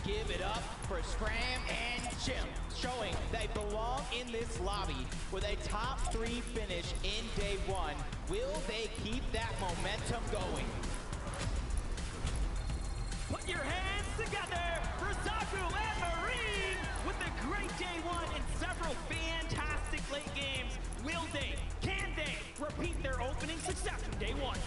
give it up for Scram and Chimp, showing they belong in this lobby with a top 3 finish in day 1. Will they keep that momentum going? Put your hands together for Zaku and Marine with a great day 1 and several fantastic late games. Will they, can they repeat their opening success from day 1?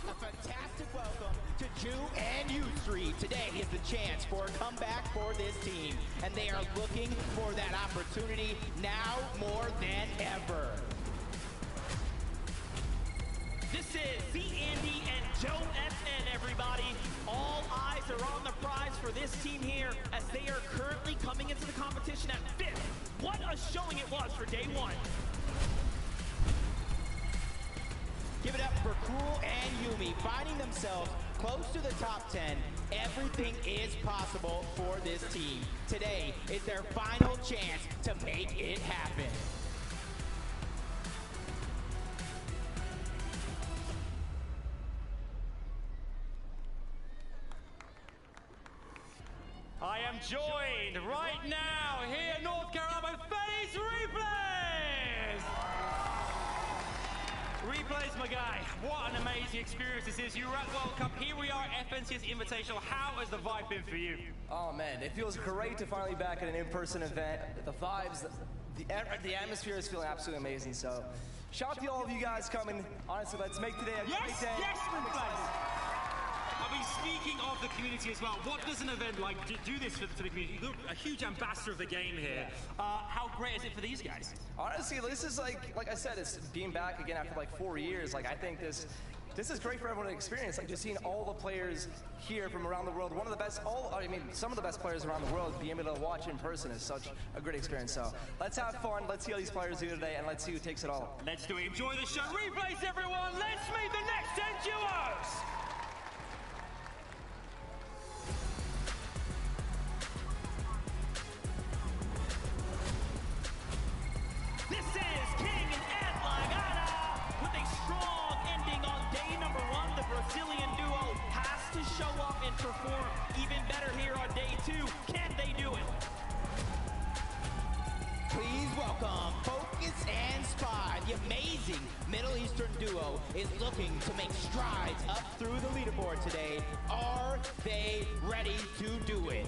A fantastic welcome to Ju and U3. Today is the chance for a comeback for this team, and they are looking for that opportunity now more than ever. This is Z-Andy and Joe FN, everybody. All eyes are on the prize for this team here as they are currently coming into the competition at 5th. What a showing it was for day 1. Give it up for Cruel and Yuumi, finding themselves close to the top 10. Everything is possible for this team. Today is their final chance to make it happen. I am joined right now here in North Carolina by FaZe Replays! Replays, my guy, what an amazing experience this is. You were at World Cup, here we are at FNCS Invitational. How has the vibe been for you? Oh man, it feels great to finally be back at an in-person event. The vibes, the atmosphere is feeling absolutely amazing. So, shout out to all of you guys coming. Honestly, let's make today a great day. Yes, Replays! I mean, speaking of the community as well, what does an event like do this for the community? You're a huge ambassador of the game here. How great is it for these guys? Honestly, this is like I said, it's being back again after like 4 years. Like I think this is great for everyone to experience. Like just seeing all the players here from around the world. One of the best, some of the best players around the world. Being able to watch in person is such a great experience. So let's have fun. Let's see how these players do today, and let's see who takes it all. Let's do it. Enjoy the show. Replays, everyone. Let's meet the next 10 duos. This is King and Ed Lagana with a strong ending on day number 1. The Brazilian duo has to show up and perform even better here on day 2. Can they do it? Please welcome Focus and Spy. The amazing Middle Eastern duo is looking to make strides up through the leaderboard today. Are they ready to do it?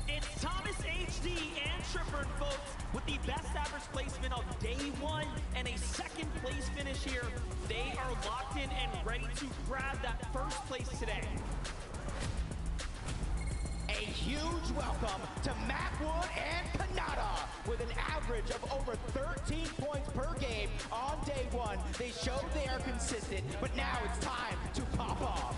It's Thomas HD and Tripper, folks, with the best average placement of day 1 and a 2nd place finish here. They are locked in and ready to grab that 1st place today. A huge welcome to Macwood and Panada with an average of over 13 points per game on day 1. They showed they are consistent, but now it's time to pop off.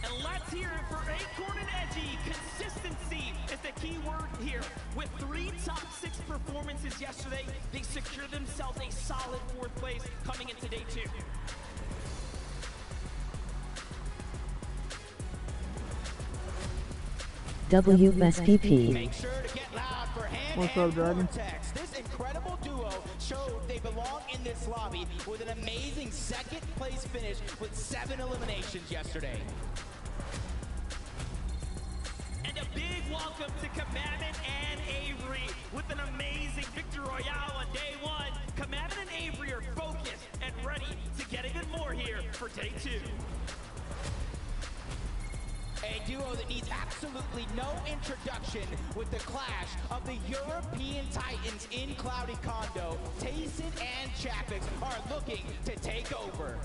And let's hear it for Acorn and Edgy. Consistency is the key word here. With 3 top 6 performances yesterday, they secured themselves a solid 4th place coming into day 2. WSPP. Make sure to get loud for Hand What's and up, Dragon? Vortex. This incredible duo showed they belong in this lobby with an amazing 2nd place finish with 7 eliminations yesterday. And a big welcome to Commandment and Avery with an amazing Victor Royale on day 1. Commandment and Avery are focused and ready to get even more here for day 2. A duo that needs absolutely no introduction with the clash of the European Titans in Cloudy Condo. Tayson and Chapix are looking to take over.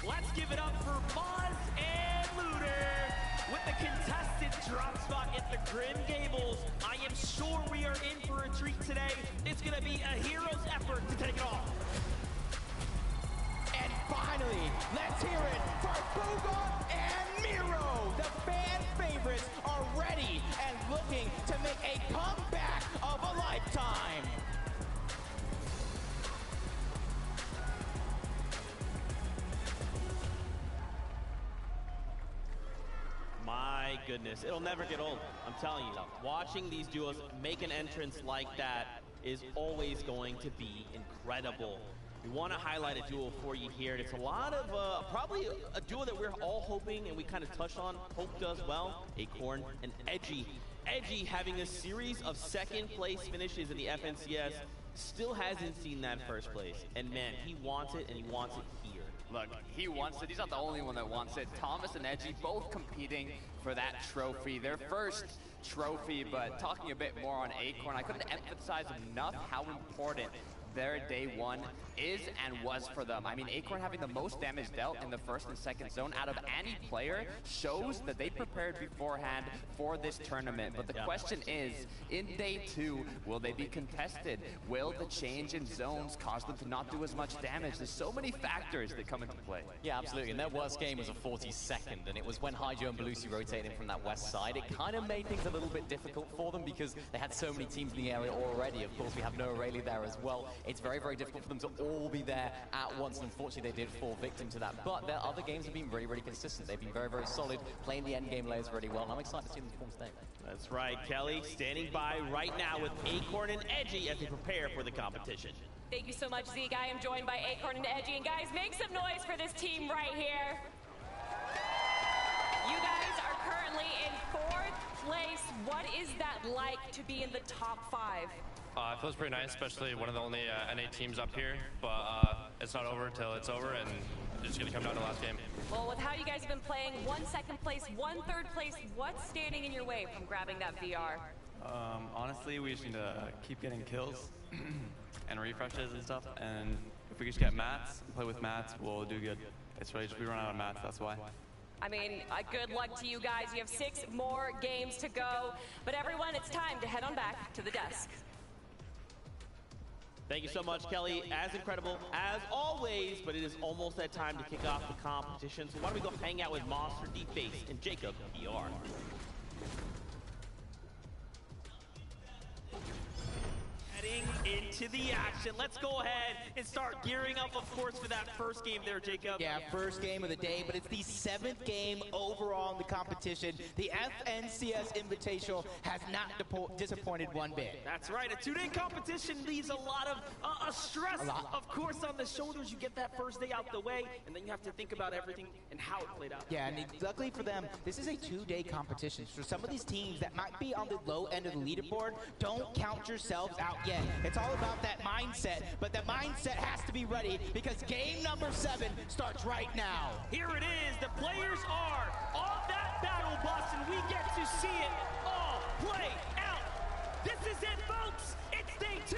Let's give it up for Moz and Looter with the contested drop spot at the Grim Gables. I am sure we are in for a treat today. It's going to be a hero's effort to take it off. And finally, let's hear it for Bugart and Miro. The fan favorites are ready and looking to make a comeback of a lifetime. My goodness, it'll never get old. I'm telling you, watching these duos make an entrance like that is always going to be incredible. We want to highlight a duel for you here. And it's a lot of, probably a duel that we're all hoping, and we kind of touched on, Hope does well, Acorn and Edgy. Edgy having a series of second place finishes in the FNCS, still hasn't seen that first place. And man, he wants it, and he wants it here. Look, he wants it. He's not the only one that wants it. Thomas and Edgy both competing for that trophy. Their first trophy, but talking a bit more on Acorn, I couldn't emphasize enough how important their day one is and was for them. I mean, Acorn having the most damage dealt in the first and second zone out of any player shows that they prepared beforehand for this tournament. But the question is, in day two, will they be contested? Will the change in zones cause them to not do as much damage? There's so many factors that come into play. Yeah, absolutely. And their worst game was a 42nd, and it was when Hydro and Belusi rotated in from that west side. It kind of made things a little bit difficult for them because they had so many teams in the area already. Of course, we have no Aurelia there as well. It's very, very difficult for them to all be there at once, and unfortunately they did fall victim to that. But their other games have been really, really consistent. They've been very, very solid, playing the end game layers really well, and I'm excited to see them perform today. That's right, Kelly standing by right now with Acorn and Edgy as they prepare for the competition. Thank you so much, Zeke. I am joined by Acorn and Edgy, and guys, make some noise for this team right here. You guys are currently in 4th place. What is that like to be in the top 5? It feels pretty nice, especially one of the only NA teams up here, but it's not over till it's over, and it's just going to come down to the last game. Well, with how you guys have been playing, 1 2nd place, 1 3rd place, what's standing in your way from grabbing that VR? Honestly, we just need to keep getting kills and refreshes and stuff, and if we just get mats, play with mats, we'll do good. It's really just we run out of mats, that's why. I mean, good luck to you guys. You have 6 more games to go, but everyone, it's time to head on back to the desk. Thank you so much, Kelly. As incredible as always, but it is almost that time to kick off the competition. So why don't we go hang out with Monster, Deface, and Jacob PR. Heading into the action. Let's go ahead and start gearing up, of course, for that first game there, Jacob. Yeah, first game of the day, but it's the 7th game overall in the competition. The FNCS Invitational has not disappointed one bit. That's right. A 2-day competition leaves a lot of stress, of course, on the shoulders. You get that first day out the way, and then you have to think about everything and how it played out. Yeah, and luckily for them, this is a 2-day competition. For some of these teams that might be on the low end of the leaderboard, don't count yourselves out yet. It's all about that mindset, but the mindset has to be ready because game number 7 starts right now. Here it is. The players are on that battle bus, and we get to see it all play out. This is it, folks. It's day 2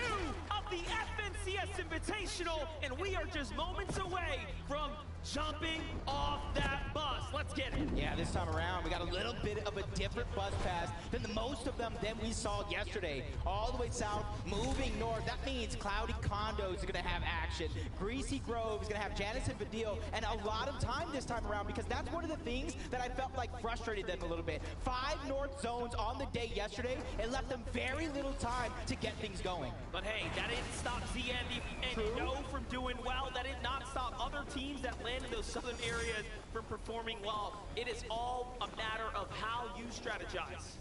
of the FNCS Invitational, and we are just moments away from jumping off that bus. Let's get it. Yeah, this time around, we got a little bit of a different bus pass than the most of them that we saw yesterday. All the way south, moving north. That means Cloudy Condos are going to have action. Greasy Grove is going to have Janice and Vadil, and a lot of time this time around because that's one of the things that I felt like frustrated them a little bit. 5 north zones on the day yesterday. It left them very little time to get things going. But hey, that didn't stop ZN and No from doing well. That did not stop other teams that landed in those southern areas from performing well. It is all a matter of how you strategize.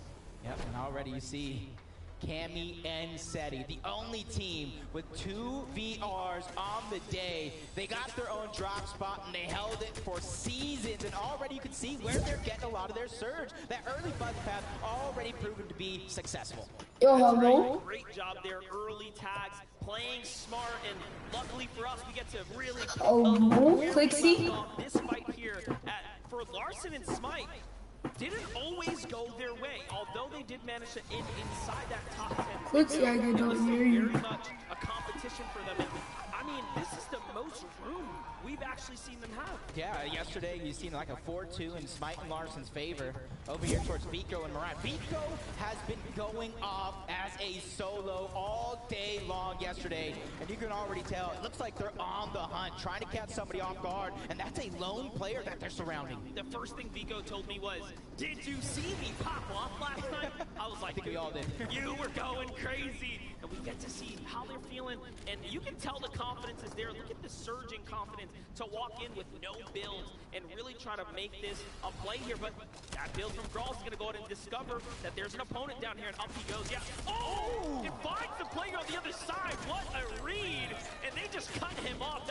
Yep, and already you see Cammy and Seti, the only team with 2 VRs on the day. They got their own drop spot and they held it for seasons, and already you can see where they're getting a lot of their surge. That early buzz pass already proven to be successful. Right. Great job there, early tags, playing smart, and luckily for us, we get to really Quixie. this fight here for Larson and Smite. Didn't always go their way, although they did manage to end inside that top 10. Quixie, I don't hear you. Very much a competition for them. And, I mean, this is the most room we've actually seen them have. Yeah, yesterday you seen like a 4-2 in Smite and Larson's favor over here towards Vico and Moran. Vico has been going off as a solo all day long yesterday, and you can already tell it looks like they're on the hunt, trying to catch somebody off guard, and that's a lone player that they're surrounding. The first thing Vico told me was, "Did you see me pop off last night?" I was like, I think we all did. You were going crazy. And we get to see how they're feeling, and you can tell the confidence is there. Look at the surging confidence to walk in with no build and really try to make this a play here. But that build from Grawls is going to go ahead and discover that there's an opponent down here, and up he goes. Yeah. Oh! It finds the player on the other side. What a read! And they just cut him off.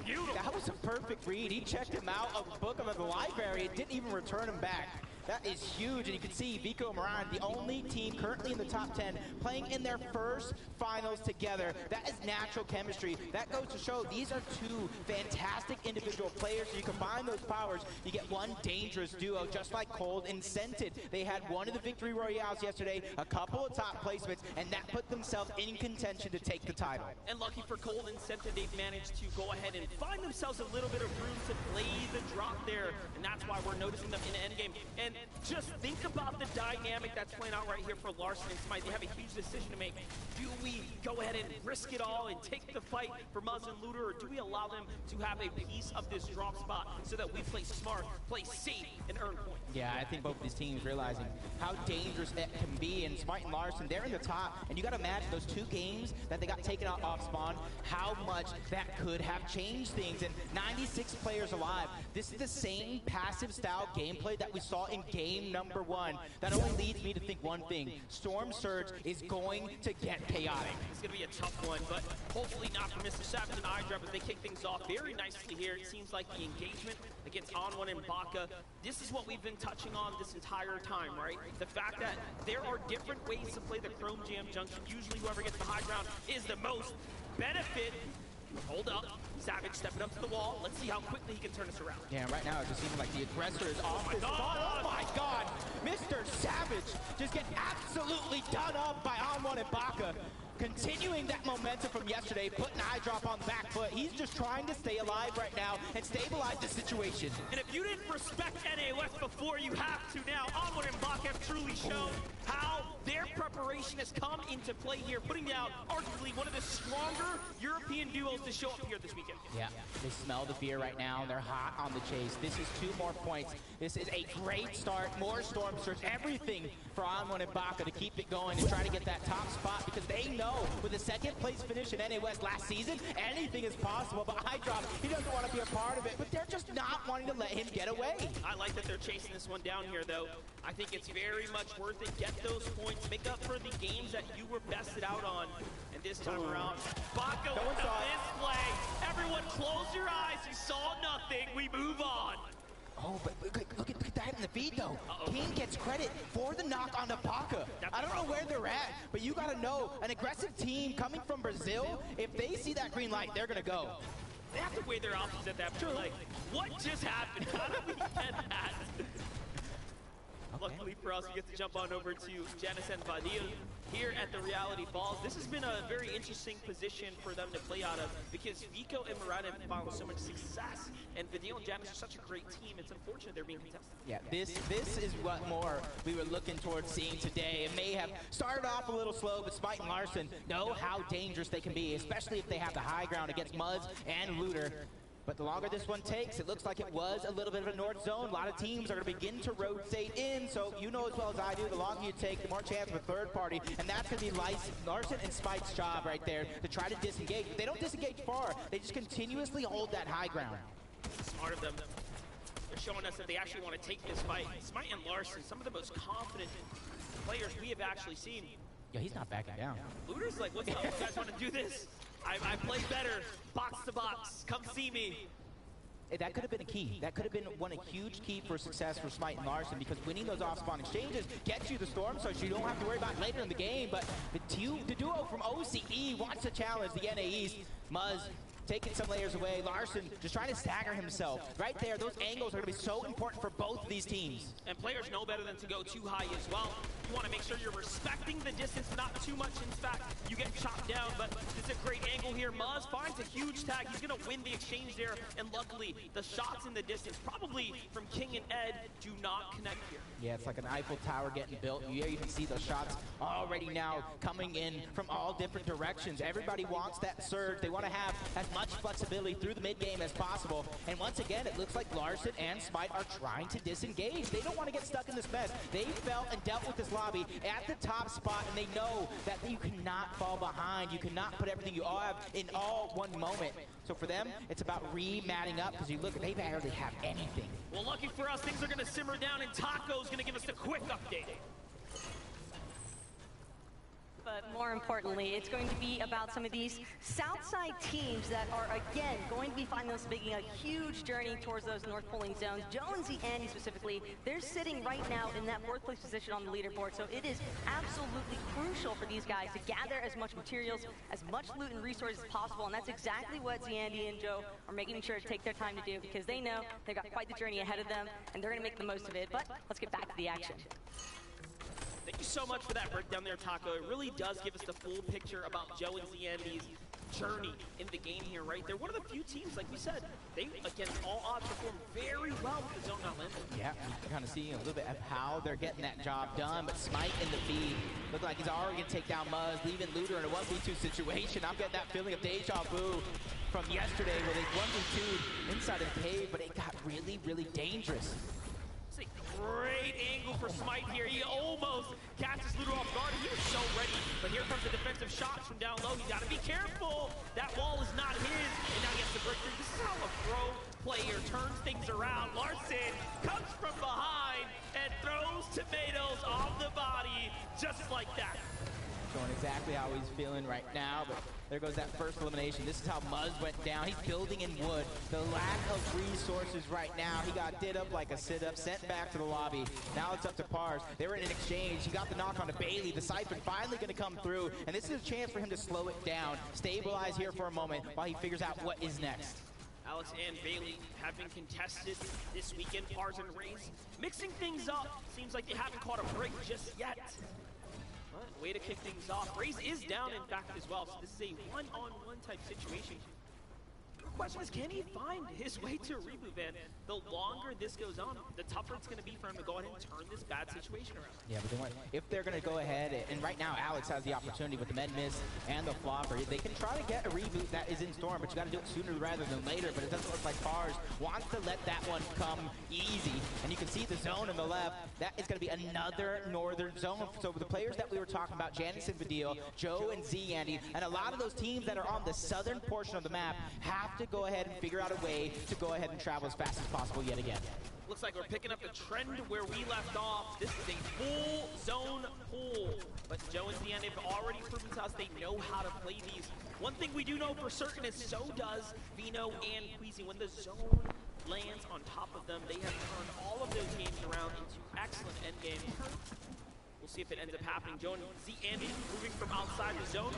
beautiful. That was a perfect read. He checked him out of the book of the library and didn't even return him back. That is huge, and you can see Vico and Moran, the only team currently in the top 10, playing in their first finals together. That is natural chemistry. That goes to show these are two fantastic individual players. So you combine those powers, you get one dangerous duo, just like Cold and Scented. They had one of the victory royales yesterday, a couple of top placements, and that put themselves in contention to take the title. And lucky for Cold and Scented, they've managed to go ahead and find themselves a little bit of room to play the drop there, and that's why we're noticing them in the endgame. And just think about the dynamic that's playing out right here for Larssen and Smite. They have a huge decision to make. Do we go ahead and risk it all and take the fight for Muzz and Looter, or do we allow them to have a piece of this drop spot so that we play smart, play safe, and earn points? Yeah, I think both of these teams realizing how dangerous it can be, and Smite and Larssen, they're in the top, and you got to imagine those 2 games that they got taken out off spawn, how much that could have changed things, and 96 players alive. This is the same passive style gameplay that we saw in game number 1. That only leads me to think one thing: Storm Surge is going to get chaotic. It's going to be a tough one, but hopefully not for Mr. Savage and iDrop as they kick things off very nicely here. It seems like the engagement against On1 and Baka, this is what we've been touching on this entire time, right? The fact that there are different ways to play the Chrome Jam Junction. Usually whoever gets the high ground is the most benefit. Hold up. Savage stepping up to the wall. Let's see how quickly he can turn us around. Yeah, right now it just seems like the aggressor is off his spot. Oh my god! Mr. Savage just get absolutely done up by On1 and Baka. Continuing that momentum from yesterday, putting iDrop on the back foot. He's just trying to stay alive right now and stabilize the situation. And if you didn't respect NA West before, you have to now. On1 and Baka have truly shown how their preparation has come into play here, putting down arguably one of the stronger European duos to show up here this weekend. Yeah, they smell the fear right now, and they're hot on the chase. This is 2 more points. This is a great start. More Storm Surge, everything for On1 and Baka to keep it going and try to get that top spot, because they know with a 2nd place finish in NA West last season, anything is possible. But iDrop, he doesn't want to be a part of it, but they're just not wanting to let him get away. I like that they're chasing this one down here, though. I think it's very much worth it. Get those points. Make up for the games that you were bested out on. And this time around, Baka with the display. Everyone close your eyes. You saw nothing. We move on. Oh, but look at that in the feed, though. King gets credit for the knock on the Baka. I don't know where they're at, but you got to know, an aggressive team coming from Brazil, if they see that green light, they're going to go. They have to weigh their options at that point. Like, what just happened? How did we get that? Luckily for us, we get to jump on over to Janice and Vadil here at the Reality Falls. This has been a very interesting position for them to play out of, because Vico and Moran have found so much success, and Vadil and Janice are such a great team. It's unfortunate they're being contested. Yeah, this is what more we were looking towards seeing today. It may have started off a little slow, but Smite and Larssen know how dangerous they can be, especially if they have the high ground against Muzz and Looter. But the longer this one takes, it looks like it was a little bit of a north zone. A lot of teams are going to begin to rotate in, so you know as well as I do, the longer you take, the more chance of a third party, and that's going to be Larssen and Smite's job right there to try to disengage. If they don't disengage far, they just continuously hold that high ground. Smart of them. They're showing us that they actually want to take this fight. Smite and Larssen, some of the most confident players we have actually seen. Yeah, he's not backing down. Looter's like, what's up? You guys want to do this? I play better, box to box, come see me. That could have been a key. That could have been a huge key for success for Smite and Larssen, because winning those off-spawn exchanges gets you the Storm Surge, so you don't have to worry about it later in the game. But the duo from OCE wants to challenge the NA East. Muzz taking some layers away. Larssen just trying to stagger himself. Right there, those angles are going to be so important for both of these teams. And players know better than to go too high as well. You want to make sure you're respecting the distance, not too much. In fact, you get chopped down, but it's a great angle here. Muzz finds a huge tag. He's going to win the exchange there, and luckily, the shots in the distance, probably from King and Ed, do not connect here. Yeah, it's like an Eiffel Tower getting built. You can see those shots already now coming in from all different directions. Everybody wants that surge. They want to have as much flexibility through the mid-game as possible. And once again, it looks like Larssen and Smite are trying to disengage. They don't want to get stuck in this mess. They felt and dealt with this lobby at the top spot, and they know that you cannot fall behind. You cannot put everything you all have in all one moment. So for them, it's about re-matting up, because you look, they barely have anything. Well, lucky for us, things are going to simmer down, and Taco's going to give us a quick update. but more importantly, it's going to be about some of these Southside teams that are, again, going to be finding themselves making a huge journey towards those North polling zones. Joe and Zandy specifically, they're sitting right now in that 4th place position on the leaderboard, so it is absolutely crucial for these guys to gather as much materials, as much loot and resources as possible, and that's exactly what Zandy and Joe are making sure to take their time to do, because they know they've got quite the journey ahead of them, and they're going to make the most of it. But let's get back to the action. Thank you so much for that breakdown there, Taco. It really does give us the full picture about Joe and Zandy's journey in the game here, right? They're one of the few teams, like we said, they, against all odds, perform very well with the zone not landing. Yeah, you can kind of see a little bit of how they're getting that job done, but Smite in the feed looked like he's already going to take down Muzz, leaving Looter in a 1v2 situation. I'm getting that feeling of deja vu from yesterday where they 1v2'd inside of the cave, but it got really, really dangerous. It's a great angle for Smite here. He almost catches Looter off guard. He was so ready, but here comes the defensive shots from down low. He's got to be careful. That wall is not his, and now he has to break through. This is how a pro player turns things around. Larssen comes from behind and throws tomatoes on the body just like that. Showing exactly how he's feeling right now, but there goes that first elimination. This is how Muzz went down. He's building in wood. The lack of resources right now. He got did up like a sit-up, sent back to the lobby. Now it's up to Pars. They were in an exchange. He got the knock on to Bailey. The Siphon finally going to come through, and this is a chance for him to slow it down, stabilize here for a moment while he figures out what is next. Alex and Bailey have been contested this weekend. Pars and Raze mixing things up. Seems like they haven't caught a break just yet. But way to kick things off. Raze is down, in fact, as well. So this is a one-on-one type situation. The question is, can he find his way to a reboot, man? The longer this goes on, the tougher it's going to be for him to go ahead and turn this bad situation around. Yeah, but if they're going to go ahead, and right now Alex has the opportunity with the med miss and the flopper, they can try to get a reboot that is in Storm, but you got to do it sooner rather than later. But it doesn't look like Pars wants to let that one come easy. And you can see the zone on the left. That is going to be another northern zone. So the players that we were talking about, Janice and Vadil, Joe and Zandy, and a lot of those teams that are on the southern portion of the map have to go ahead and figure out a way to go ahead and travel as fast as possible yet again. Looks like we're picking up the trend where we left off. This is a full zone pull, but Joe and Zandy have already proven to us they know how to play these. One thing we do know for certain is so does Vino and Queasy. When the zone lands on top of them, they have turned all of those games around into excellent endgame. We'll see if it ends up happening. Joe and Zandy moving from outside the zone.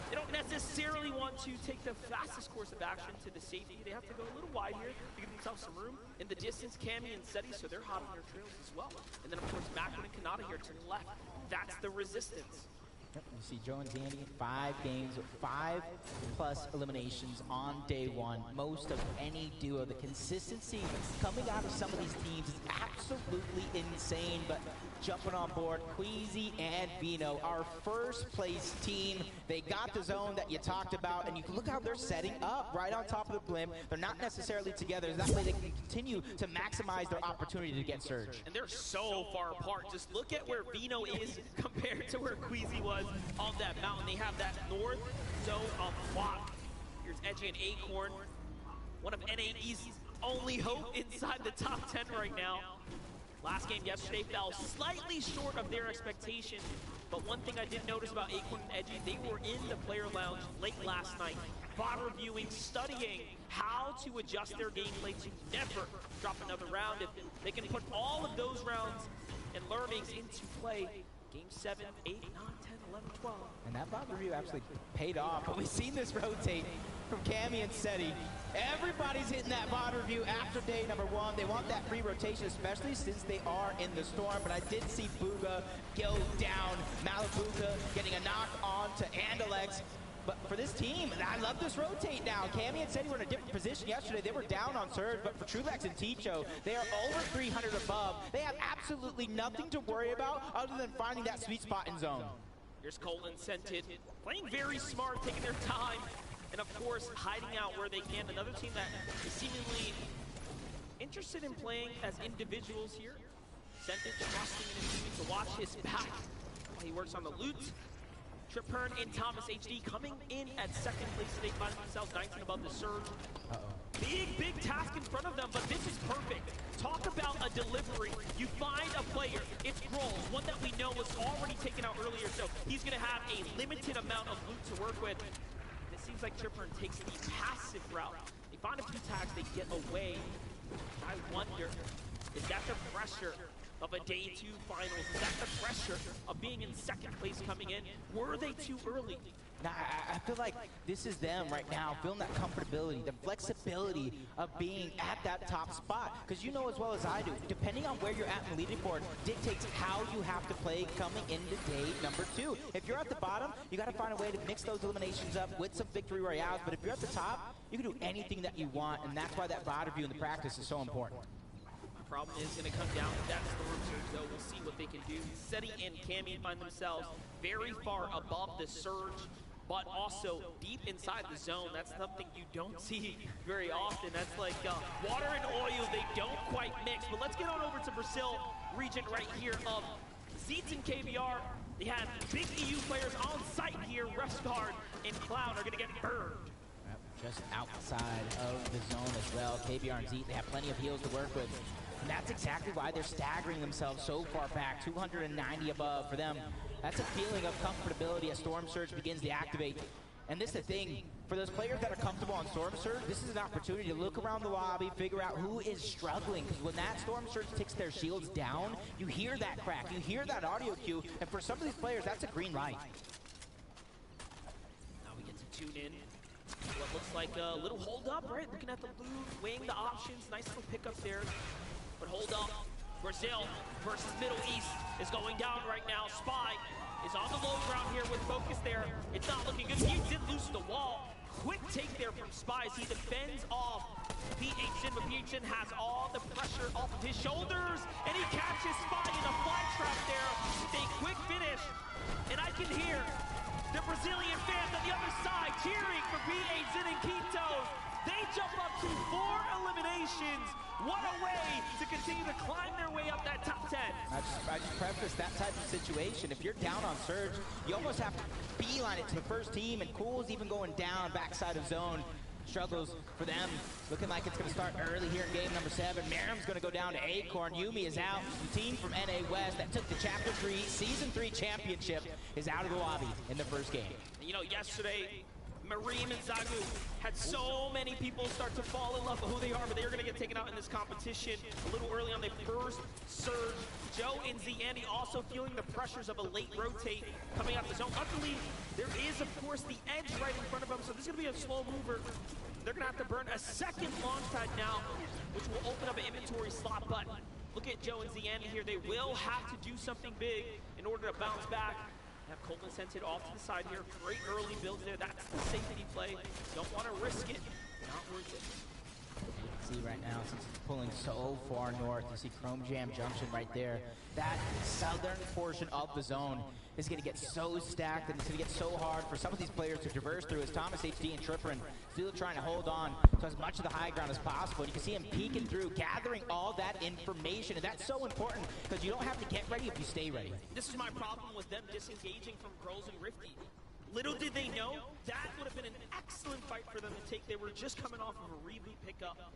They don't necessarily want to take the fastest course of action to the safety. They have to go a little wide here to give themselves some room. In the distance, Cammy and Seti, so they're hot on their trails as well. And then, of course, Macklin and Kanata here to the left. That's the resistance. You see Joe and Zandy, 5 games, 5+ eliminations on day one. Most of any duo. The consistency coming out of some of these teams is absolutely insane, but jumping on board, Queasy and Vino, our first place team. They got the zone that you talked about, and you can look how they're setting up right on top of the blimp. They're not necessarily together. That way they can continue to maximize their opportunity to get Surge. And they're so far apart. Just look at where Vino is compared to where Queasy was on that mountain. They have that north zone of block. Here's Edgy and Acorn, one of NAE's only hope inside the top 10 right now. Last game yesterday fell slightly short of their expectation, but one thing I did notice about Acorn and Edgy, they were in the player lounge late last night, VOD reviewing, studying how to adjust their gameplay to never drop another round. If they can put all of those rounds and learnings into play, Game 7, 8, 9, 10, 11, 12. And that VOD review actually paid off, but we've seen this rotate from Cammy and Seti. Everybody's hitting that VOD review after day number 1. They want that free rotation, especially since they are in the storm. But I did see Bugha go down. Malabuka getting a knock on to Andalex. But for this team, I love this rotate now. Cammy and Seti were in a different position yesterday. They were down on Surge, but for Trulex and Ticho, they are over 300 above. They have absolutely nothing to worry about other than finding that sweet spot in zone. Here's Colton Scented, playing very smart, taking their time, and of course, hiding out where they can. Another team that is seemingly interested in playing as individuals here. Scented trusting in his team to watch his back while he works on the loot. Tripern and Thomas HD coming in at second place today, finding themselves 19 above the Surge. Big task in front of them, but this is perfect. Talk about a delivery. You find a player, it's Grolls, one that we know was already taken out earlier, so he's gonna have a limited amount of loot to work with. It seems like Tripern takes the passive route. They find a few tags, they get away. I wonder, is that the pressure of a day 2 finals? Is that the pressure of being in second place coming in? Were they too early? Now, I feel like this is them right now, feeling that comfortability, the flexibility of being at that top spot. Because you know as well as I do, depending on where you're at in the leaderboard dictates how you have to play coming into day number 2. If you're at the bottom, you got to find a way to mix those eliminations up with some victory royales. But if you're at the top, you can do anything that you want, and that's why that VOD review in the practice is so important. Problem is going to come down to that Storm Surge, though. We'll see what they can do. Seti and Cammy find themselves very far above the Surge, but also deep inside the zone. That's something you don't see very often. That's like water and oil. They don't quite mix. But let's get on over to Brazil region right here of Zeets and KBR. They had big EU players on site here. Restguard and Cloud are going to get burned. Just outside of the zone as well. KBR and Zeet, they have plenty of heals to work with. And that's exactly why they're staggering themselves so far back, 290 above for them. That's a feeling of comfortability as Storm Surge begins to activate. And this is the thing, for those players that are comfortable on Storm Surge, this is an opportunity to look around the lobby, figure out who is struggling, because when that Storm Surge takes their shields down, you hear that crack, you hear that audio cue, and for some of these players, that's a green light. Now we get to tune in. What looks like a little hold up, right? Looking at the blue, weighing the options, nice little pickup there. But hold up, Brazil versus Middle East is going down right now. Spy is on the low ground here with focus there. It's not looking good. He did lose the wall. Quick take there from Spy as he defends off PHN, but PHN has all the pressure off of his shoulders, and he catches Spy in a fly trap there. A quick finish, and I can hear the Brazilian fans on the other side cheering for PHN and Quito. They jump up to 4 eliminations. What a way to continue to climb their way up that top 10. I just preface that type of situation. If you're down on Surge, you almost have to beeline it to the first team, and Cool's even going down backside of zone. Struggles for them. Looking like it's going to start early here in game number 7. Miriam's going to go down to Acorn. Yumi is out. The team from NA West that took the Chapter 3 Season 3 championship is out of the lobby in the first game. You know, yesterday, Mareem and Zagu had so many people start to fall in love with who they are, but they are going to get taken out in this competition a little early on the first surge. Joe and Ziani also feeling the pressures of a late rotate coming out the zone. Luckily, there is, of course, the edge right in front of them, so this is going to be a slow mover. They're going to have to burn a second launch pad now, which will open up an inventory slot, but look at Joe and Ziani here. They will have to do something big in order to bounce back. Have Coleman sent it off to the side here. Great early build there. That's the safety play. Don't want to risk it. Not worth it. You can see right now, since it's pulling so far north, you see Chrome Jam Junction right there. That southern portion of the zone is going to get so stacked, and it's going to get so hard for some of these players to traverse through as Thomas HD and Tripperin still trying to hold on to as much of the high ground as possible. You can see him peeking through, gathering all that information, and that's so important because you don't have to get ready if you stay ready. This is my problem with them disengaging from Grolls and Rifty. Little did they know, that would have been an excellent fight for them to take. They were just coming off of a reboot pickup,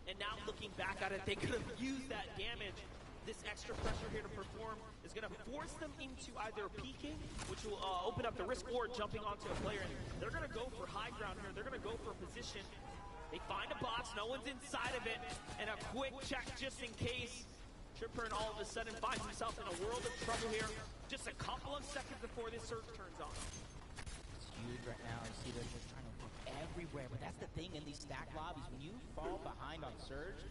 and now looking back at it, they could have used that damage. This extra pressure here to perform is going to force them into either peeking, which will open up the risk, or jumping onto a player. And they're going to go for high ground here. They're going to go for a position. They find a box. No one's inside of it. And a quick check just in case. Tripperin all of a sudden finds himself in a world of trouble here. Just a couple of seconds before this surge turns on. It's huge right now. You see they're just trying to look everywhere. But that's the thing in these stacked lobbies. When you fall behind on surge,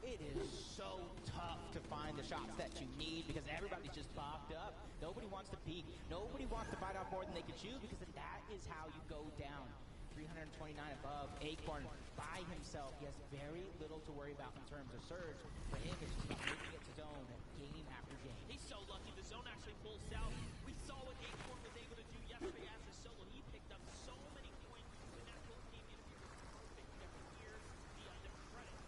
it is so tough to find the shots that you need because everybody's just bopped up. Nobody wants to peek. Nobody wants to bite off more than they can chew because then that is how you go down. 329 above. Acorn by himself. He has very little to worry about in terms of surge. For him, it's just about making it to zone game after game. He's so lucky. The zone actually pulls south. We saw what Acorn was able to do yesterday as a solo. He picked up so many points in that whole team interview. Perfect. You got to hear the credit.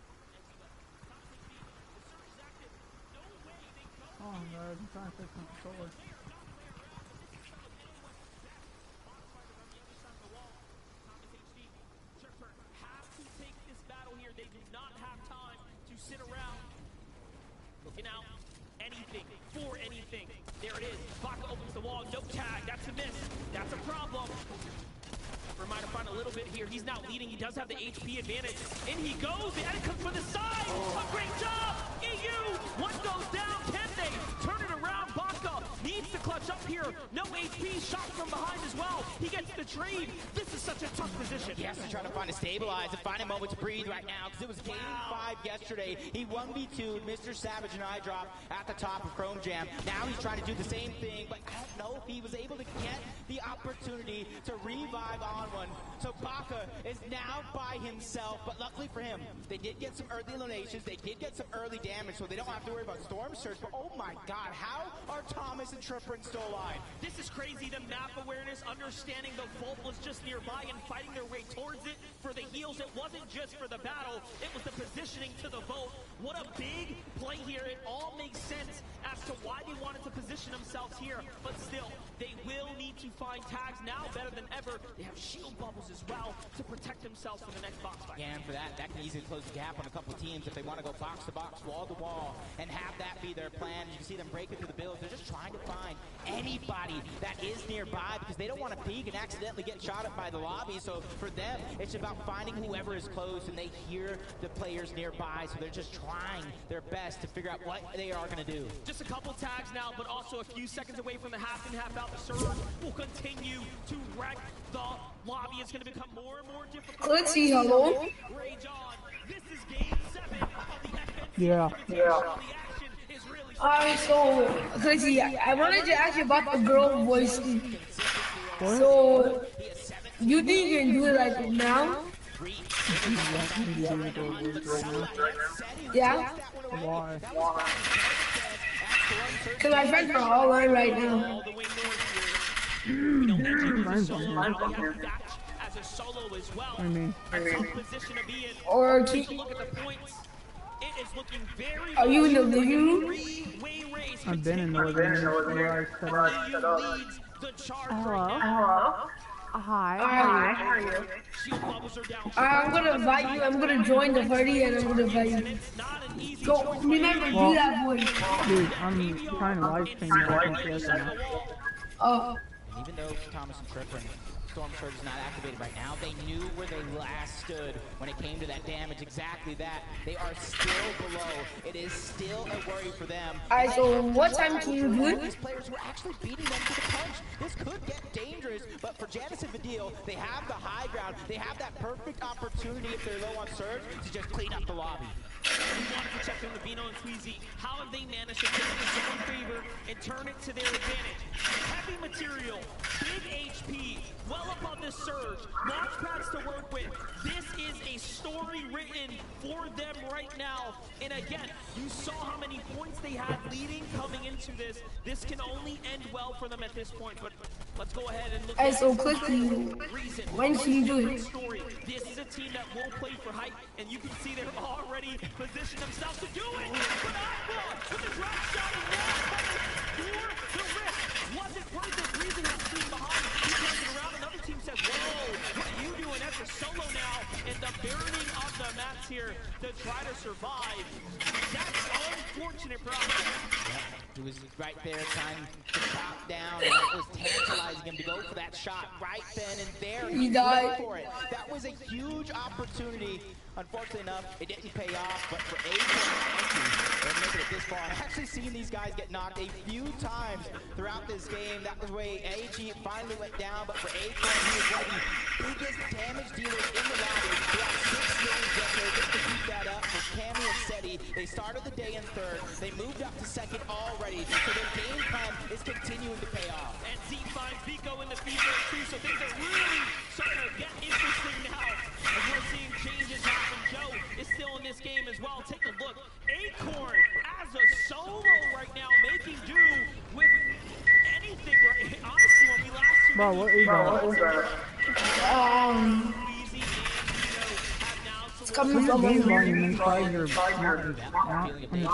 Oh, no, I'm trying to take my controller. sit around looking out anything for anything. There it is. Baka opens the wall. No tag. That's a miss. That's a problem. Reminder find a little bit here. He's now leading. He does have the HP advantage. In he goes. The edit comes from the side. A great job. EU. One goes down. Can they turn it around? Baka needs to clutch up here. No HP. Shot from behind as well. He gets the trade. This is such a tough position. He has to try to find a stabilize and find a moment to breathe right now because it was game 5 yesterday. He 1v2'd Mr. Savage and iDrop at the top of Chrome Jam. Now he's trying to do the same thing, but I don't know if he was able to get the opportunity to revive on one. So Baka is now by himself, but luckily for him, they did get some early eliminations, they did get some early damage, so they don't have to worry about Storm Surge, but oh my god, how are Thomas and Trippin still alive? This is crazy, the map awareness, understanding the vault was just nearby and fighting their way towards it for the heals. It wasn't just for the battle, it was the positioning to the vault. What a big play here. It all makes sense as to why they wanted to position themselves here, but still, they will need to find tags now better than ever. They have shield bubbles as well to protect themselves for the next box fight. Yeah, and for that can easily close the gap on a couple teams if they want to go box to box, wall to wall, and have that be their plan. You can see them breaking through the builds. They're just trying to find anybody that is nearby because they don't want to peek and accidentally get shot at by the lobby. So for them, it's about finding whoever is close, and they hear the players nearby, so they're just trying their best to figure out what they are going to do. Just a couple tags now, but also a few seconds away from the half and half out. The Surge will continue to wreck the lobby. It's going to become more and more difficult. Let's see, hello. Rage on. This is game 7 of the FNC. Yeah. The action is really So, Clixy, I wanted to ask you about the girl voice. So, you think you can do it like now? Yeah? Why? Because my friends are all in right now. as a solo as well. I mean, Position to be in. Or Take a look at the points. It is looking very. Are you in the living room? I've been in the living room where I set up. Hello. Hi. How are you? I'm gonna invite you. I'm gonna join the party and I'm gonna invite you. Go. Remember, do that voice. Dude, I'm trying to live stream it. Oh. And even though Thomas and Trippin, Storm Surge is not activated right now, they knew where they last stood when it came to that damage. Exactly that. They are still below. It is still a worry for them. Alright, so what time can you do it? These players were actually beating them to the punch. This could get dangerous, but for Janice and Vidil, they have the high ground. They have that perfect opportunity if they're low on Surge to just clean up the lobby. We wanted to check on Vino and Tweezy. How have they managed to take this in favor and turn it to their advantage? Heavy material, big HP, well above the Surge, launch pads to work with. This is a story written for them right now. And again, you saw how many points they had leading coming into this. This can only end well for them at this point, but let's go ahead and look at so quickly, when can you do it? Story. This is a team that will play for height, and you can see they're already positioned themselves to do it. But Aqua with the drop shot and now for the risk. Was it worth it? Reason has seen behind. He turns it around. Another team says, whoa, what are you doing? That's a solo now. And the burning of the mats here to try to survive. That's unfortunate for us. He was right there trying to top down, and it was tantalizing him to go for that shot right then and there. He died. For it. That was a huge opportunity. Unfortunately enough, it didn't pay off, but for AJ they're making it this far. I've actually seen these guys get knocked a few times throughout this game. That was the way AG finally went down, but for AJ, he was one of the biggest damage dealers in the lobby throughout 6 games yesterday. Just to keep that up for Cammy and Seti. They started the day in third. They moved up to second already, so their game plan is continuing to pay off. And Z finds Vico in the fever too, so things are really starting to get interesting now. As we're seeing changes happen. Joe is still in this game as well. Take a look. Acorn as a solo right now, making do with anything right. Honestly, when we last Bro, what is that? coming from game over here. volume inside your mouth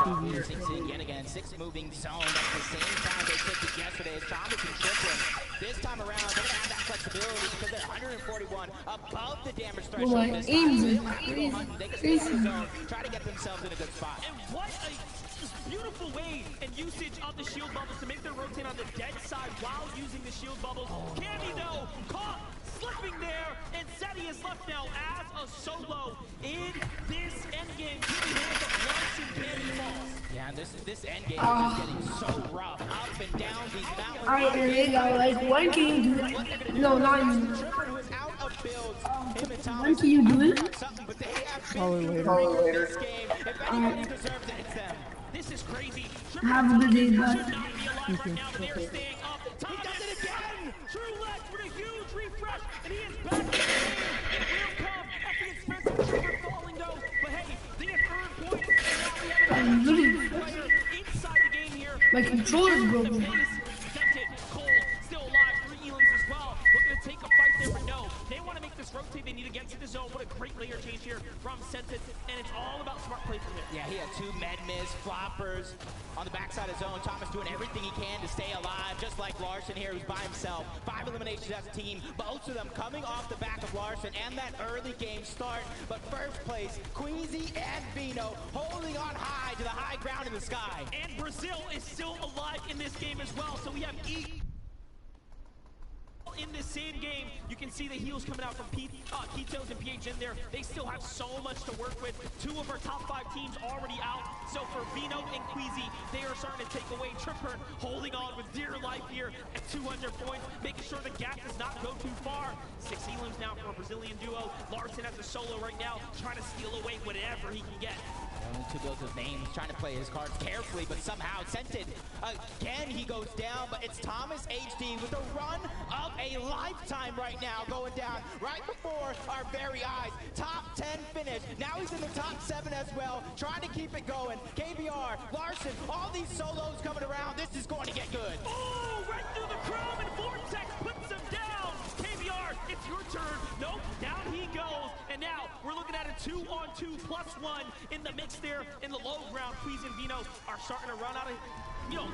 on the TV. Yet again, 6 moving zones at the same time they took it yesterday as Thomas and Triplin. This time around, they're going to have that flexibility because they're 141 above the damage threshold. Well, This aims time. it. They can stay in the zone, try to get themselves in a good spot. And what a beautiful way and usage of the shield bubbles to make them rotate on the dead side while using the shield bubbles. Cammy though, caught slipping there, and Seti is left now as a solo in this endgame. Giving hands of Larson Cammy falls. Yeah, this endgame is just getting so rough. Up and down these mountains. Alright, there you go. Like, when can you do it? No, not you. When can you do it? Probably later. This is crazy. Have a good day, bud. He does it again! True Lex with a huge refresh, and he is back in the game. It will come at the expense of Trevor falling though. But hey, they have earned points, and now we have a player inside the game here. My controller's broken. Dented, Cold, still alive, 3 Elims as well. Looking to take a fight there, but no. They want to make this rotate, they need to get to the zone. What a great layer change here from Sentit, and it's all about smart play from him. Yeah, he had 2 med miss floppers on the backside of zone. Thomas doing everything he can to stay alive, just like Larson here, who's by himself. 5 eliminations as a team, most of them coming off the back of Larson and that early game start. But first place, Queasy and Vino holding on high to the high ground in the sky. And Brazil is still alive in this game as well, so we have in this same game. You can see the heals coming out from Ketos and PH in there. They still have so much to work with. 2 of our top 5 teams already out. So for Vino and Queasy, they are starting to take away. Tripper holding on with dear life here at 200 points, making sure the gap does not go too far. 6 Elims now for a Brazilian duo. Larson has a solo right now, trying to steal away whatever he can get. Only 2 builds of names, trying to play his cards carefully, but somehow Sentit again he goes down, but it's Thomas HD with a run of a lifetime right now going down right before our very eyes. Top 10 finish. Now he's in the top 7 as well, trying to keep it going. KBR, Larson, all these solos coming around. This is going to get good. Oh, right through the chrome, and Vortex puts him down. KBR, it's your turn. Nope, down he goes. And now we're looking at a 2-on-2 +1 in the mix there in the low ground. Queasy and Vino are starting to run out of,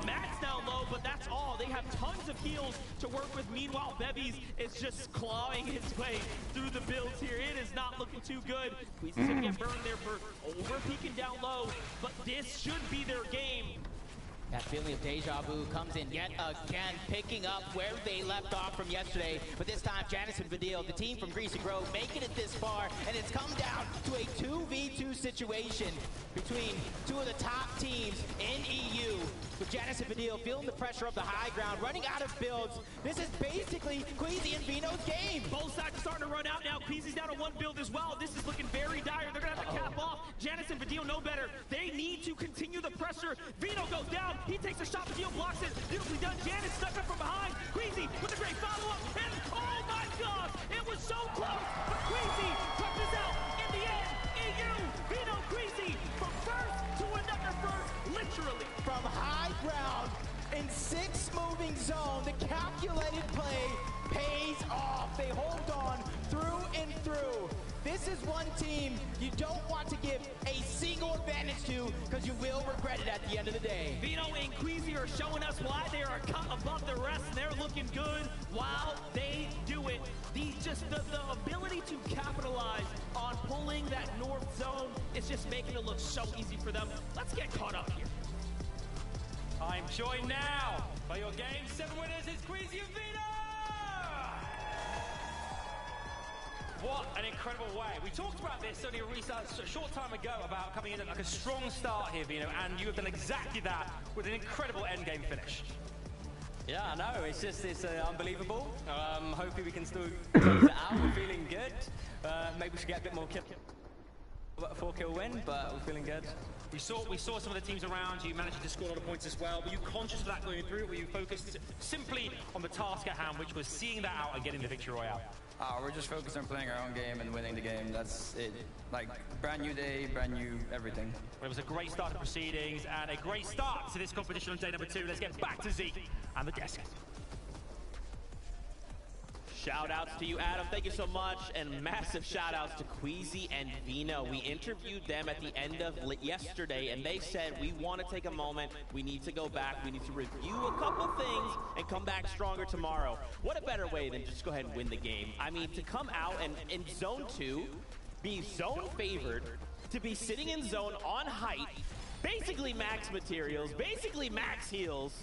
Matt's down low, but that's all. They have tons of heals to work with. Meanwhile, Bebies is just clawing his way through the builds here. It is not looking too good. Queasy's gonna get burned there for over peeking down low, but this should be their game. That feeling of deja vu comes in yet again, picking up where they left off from yesterday. But this time, Janice and Vidil, the team from Greasy Grove, making it this far. And it's come down to a 2v2 situation between 2 of the top teams in EU. With Janice and Vidil feeling the pressure of the high ground, running out of builds. This is basically Queasy and Vino's game. Both sides are starting to run out now. Queasy's down to 1 build as well. This is looking very dire. They're going to have to cap off. Janice and Vidil know better. They need to continue the pressure. Vino goes down. He takes a shot. Vidil blocks it. Beautifully done. Janice stuck up from behind. Queasy with a great follow-up. And oh my God, it was so close. But Queasy touches out in the end. EU, Vino, Queasy from first to another first. Literally. From high ground in 6 moving zone, the calculated play pays off. They hold on through and through. This is one team you don't want to give a single advantage to, because you will regret it at the end of the day. Vino and Queasy are showing us why they are cut above the rest, and they're looking good while they do it. The ability to capitalize on pulling that north zone is just making it look so easy for them. Let's get caught up here. I'm joined now by your Game 7 winners. It's Queasy and Vino! What an incredible way. We talked about this only a short time ago about coming in at like a strong start here, Vino, and you have done exactly that with an incredible endgame finish. Yeah, I know. It's unbelievable. Hopefully we can still close it out. We're feeling good. Maybe we should get a bit more kill. 4-kill win, but we're feeling good. We saw some of the teams around you managing to score a lot of points as well. Were you conscious of that going through? Were you focused simply on the task at hand, which was seeing that out and getting the victory royale? We're just focused on playing our own game and winning the game. That's it. Like, brand new day, brand new everything. Well, it was a great start to proceedings and a great start to this competition on day number 2. Let's get back to Zeke and the desk. Shout outs to you, Adam. Thank you so much. And massive shout outs to Queasy and Vino. We interviewed them at the end of yesterday, and they said, we want to take a moment. We need to go back. We need to review a couple things and come back stronger tomorrow. What a better way than just go ahead and win the game. I mean, to come out and in zone 2, be zone favored, to be sitting in zone on height, basically max materials, basically max heals.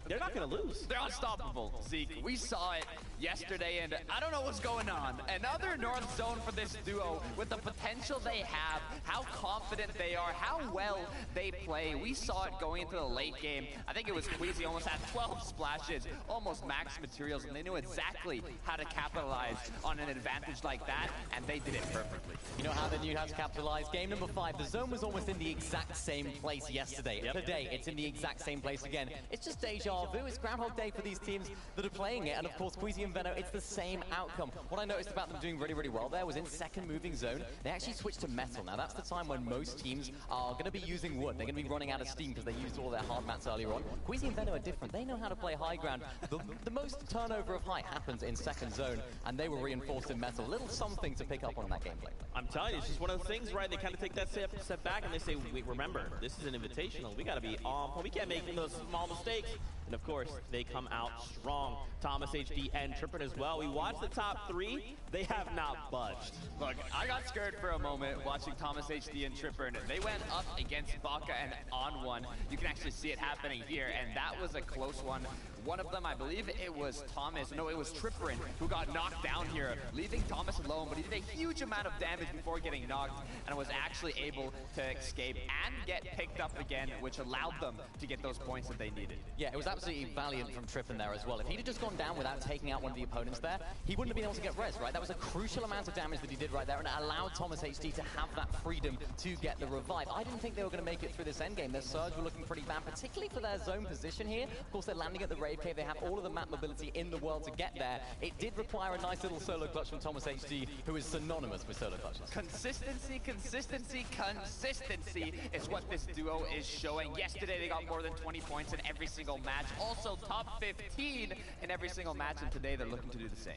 They're not going to lose. They're unstoppable, Zeke. We saw it yesterday, and I don't know what's going on. Another North Zone for this duo with the potential they have, how confident they are, how well they play. We saw it going into the late game. I think it was Queasy almost had 12 splashes, almost max materials, and they knew exactly how to capitalize on an advantage like that, and they did it perfectly. You know how they knew how to capitalize? Game number 5, the zone was almost in the exact same place yesterday. Today, it's in the exact same place again. It's just deja vu. It's Groundhog Day for these teams that are playing it, and of course, Queasy and Veno, it's the same outcome. What I noticed about them doing really, really well there was in second moving zone, they actually switched to metal. Now, that's the time when most teams are going to be using wood. They're going to be running out of steam because they used all their hard mats earlier on. Queasy and Veno are different. They know how to play high ground. The most turnover of height happens in second zone, and they were reinforced in metal. A little something to pick up on that gameplay. I'm telling you, it's just one of those things, right? They kind of take that step back and they say, wait, remember, this is an invitational. We got to be on. We can't make those small mistakes. And of course, they come out strong. Thomas HD and Trippin as well. We watched the top 3. They have not budged. Look, I got scared for a moment watching Thomas HD and Trippin. They went up against Baka and on one. You can actually see it happening here, and that was a close one. One of them, I believe it was Thomas. No, it was Trippin who got knocked down here, leaving Thomas alone, but he did a huge amount of damage before getting knocked and was actually able to escape and get picked up again, which allowed them to get those points that they needed. Yeah, it was absolutely valiant from Trippin there as well. If he'd have just gone down without taking out one of the opponents there, he wouldn't have been able to get res, right? That was a crucial amount of damage that he did right there, and it allowed Thomas HD to have that freedom to get the revive. I didn't think they were going to make it through this endgame. Their surge were looking pretty bad, particularly for their zone position here. Of course, they're landing at the Rave Cave. They have all of the map mobility in the world to get there. It did require a nice little solo clutch from Thomas HD, who is synonymous with solo clutches. Consistency, consistency, consistency is what this duo is showing. Yesterday, they got more than 20 points in every single match. Also, top 15 in every single match, and today they're looking to do the same.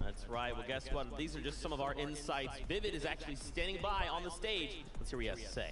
That's right. Well, guess what? These are just some of our insights. Vivid is actually standing by on the stage. Let's hear what he has to say.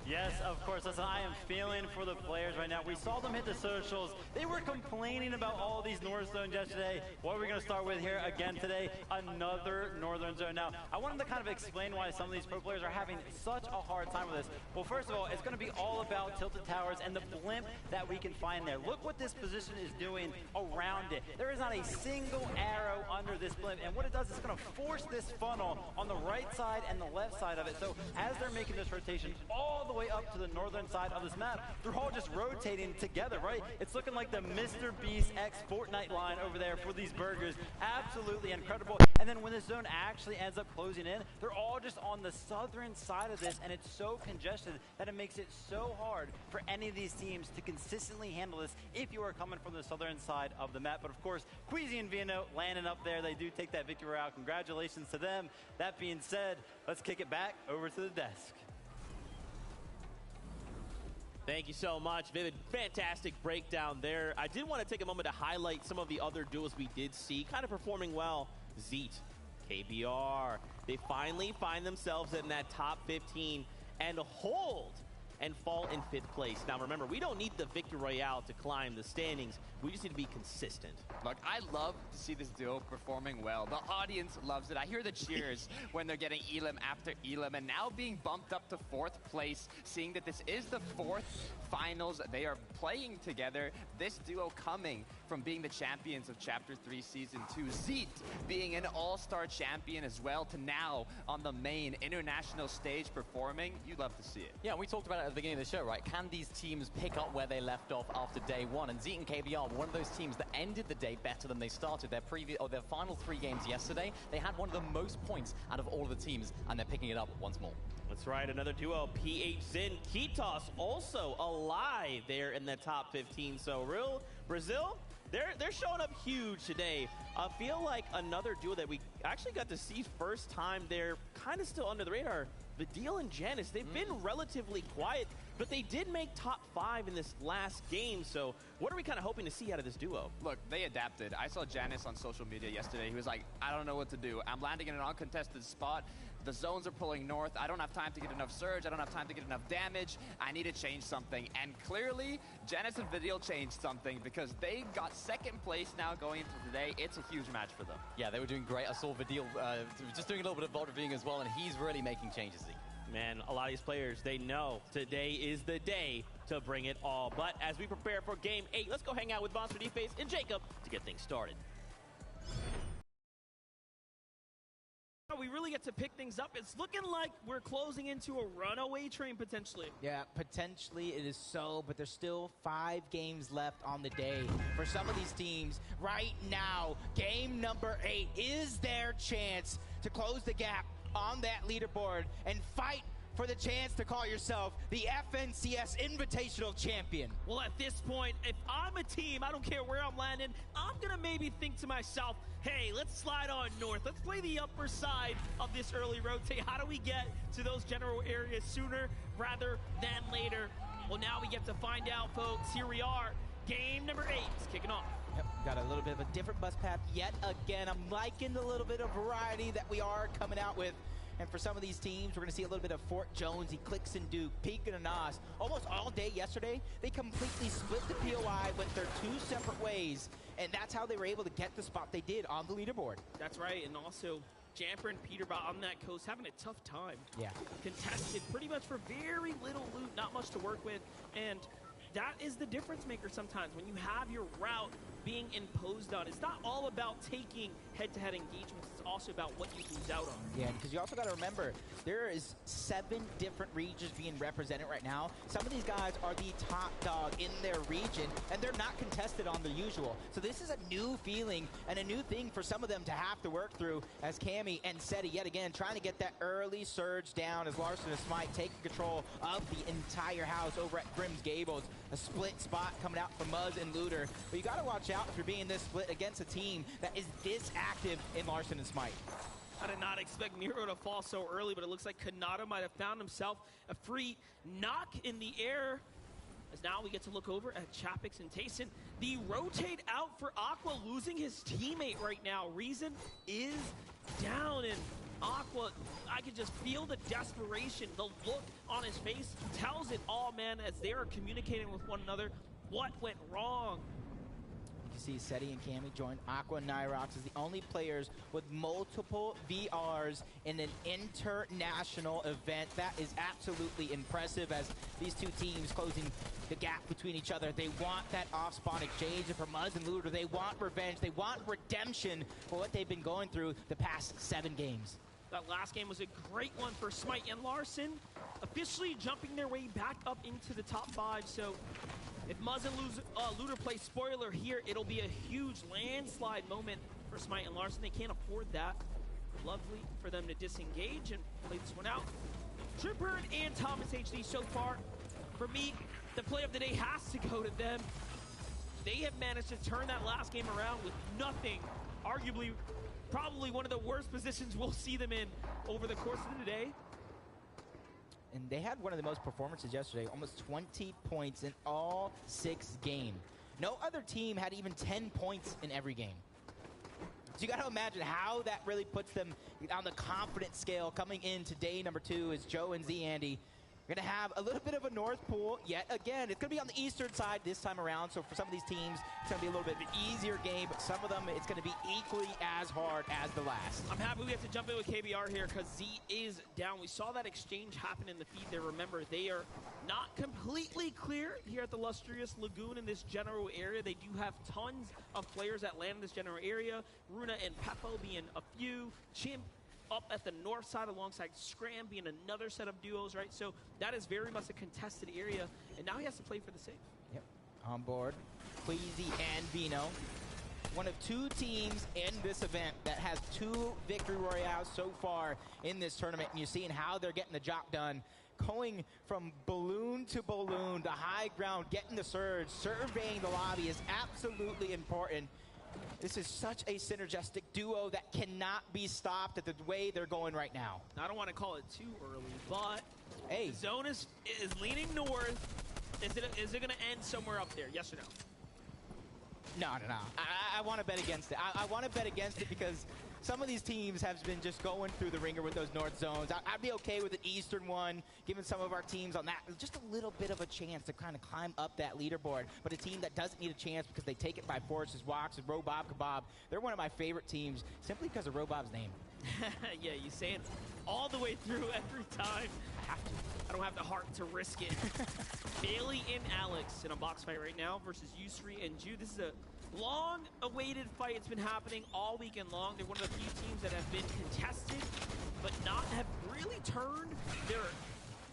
Yes, of course. Listen, I am feeling for the players right now. We saw them hit the socials. They were complaining about all these North Zones yesterday. What are we going to start with here again today? Another Northern Zone. Now, I wanted to kind of explain why some of these pro players are having such a hard time with this. Well, first of all, it's going to be all about Tilted Towers and the blimp that we can find there. Look what this position is doing around it. There is not a single arrow under this blimp, and what it does is it's going to force this funnel on the right side and the left side of it. So as they're making this rotation all the way up to the northern side of this map, they're all just rotating together, right? It's looking like the Mr. Beast X Fortnite line over there for these burgers. Absolutely incredible. And then when this zone actually ends up closing in, they're all just on the southern side of this, and it's so congested that it makes it so hard for any of these teams to consistently handle this if you are coming from the southern side of the map. But of course, Queasy and Vino landing up there. They do take that victory out. Congratulations to them. That being said, let's kick it back over to the desk. Thank you so much, Vivid. Fantastic breakdown there. I did want to take a moment to highlight some of the other duels we did see, kind of performing well. Zeet, KBR, they finally find themselves in that top 15 and hold and fall in 5th place. Now remember, we don't need the Victory Royale to climb the standings. We just need to be consistent. Look, I love to see this duo performing well. The audience loves it. I hear the cheers when they're getting Elim after Elim, and now being bumped up to 4th place, seeing that this is the 4th finals they are playing together. This duo coming from being the champions of Chapter 3 Season 2. Zeet being an all-star champion as well, to now on the main international stage performing. You'd love to see it. Yeah, we talked about it at the beginning of the show, right? Can these teams pick up where they left off after day one? And Zeet and KBR were one of those teams that ended the day better than they started. Their final 3 games yesterday, they had one of the most points out of all of the teams, and they're picking it up once more. That's right, another duo, PH Zin, Kitos, also alive there in the top 15. So real Brazil, they're showing up huge today. I feel like another duo that we actually got to see first time there kind of still under the radar. Vidil and Janus, they've been relatively quiet, but they did make top 5 in this last game. So what are we kind of hoping to see out of this duo? Look, they adapted. I saw Janus on social media yesterday. He was like, I don't know what to do. I'm landing in an uncontested spot. The zones are pulling north. I don't have time to get enough surge. I don't have time to get enough damage. I need to change something. And clearly, Janus and Vidil changed something because they got second place now going into today. It's a huge match for them. Yeah, they were doing great. I saw Vidil just doing a little bit of bot reviewing as well, and he's really making changes. Man, a lot of these players, they know today is the day to bring it all. But as we prepare for Game 8, let's go hang out with Monster D-Face and Jacob to get things started. We really get to pick things up. It's looking like we're closing into a runaway train potentially. Yeah, potentially it is so, but there's still 5 games left on the day. For some of these teams, right now, game number 8 is their chance to close the gap on that leaderboard and fight for the chance to call yourself the FNCS Invitational Champion. Well, at this point, if I'm a team, I don't care where I'm landing, I'm gonna maybe think to myself, hey, let's slide on north. Let's play the upper side of this early rotate. How do we get to those general areas sooner rather than later? Well, now we get to find out, folks. Here we are. Game number 8 is kicking off. Yep, got a little bit of a different bus path yet again. I'm liking the little bit of variety that we are coming out with. And for some of these teams, we're going to see a little bit of Fort Jones, Eclipse and Duke, Peak and Anas. Almost all day yesterday, they completely split the POI, went their 2 separate ways, and that's how they were able to get the spot they did on the leaderboard. That's right, and also Jamper and Peterbot on that coast having a tough time. Yeah. Contested pretty much for very little loot, not much to work with, and that is the difference maker sometimes when you have your route being imposed on. It's not all about taking head-to-head engagements, it's also about what you lose out on. Yeah, because you also got to remember, there is 7 different regions being represented right now. Some of these guys are the top dog in their region, and they're not contested on the usual. So this is a new feeling and a new thing for some of them to have to work through, as Cammy and Seti yet again trying to get that early surge down as Larson and Smite taking control of the entire house over at Grim's Gables. A split spot coming out from Muzz and Looter. But you got to watch out if you're being this split against a team that is this active in Larson and Smite. I did not expect Miro to fall so early, but it looks like Kanata might have found himself a free knock in the air. As now we get to look over at Chapix and Tayson. The rotate out for Aqua, losing his teammate right now. Reason is down, and Aqua, I could just feel the desperation. The look on his face tells it all, man, as they are communicating with one another. What went wrong? You see Seti and Cammy join Aqua and Nyrox as the only players with multiple VRs in an international event. That is absolutely impressive as these two teams closing the gap between each other. They want that off-spawn exchange, and for Muzz and Looter, they want revenge. They want redemption for what they've been going through the past 7 games. That last game was a great one for Smite and Larson, officially jumping their way back up into the top 5. So if Muzz and Looter play spoiler here, it'll be a huge landslide moment for Smite and Larson. They can't afford that. Lovely for them to disengage and play this one out. Tripper and Thomas HD so far. For me, the play of the day has to go to them. They have managed to turn that last game around with nothing. Arguably, probably one of the worst positions we'll see them in over the course of the day. And they had one of the most performances yesterday, almost 20 points in all 6 games. No other team had even 10 points in every game. So you got to imagine how that really puts them on the confidence scale coming into day number 2 as Joe and Z Andy are going to have a little bit of a North Pool yet again. It's going to be on the eastern side this time around, so for some of these teams, it's going to be a little bit of an easier game, but some of them, it's going to be equally as hard as the last. I'm happy we have to jump in with KBR here because Z is down. We saw that exchange happen in the feed there. Remember, they are not completely clear here at the Lustrous Lagoon in this general area. They do have tons of players that land in this general area. Runa and Peppo being a few. Chimp up at the north side alongside Scram being another set of duos, right? So that is very much a contested area, and now he has to play for the save. Yep, on board, Queasy and Vino. One of 2 teams in this event that has 2 victory royales so far in this tournament, and you're seeing how they're getting the job done. Going from balloon to high ground, getting the surge, surveying the lobby is absolutely important. This is such a synergistic duo that cannot be stopped at the way they're going right now. I don't want to call it too early, but hey, Zone is leaning north. Is it going to end somewhere up there? Yes or no? No. I want to bet against it. I want to bet against it because some of these teams have been just going through the ringer with those north zones. I'd be okay with an eastern one, giving some of our teams on that just a little bit of a chance to kind of climb up that leaderboard. But a team that doesn't need a chance because they take it by force is Wox and Robob Kebab. They're one of my favorite teams simply because of Robob's name. Yeah, you say it all the way through every time. I don't have the heart to risk it. Bailey and Alex in a box fight right now versus Yusri and Ju. This is a long-awaited fight. It's been happening all weekend long. They're one of the few teams that have been contested, but not have really turned their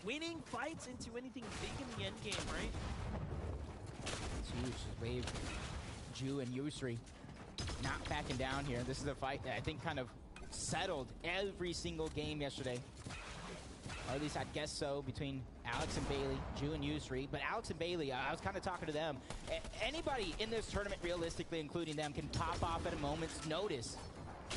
winning fights into anything big in the end game, right? It's huge. Just wave Ju and Yusri not backing down here. This is a fight that I think kind of settled every single game yesterday. Or at least I'd guess so, between Alex and Bailey, Ju and Yusri. But Alex and Bailey, I was kind of talking to them. Anybody in this tournament, realistically, including them, can pop off at a moment's notice.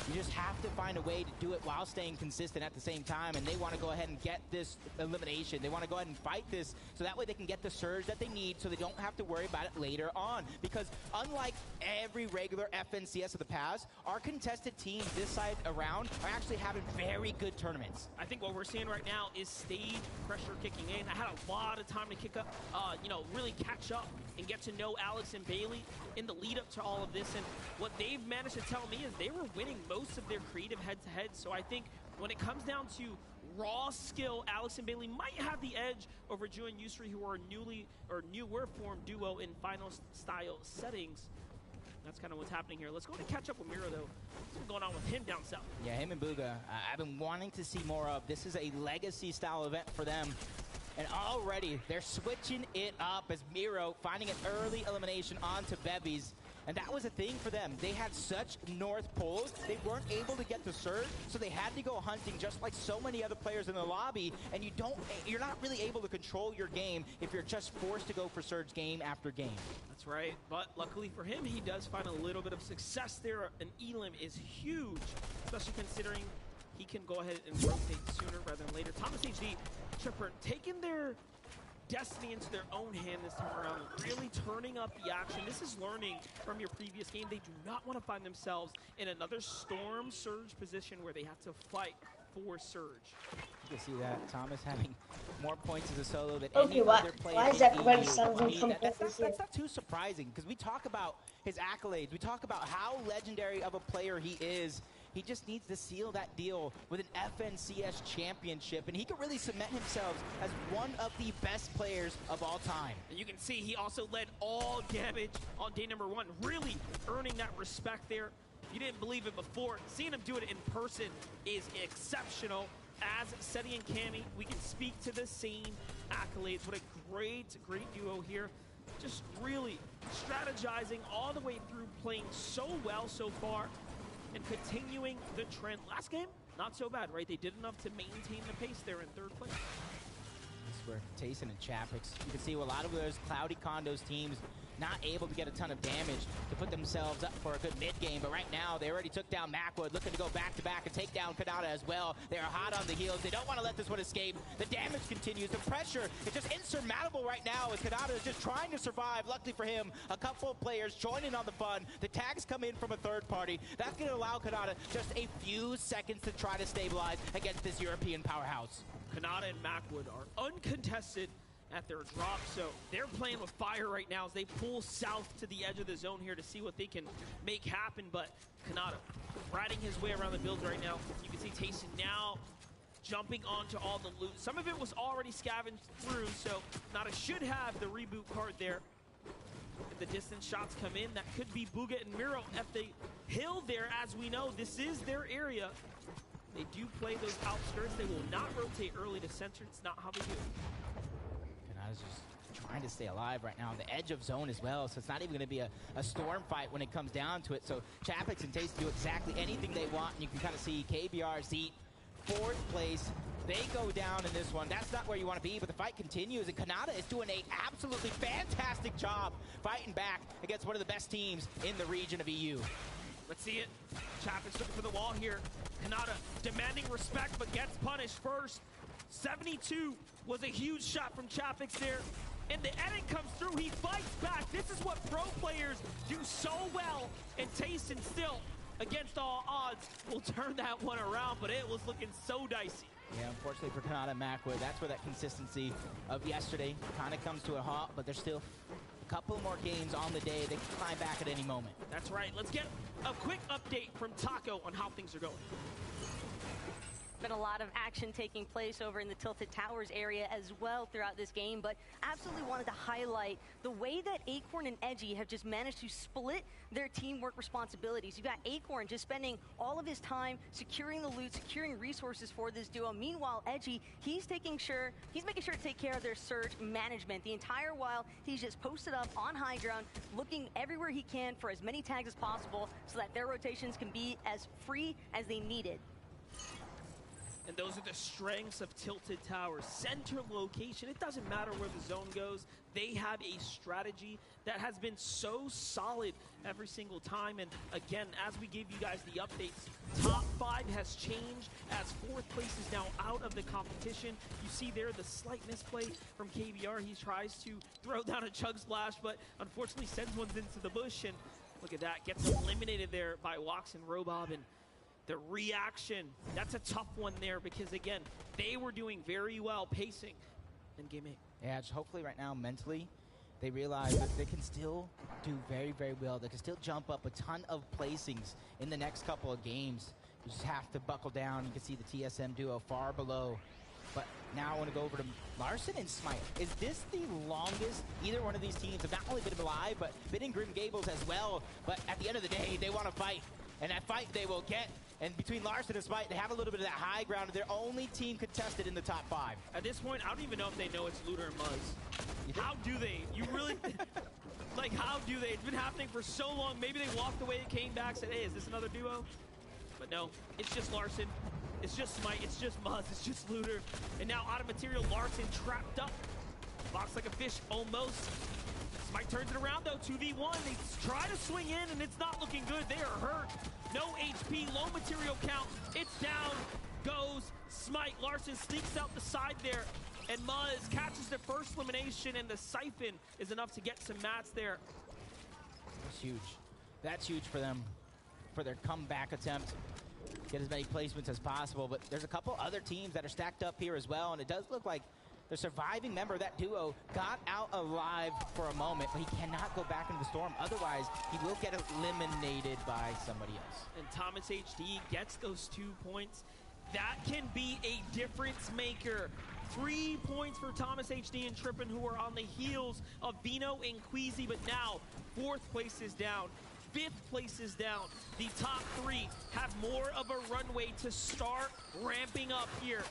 You just have to find a way to do it while staying consistent at the same time, and they want to go ahead and get this elimination. They want to go ahead and fight this so that way they can get the surge that they need so they don't have to worry about it later on. Because unlike every regular FNCS of the past, our contested teams this side around are actually having very good tournaments. I think what we're seeing right now is stage pressure kicking in. I had a lot of time to kick up, really catch up and get to know Alex and Bailey in the lead up to all of this. And what they've managed to tell me is they were winning most of their creative head-to-head. So I think when it comes down to raw skill, Alex and Bailey might have the edge over Ju and Yusri, who are newer formed duo in final style settings. That's kind of what's happening here. Let's go to catch up with Miro, though. What's going on with him down south? Yeah, him and Bugha, I've been wanting to see more of. This is a legacy style event for them. And already they're switching it up as Miro finding an early elimination onto Bevies. And that was a thing for them. They had such north pulls, they weren't able to get the surge, so they had to go hunting just like so many other players in the lobby. And you're not really able to control your game if you're just forced to go for surge game after game. That's right. But luckily for him, he does find a little bit of success there. An Elim is huge, especially considering he can go ahead and rotate sooner rather than later. Thomas HD, Tripper, taking their destiny into their own hand this time around, really turning up the action. This is learning from your previous game. They do not want to find themselves in another storm surge position where they have to fight for surge. You can see that Thomas having more points as a solo than any other player. Why is everybody sounding from that's not too surprising because we talk about his accolades. We talk about how legendary of a player he is. He just needs to seal that deal with an FNCS championship, and he can really cement himself as one of the best players of all time. And you can see he also led all damage on day number 1, really earning that respect there. You didn't believe it before. Seeing him do it in person is exceptional. As Seti and Cammy, we can speak to the same accolades. What a great duo here. Just really strategizing all the way through, playing so well so far, and continuing the trend. Last game, not so bad, right? They did enough to maintain the pace there in 3rd place. This is where Tayson and Chapix, you can see a lot of those Cloudy Condos teams not able to get a ton of damage to put themselves up for a good mid game, but right now they already took down Macwood, looking to go back-to-back and take down Kanata as well. They are hot on the heels. They don't want to let this one escape. The damage continues. The pressure is just insurmountable right now as Kanata is just trying to survive. Luckily for him, a couple of players joining on the fun. The tags come in from a third party. That's going to allow Kanata just a few seconds to try to stabilize against this European powerhouse. Kanata and Macwood are uncontested at their drop, so they're playing with fire right now as they pull south to the edge of the zone here to see what they can make happen. But Kanata riding his way around the build right now. You can see Tayson now jumping onto all the loot. Some of it was already scavenged through, so Kanata should have the reboot card there. If the distance shots come in, that could be Bugha and Miro at the hill there. As we know, this is their area. They do play those outskirts. They will not rotate early to center. It's not how they do it. Kanata's just trying to stay alive right now on the edge of zone as well, so it's not even going to be a storm fight when it comes down to it. So Chapix and Tayson do exactly anything they want, and you can kind of see KBR, Zeet, 4th place. They go down in this one. That's not where you want to be, but the fight continues, and Kanata is doing an absolutely fantastic job fighting back against one of the best teams in the region of EU. Let's see it. Chapek's looking for the wall here. Kanata demanding respect, but gets punished first. 72 was a huge shot from Chapek there. And the edit comes through, he fights back. This is what pro players do so well. And Tayson still, against all odds, will turn that one around, but it was looking so dicey. Yeah, unfortunately for Kanata and Macwood, that's where that consistency of yesterday kind of comes to a halt, but there's still a couple more games on the day. They can climb back at any moment. That's right. Let's get a quick update from Taco on how things are going. Been a lot of action taking place over in the Tilted Towers area as well throughout this game, but absolutely wanted to highlight the way that Acorn and Edgy have just managed to split their teamwork responsibilities. You've got Acorn just spending all of his time securing the loot, securing resources for this duo. Meanwhile, Edgy, he's making sure to take care of their surge management. The entire while, he's just posted up on high ground, looking everywhere he can for as many tags as possible so that their rotations can be as free as they need it. And those are the strengths of Tilted Towers. Center location, it doesn't matter where the zone goes. They have a strategy that has been so solid every single time. And again, as we give you guys the updates, top 5 has changed as 4th place is now out of the competition. You see there the slight misplay from KBR. He tries to throw down a Chug Splash, but unfortunately sends one into the bush. And look at that, gets eliminated there by Wox and Robob. And the reaction, that's a tough one there because, again, they were doing very well pacing in Game 8. Yeah, just hopefully right now, mentally, they realize that they can still do very, very well. They can still jump up a ton of placings in the next couple of games. You just have to buckle down. You can see the TSM duo far below. But now I want to go over to Larson and Smite. Is this the longest either one of these teams have not only been alive, but been in Grim Gables as well? But at the end of the day, they want to fight. And that fight they will get. And between Larson and Smite, they have a little bit of that high ground. They're only team contested in the top 5. At this point, I don't even know if they know it's Looter and Muzz. How do they? You really... like, how do they? It's been happening for so long. Maybe they walked away, came back, said, hey, is this another duo? But no, it's just Larson. It's just Smite. It's just Muzz. It's just Looter. And now out of material, Larson trapped up. Box like a fish, almost. Smite turns it around, though. 2v1. They try to swing in, and it's not looking good. They are hurt. No HP, low material count. It's down. Goes Smite. Larson sneaks out the side there. And Muzz catches the first elimination, and the Siphon is enough to get some mats there. That's huge. That's huge for them, for their comeback attempt. Get as many placements as possible, but there's a couple other teams that are stacked up here as well, and it does look like the surviving member of that duo got out alive for a moment, but he cannot go back into the storm. Otherwise, he will get eliminated by somebody else. And Thomas HD gets those 2 points. That can be a difference maker. 3 points for Thomas HD and Trippin, who are on the heels of Vino and Queasy, but now 4th place is down. 5th place is down. The top 3 have more of a runway to start ramping up here.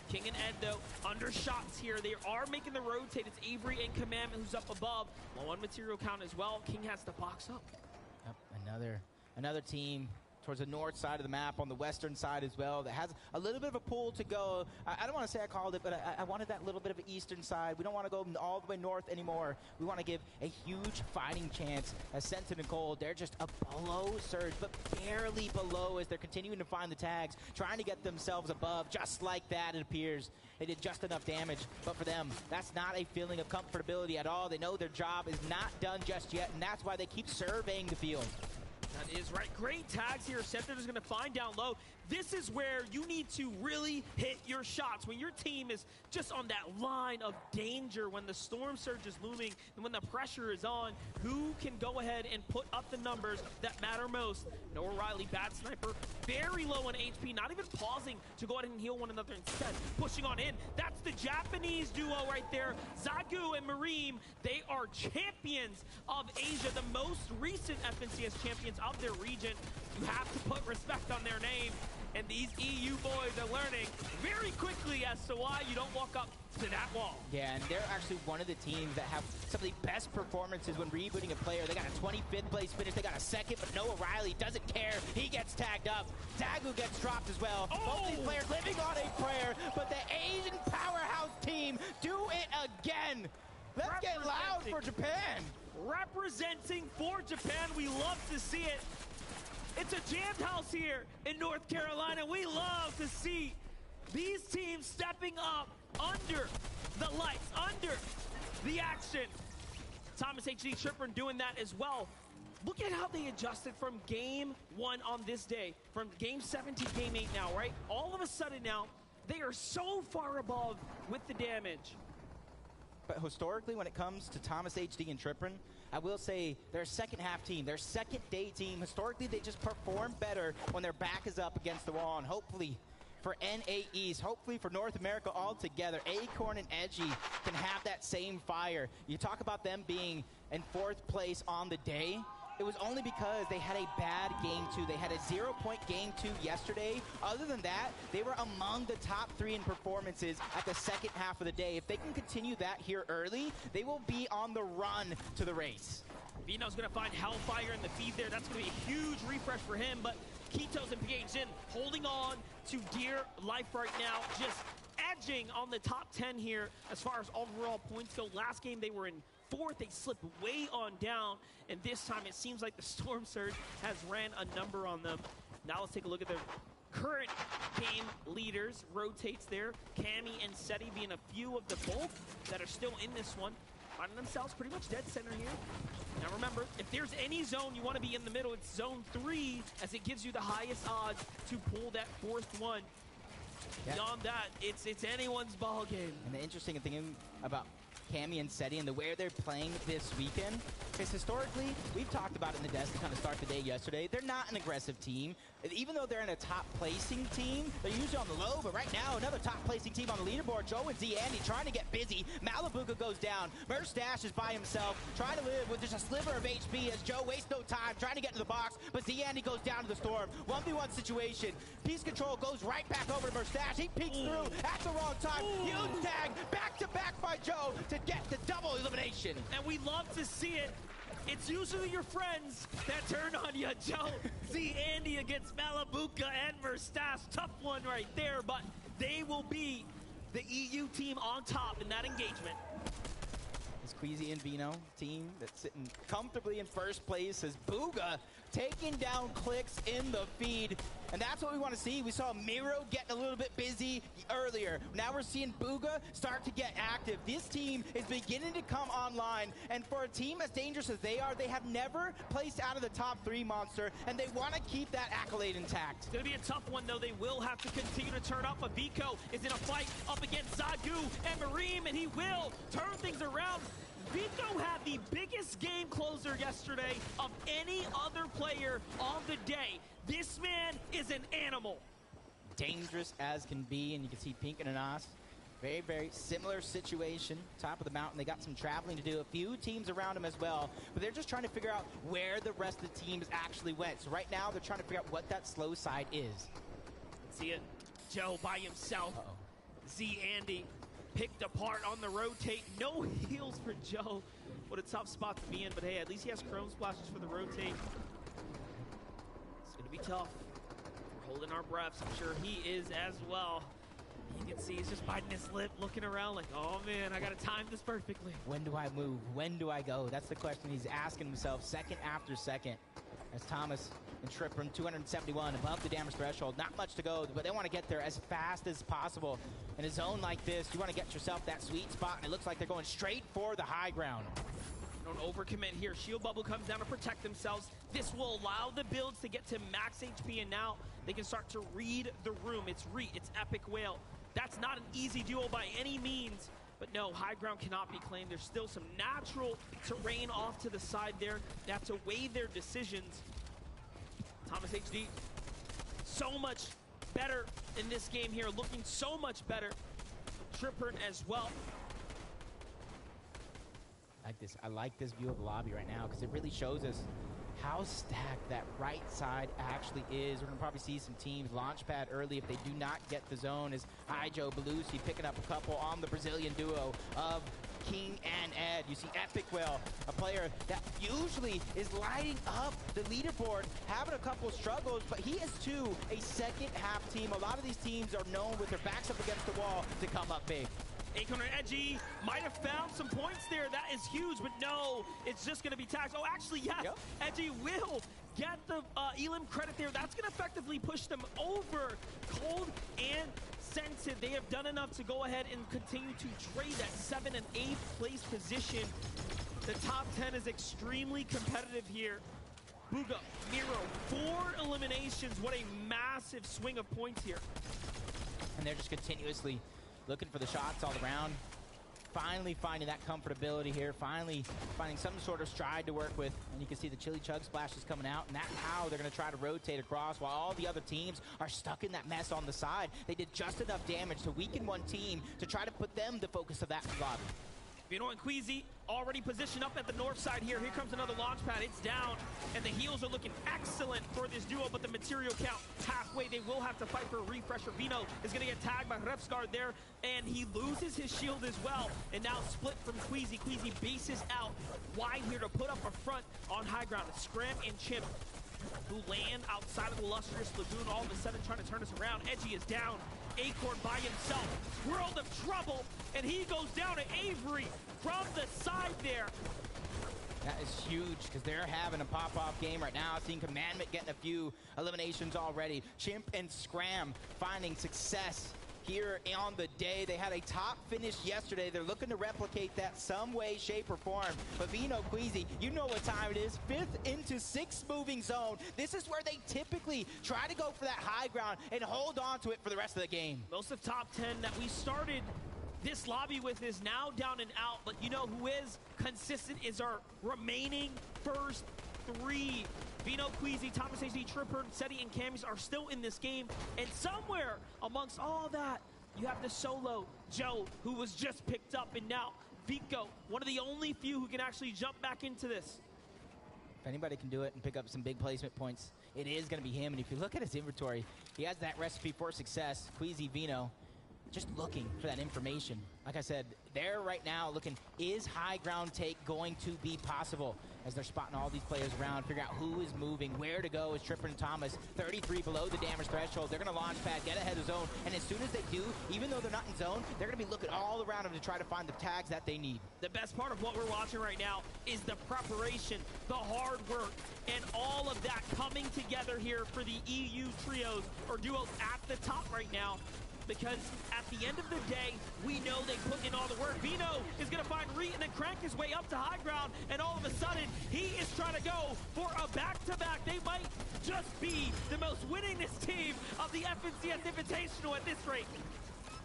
King and Ed, though, under shots here. They are making the rotate. It's Avery and Commandment who's up above. Low on material count as well. King has to box up. Yep, another team towards the north side of the map, on the western side as well, that has a little bit of a pull to go. I don't want to say I called it, but I wanted that little bit of an eastern side. We don't want to go all the way north anymore. We want to give a huge fighting chance as Sentin and Cold. They're just below Surge, but barely below as they're continuing to find the tags, trying to get themselves above. Just like that, it appears. They did just enough damage, but for them, that's not a feeling of comfortability at all. They know their job is not done just yet, and that's why they keep surveying the field. That is right. Great tags here. Sentinel is going to find down low. This is where you need to really hit your shots. When your team is just on that line of danger, when the storm surge is looming, and when the pressure is on, who can go ahead and put up the numbers that matter most? Noah Riley, bad sniper, very low on HP, not even pausing to go ahead and heal one another instead. Pushing on in. That's the Japanese duo right there. Zagu and Mareem, they are champions of Asia, the most recent FNCS champions of their region. You have to put respect on their name. And these EU boys are learning very quickly as to why you don't walk up to that wall. Yeah, and they're actually one of the teams that have some of the best performances when rebooting a player. They got a 25th place finish. They got a 2nd, but Noah Riley doesn't care. He gets tagged up. Zagu gets dropped as well. Both these players living on a prayer, but the Asian powerhouse team do it again. Let's get loud for Japan. Representing for Japan. We love to see it. It's a jammed house here in North Carolina. We love to see these teams stepping up under the lights, under the action. Thomas HD Tripper doing that as well. Look at how they adjusted from game 1 on this day, from game 7 to game 8 now, right? All of a sudden now, they are so far above with the damage. But historically, when it comes to Thomas HD and Trippin, I will say they're a second half team. They're a second day team. Historically, they just perform better when their back is up against the wall. And hopefully for NA East, hopefully for North America altogether, Acorn and Edgy can have that same fire. You talk about them being in 4th place on the day. It was only because they had a bad game 2. They had a 0-point game 2 yesterday. Other than that, they were among the top 3 in performances at the second half of the day. If they can continue that here early, they will be on the run to the race. Vino's going to find Hellfire in the feed there. That's going to be a huge refresh for him, but Kitos and PHN holding on to dear life right now, just edging on the top 10 here as far as overall points go. Last game they were in 4th, they slipped way on down, and this time it seems like the Storm Surge has ran a number on them. Now let's take a look at the current game leaders. Rotates there, Cammy and Seti being a few of the bulk that are still in this one, finding themselves pretty much dead center here. Now remember, if there's any zone you want to be in the middle, it's zone 3, as it gives you the highest odds to pull that 4th one. Yeah. Beyond that, it's anyone's ball game. And the interesting thing about Cammy and Seti and the way they're playing this weekend is historically, we've talked about it in the desk to kind of start the day yesterday, they're not an aggressive team. Even though they're in a top placing team, they're usually on the low, but right now, another top placing team on the leaderboard, Joe and Z Andy trying to get busy. Malibuga goes down. Merstash is by himself, trying to live with just a sliver of HP as Joe wastes no time trying to get to the box, but Z Andy goes down to the storm. 1v1 situation. Peace Control goes right back over to Merstash. He peeks through at the wrong time. Huge tag, back to back by Joe to get the double elimination. And we love to see it. It's usually your friends that turn on you, Joe. Z Andy against Malibuka and Merstash. Tough one right there, but they will be the EU team on top in that engagement. This Queasy and Vino team that's sitting comfortably in 1st place as Booga taking down Clicks in the feed. And that's what we want to see. We saw Miro getting a little bit busy earlier. Now we're seeing Booga start to get active. This team is beginning to come online. And for a team as dangerous as they are, they have never placed out of the top 3, Monster. And they want to keep that accolade intact. It's going to be a tough one, though. They will have to continue to turn up. Vico is in a fight up against Zagu and Mareem, and he will turn things around. Vico had the biggest game closer yesterday of any other player on the day. This man is an animal. Dangerous as can be, and you can see Pink and Anas. Very, very similar situation. Top of the mountain. They got some traveling to do. A few teams around them as well. But they're just trying to figure out where the rest of the teams actually went. So right now, they're trying to figure out what that slow side is. See it. Joe by himself. Z Andy picked apart on the rotate. No heals for Joe. What a tough spot to be in. But hey, at least he has Chrome Splashes for the rotate. It's going to be tough. We're holding our breaths. I'm sure he is as well. You can see he's just biting his lip, looking around like, oh man, I got to time this perfectly. When do I move? When do I go? That's the question he's asking himself second after second. As Thomas and Trippin, 271 above the damage threshold. Not much to go, but they want to get there as fast as possible. In a zone like this, you want to get yourself that sweet spot, and it looks like they're going straight for the high ground. Don't overcommit here. Shield Bubble comes down to protect themselves. This will allow the builds to get to max HP, and now they can start to read the room. It's Epic Whale. That's not an easy duo by any means. But no, high ground cannot be claimed. There's still some natural terrain off to the side there. They have to weigh their decisions. Thomas HD, so much better in this game here, looking so much better. Trippern as well. I like this view of the lobby right now because it really shows us how stacked that right side actually is. We're gonna probably see some teams launchpad early if they do not get the zone. As Ijo Belusi picking up a couple on the Brazilian duo of King and Ed. You see Epic Whale, a player that usually is lighting up the leaderboard, having a couple struggles, but he is too a second half team. A lot of these teams are known with their backs up against the wall to come up big. Acorn and Edgy might have found some points there. That is huge, but no, it's just going to be taxed. Oh, actually, yes, yep. Edgy will get the Elim credit there. That's going to effectively push them over. Cold and Sensitive, they have done enough to go ahead and continue to trade that 7th and 8th place position. The top 10 is extremely competitive here. Bugha, Miro, 4 eliminations. What a massive swing of points here. And they're just continuously looking for the shots all around. Finally finding that comfortability here. Finally finding some sort of stride to work with. And you can see the Chili Chug splashes coming out. And that's how they're going to try to rotate across while all the other teams are stuck in that mess on the side. They did just enough damage to weaken one team to try to put them the focus of that lobby. Vino and Queasy already positioned up at the north side here. Here comes another launch pad. It's down, and the heals are looking excellent for this duo, but the material count halfway. They will have to fight for a refresher. Vino is going to get tagged by Refsgaard there, and he loses his shield as well, and now split from Queasy. Queasy bases out wide here to put up a front on high ground. Scram and Chimp, who land outside of the Lustrous Lagoon, all of a sudden trying to turn us around. Edgy is down. Acorn by himself. World of trouble, and he goes down to Avery from the side there. That is huge because they're having a pop-off game right now. Seeing Commandment getting a few eliminations already. Chimp and Scram finding success here on the day. They had a top finish yesterday. They're looking to replicate that some way, shape, or form. But Vino, Queasy, you know what time it is. 5th into 6th moving zone. This is where they typically try to go for that high ground and hold on to it for the rest of the game. Most of top 10 that we started this lobby with is now down and out, but you know who is consistent is our remaining first 3. Vino, Queasy, Thomas HD, Tripper, Seti, and Camis are still in this game. And somewhere amongst all that, you have the solo Joe, who was just picked up, and now Vico, one of the only few who can actually jump back into this. If anybody can do it and pick up some big placement points, it is going to be him. And if you look at his inventory, he has that recipe for success. Queasy, Vino, just looking for that information. Like I said, they're right now looking, is high ground take going to be possible? As they're spotting all these players around, figure out who is moving, where to go. Is Tripper and Thomas 33 below the damage threshold. They're going to launch pad, get ahead of zone, and as soon as they do, even though they're not in zone, they're going to be looking all around them to try to find the tags that they need. The best part of what we're watching right now is the preparation, the hard work, and all of that coming together here for the EU trios or duos at the top right now. Because at the end of the day, we know they put in all the work. Vino is going to find Reet and then crank his way up to high ground, and all of a sudden, he is trying to go for a back-to-back. They might just be the most winningest team of the FNCS Invitational at this rate.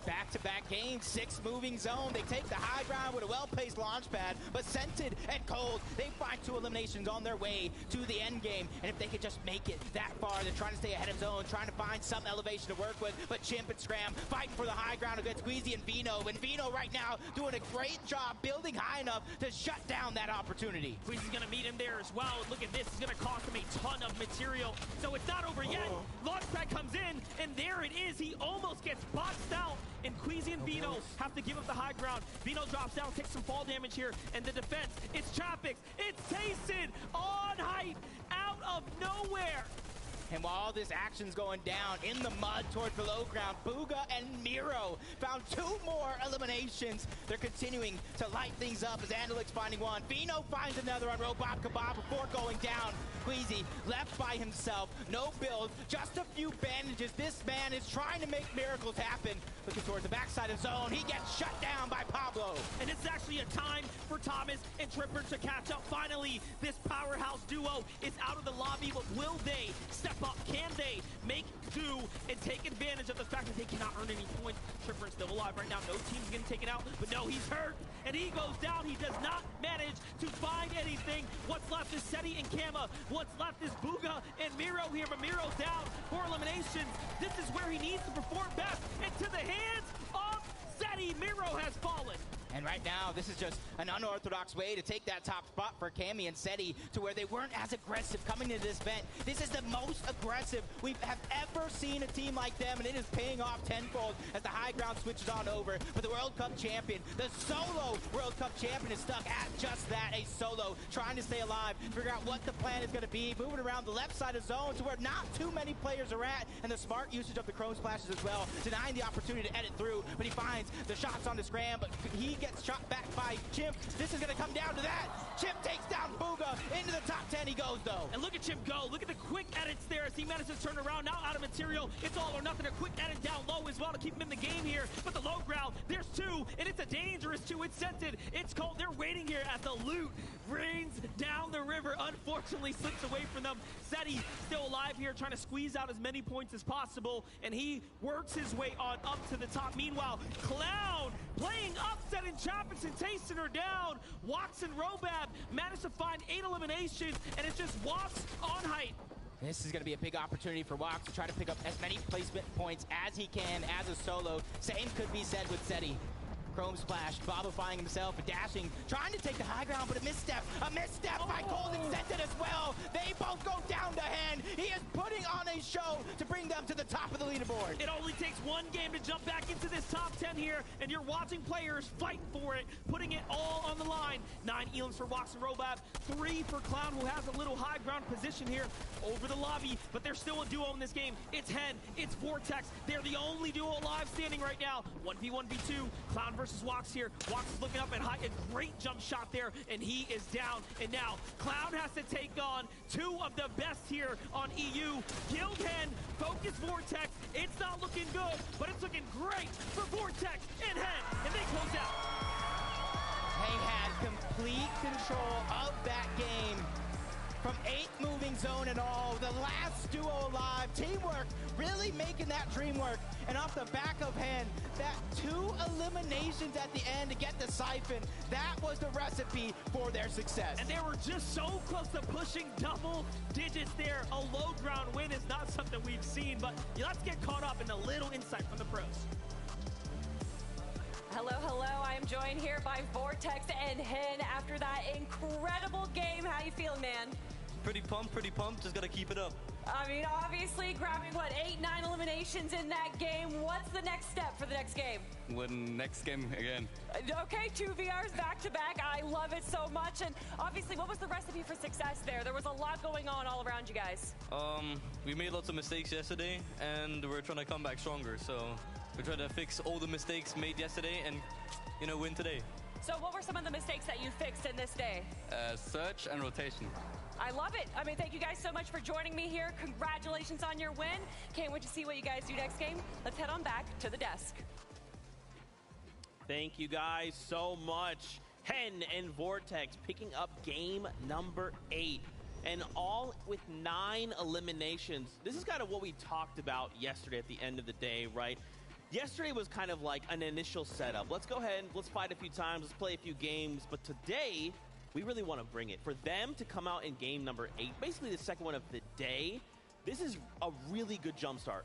Back-to-back games, 6th moving zone. They take the high ground with a well-paced launch pad, but Scented and Cold, they find 2 eliminations on their way to the end game. And if they could just make it that far, they're trying to stay ahead of zone, trying to find some elevation to work with. But Chimp and Scram fighting for the high ground against Queasy and Vino. And Vino right now doing a great job building high enough to shut down that opportunity. Queasy's going to meet him there as well. Look at this, it's going to cost him a ton of material. So it's not over yet. Launchpad comes in, and there it is. He almost gets boxed out. And Queasy and Vino have to give up the high ground. Vino drops down, takes some fall damage here, and the defense, it's Chapix, it's Tayson on height, out of nowhere. And while all this action's going down in the mud toward below ground, Bugha and Miro found 2 more eliminations. They're continuing to light things up as Andalix finding one. Vino finds another on Robot Kebab before going down. Queasy left by himself, no build, just a few bandages. This man is trying to make miracles happen. Looking towards the backside of zone, he gets shut down by Pablo. And it's actually a time for Thomas and Tripper to catch up. Finally, this powerhouse duo is out of the lobby, but will they step up? Can they make do and take advantage of the fact that they cannot earn any points? Tripper is still alive right now. No team's getting taken out, but no, he's hurt, and he goes down. He does not manage to find anything. What's left is Seti and Kama. What's left is Bugha and Miro here, but Miro's down for eliminations. This is where he needs to perform best. Into the hands of Seti. Miro has fallen. And right now, this is just an unorthodox way to take that top spot for Cammy and Seti to where they weren't as aggressive coming into this event. This is the most aggressive we have ever seen a team like them, and it is paying off tenfold as the high ground switches on over. But the World Cup champion, the solo World Cup champion, is stuck at just that, a solo, trying to stay alive, figure out what the plan is going to be, moving around the left side of zone to where not too many players are at, and the smart usage of the Chrome Splashes as well, denying the opportunity to edit through, but he finds the shots on the Scram, but he gets shot back by Chimp. This is going to come down to that. Chimp takes down Bugha. Into the top 10 he goes, though. And look at Chimp go. Look at the quick edits there as he manages to turn around. Now out of material. It's all or nothing. A quick edit down low as well to keep him in the game here. But the low ground, there's two, and it's a dangerous two. It's scented. It's cold. They're waiting here as the loot rains down the river. Unfortunately, slips away from them. Seti still alive here, trying to squeeze out as many points as possible, and he works his way on up to the top. Meanwhile, Clown playing upset and Chapix and tasting her down. Wox and Robab managed to find 8 eliminations, and it's just Wox on height. This is going to be a big opportunity for Wox to try to pick up as many placement points as he can as a solo. Same could be said with Seti. Chrome Splash, Bobifying himself, dashing, trying to take the high ground, but a misstep by Cold and Scented as well. They both go down to Hen. He is putting on a show to bring them to the top of the leaderboard. It only takes one game to jump back into this top 10 here, and you're watching players fight for it, putting it all on the line. 9 elims for Wox and Robab, 3 for Clown, who has a little high ground position here over the lobby, but they're still a duo in this game. It's Hen, it's Vortex. They're the only duo alive standing right now. 1v1v2, Clown versus Wox here. Wox is looking up and high, a great jump shot there, and he is down. And now Cloud has to take on 2 of the best here on EU. Guild Hen, Focus Vortex. It's not looking good, but it's looking great for Vortex and Hen, and they close out. They had complete control of that game. From 8 moving zone and all, the last duo alive. Teamwork really making that dream work. And off the back of Hen, that 2 eliminations at the end to get the Siphon, that was the recipe for their success. And they were just so close to pushing double digits there. A low ground win is not something we've seen, but let's get caught up in a little insight from the pros. Hello, hello. I am joined here by Vortex and Hen after that incredible game. How you feeling, man? Pretty pumped. Just gotta keep it up. I mean, obviously grabbing, what, 8, 9 eliminations in that game. What's the next step for the next game? Win next game again. Okay, 2 VRs back-to-back. I love it so much. And obviously, what was the recipe for success there? There was a lot going on all around you guys. We made lots of mistakes yesterday, and we're trying to come back stronger. So we're trying to fix all the mistakes made yesterday and, win today. So what were some of the mistakes that you fixed in this day? Search and rotation. I love it. I mean, thank you guys so much for joining me here. Congratulations on your win. Can't wait to see what you guys do next game. Let's head on back to the desk. Thank you guys so much. Hen and Vortex picking up game number 8. And all with 9 eliminations. This is kind of what we talked about yesterday at the end of the day, right? Yesterday was kind of like an initial setup. Let's go ahead, let's fight a few times, let's play a few games. But today, we really want to bring it. For them to come out in game number 8, basically the second one of the day, this is a really good jump start.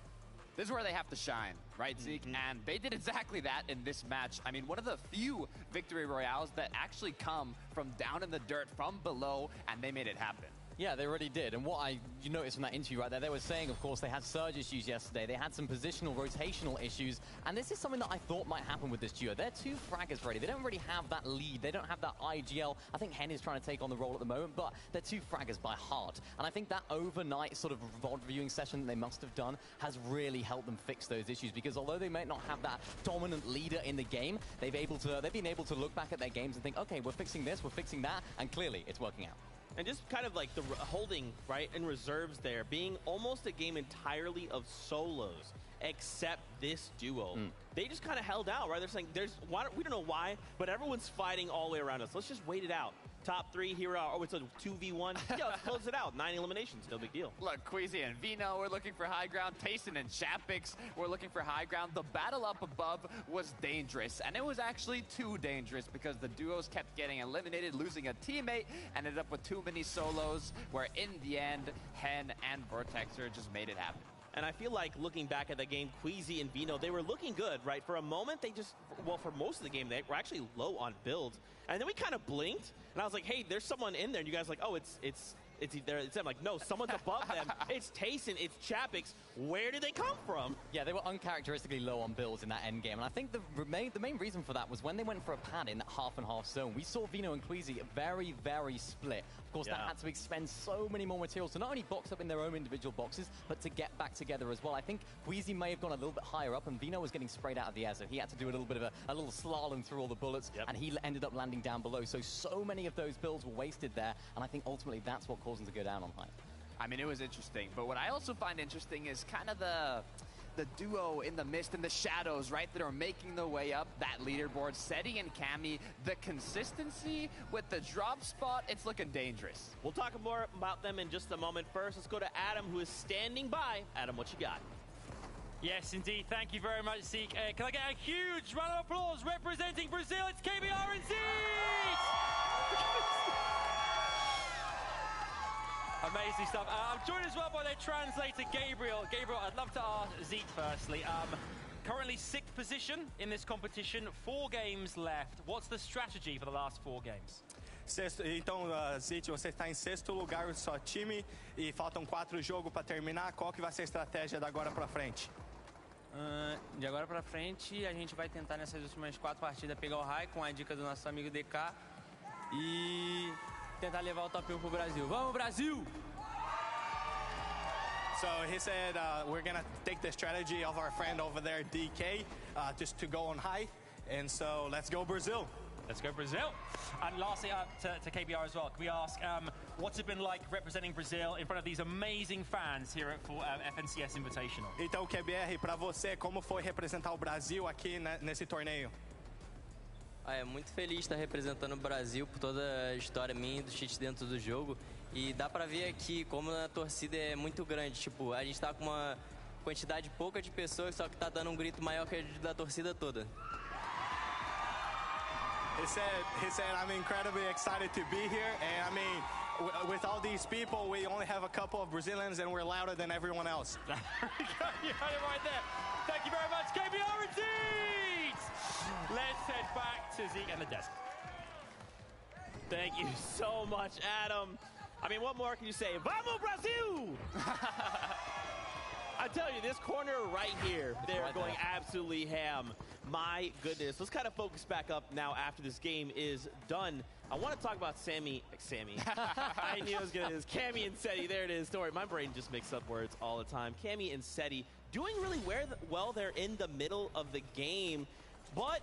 This is where they have to shine, right, Zeke? And they did exactly that in this match. I mean, one of the few victory royales that actually come from down in the dirt, from below, and they made it happen. Yeah, they really did. And what you noticed from that interview right there, they were saying, of course, they had surge issues yesterday. They had some positional, rotational issues. And this is something that I thought might happen with this duo. They're 2 fraggers ready. They don't really have that lead. They don't have that IGL. I think Hen is trying to take on the role at the moment, but they're 2 fraggers by heart. And I think that overnight sort of VOD viewing session that they must have done has really helped them fix those issues. Because although they may not have that dominant leader in the game, they've been able to look back at their games and think, okay, we're fixing this, we're fixing that, and clearly it's working out. And just kind of like the holding, right, in reserves there, being almost a game entirely of solos, except this duo. They just kind of held out, right? They're saying, we don't know why, but everyone's fighting all the way around us. Let's just wait it out. Top 3, here we are. Oh, it's a 2v1. Yeah, let's close it out. 9 eliminations, no big deal. Look, Queasy and Vino were looking for high ground. Tayson and Chapix were looking for high ground. The battle up above was dangerous, and it was actually too dangerous because the duos kept getting eliminated, losing a teammate, ended up with too many solos, where in the end, Hen and Vortexer just made it happen. And I feel like looking back at the game, Queasy and Vino, they were looking good, right? For a moment, for most of the game, they were actually low on builds. And then we kind of blinked, and I was like, hey, there's someone in there. And you guys were like, oh, it's it's them. Like, no, someone's above them. It's Tayson, it's Chapix. Where did they come from? Yeah, they were uncharacteristically low on builds in that end game, and I think the main reason for that was when they went for a pad in that half-and-half zone. We saw Vino and Queasy very, very split. Of course, that had to expend so many more materials to not only box up in their own individual boxes, but to get back together as well. I think Queasy may have gone a little bit higher up, and Vino was getting sprayed out of the air, so he had to do a little bit of a little slalom through all the bullets, and he ended up landing down below. So many of those builds were wasted there, and I think ultimately that's what caused them to go down on high. I mean, it was interesting, but what I also find interesting is kind of the duo in the mist and the shadows, right, that are making their way up that leaderboard. Seti and Cammy, the consistency with the drop spot, it's looking dangerous. We'll talk more about them in just a moment. First, let's go to Adam, who is standing by. Adam, what you got? Yes, indeed. Thank you very much, Zeke. Can I get a huge round of applause representing Brazil? It's KBR and Zeke! Amazing stuff. I'm joined as well by their translator, Gabriel. Gabriel, I'd love to ask Zeke firstly. Currently 6th position in this competition, 4 games left. What's the strategy for the last 4 games? Sexto, então, Zeke, você está em 6º lugar do seu time e faltam 4 jogos para terminar. Qual que vai ser a estratégia da agora para frente? De agora para frente, a gente vai tentar nessas últimas 4 partidas pegar o high com a dica do nosso amigo DK e tentar levar o top 1 pro Brasil. Vamos, Brasil! So he said we're going to take the strategy of our friend over there, DK, just to go on high. And so let's go Brazil. Let's go Brazil. And lastly, to KBR as well, can we ask what's it been like representing Brazil in front of these amazing fans here at FNCS Invitational? Então, KBR, para você, como foi representar o Brasil aqui nesse torneio? É muito feliz estar representando o Brasil por toda a história minha e do cheat dentro do jogo. E dá pra ver aqui como a torcida é muito grande. Tipo, a gente tá com uma quantidade pouca de pessoas, só que tá dando grito maior que a da torcida toda. He said, I'm incredibly excited to be here. And I mean, with all these people, we only have a couple of Brazilians and we're louder than everyone else. You had it right there. Thank you very much, KBR and Zeke! Let's head back to Zeke and the desk. Thank you so much, Adam. I mean, what more can you say? Vamos, Brasil! I tell you, this corner right here, they're going absolutely ham. My goodness. Let's kind of focus back up now after this game is done. I want to talk about Sammy. I knew I was going to do this. Cammy and Seti. There it is. Don't worry, my brain just makes up words all the time. Cammy and Seti doing really well. They're in the middle of the game, but,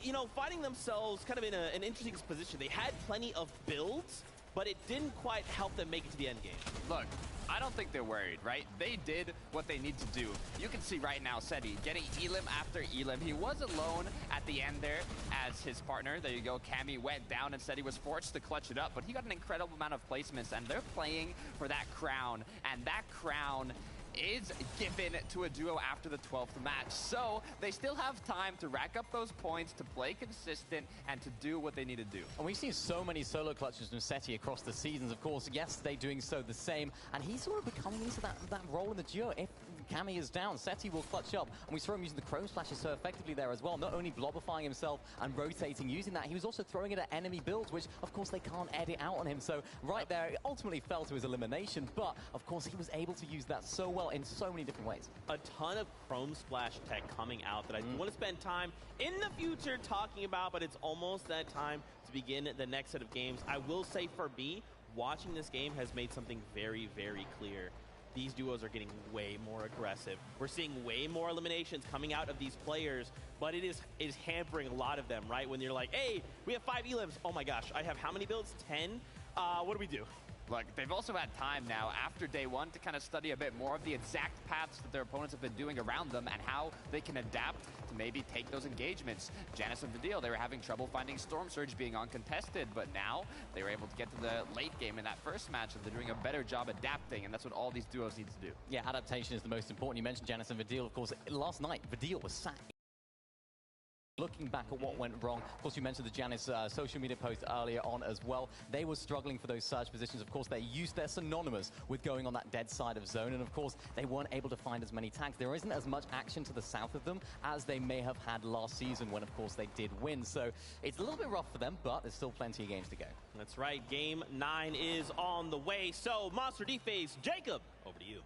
you know, finding themselves kind of in an interesting position. They had plenty of builds, but it didn't quite help them make it to the end game. Look, I don't think they're worried, right? They did what they need to do. You can see right now Seti getting Elim after Elim. He was alone at the end there as his partner. There you go. Cammy went down and Seti was forced to clutch it up, but he got an incredible amount of placements, and they're playing for that crown, and that crown is given to a duo after the 12th match. So they still have time to rack up those points, to play consistent, and to do what they need to do. And we've seen so many solo clutches from Seti across the seasons, of course. Yesterday doing so the same, and he's sort of becoming into that role in the duo. If Cammy is down, Seti will clutch up, and we saw him using the Chrome Splashes so effectively there as well, not only blobifying himself and rotating using that, he was also throwing it at enemy builds, which of course they can't edit out on him. So right there, it ultimately fell to his elimination, but of course he was able to use that so well in so many different ways. A ton of Chrome Splash tech coming out that I want to spend time in the future talking about, but it's almost that time to begin the next set of games. I will say for me, watching this game has made something very, very clear. These duos are getting way more aggressive. We're seeing way more eliminations coming out of these players, but it is hampering a lot of them, right? When you're like, hey, we have 5 elims. Oh my gosh, I have how many builds? 10? What do we do? Look, they've also had time now after day 1 to kind of study a bit more of the exact paths that their opponents have been doing around them and how they can adapt to maybe take those engagements. Janus and Vidil, they were having trouble finding Storm Surge being uncontested, but now they were able to get to the late game in that first match, and they're doing a better job adapting, and that's what all these duos need to do. Yeah, adaptation is the most important. You mentioned Janus and Vidil, of course. Last night, Vidil was sat Looking back at what went wrong, of course, you mentioned the Janus social media post earlier on as well. They were struggling for those surge positions. Of course, they're synonymous with going on that dead side of zone. And of course, they weren't able to find as many tags. There isn't as much action to the south of them as they may have had last season when, of course, they did win. So it's a little bit rough for them, but there's still plenty of games to go. That's right. Game 9 is on the way. So, Monster D-Phase, Jacob, over to you.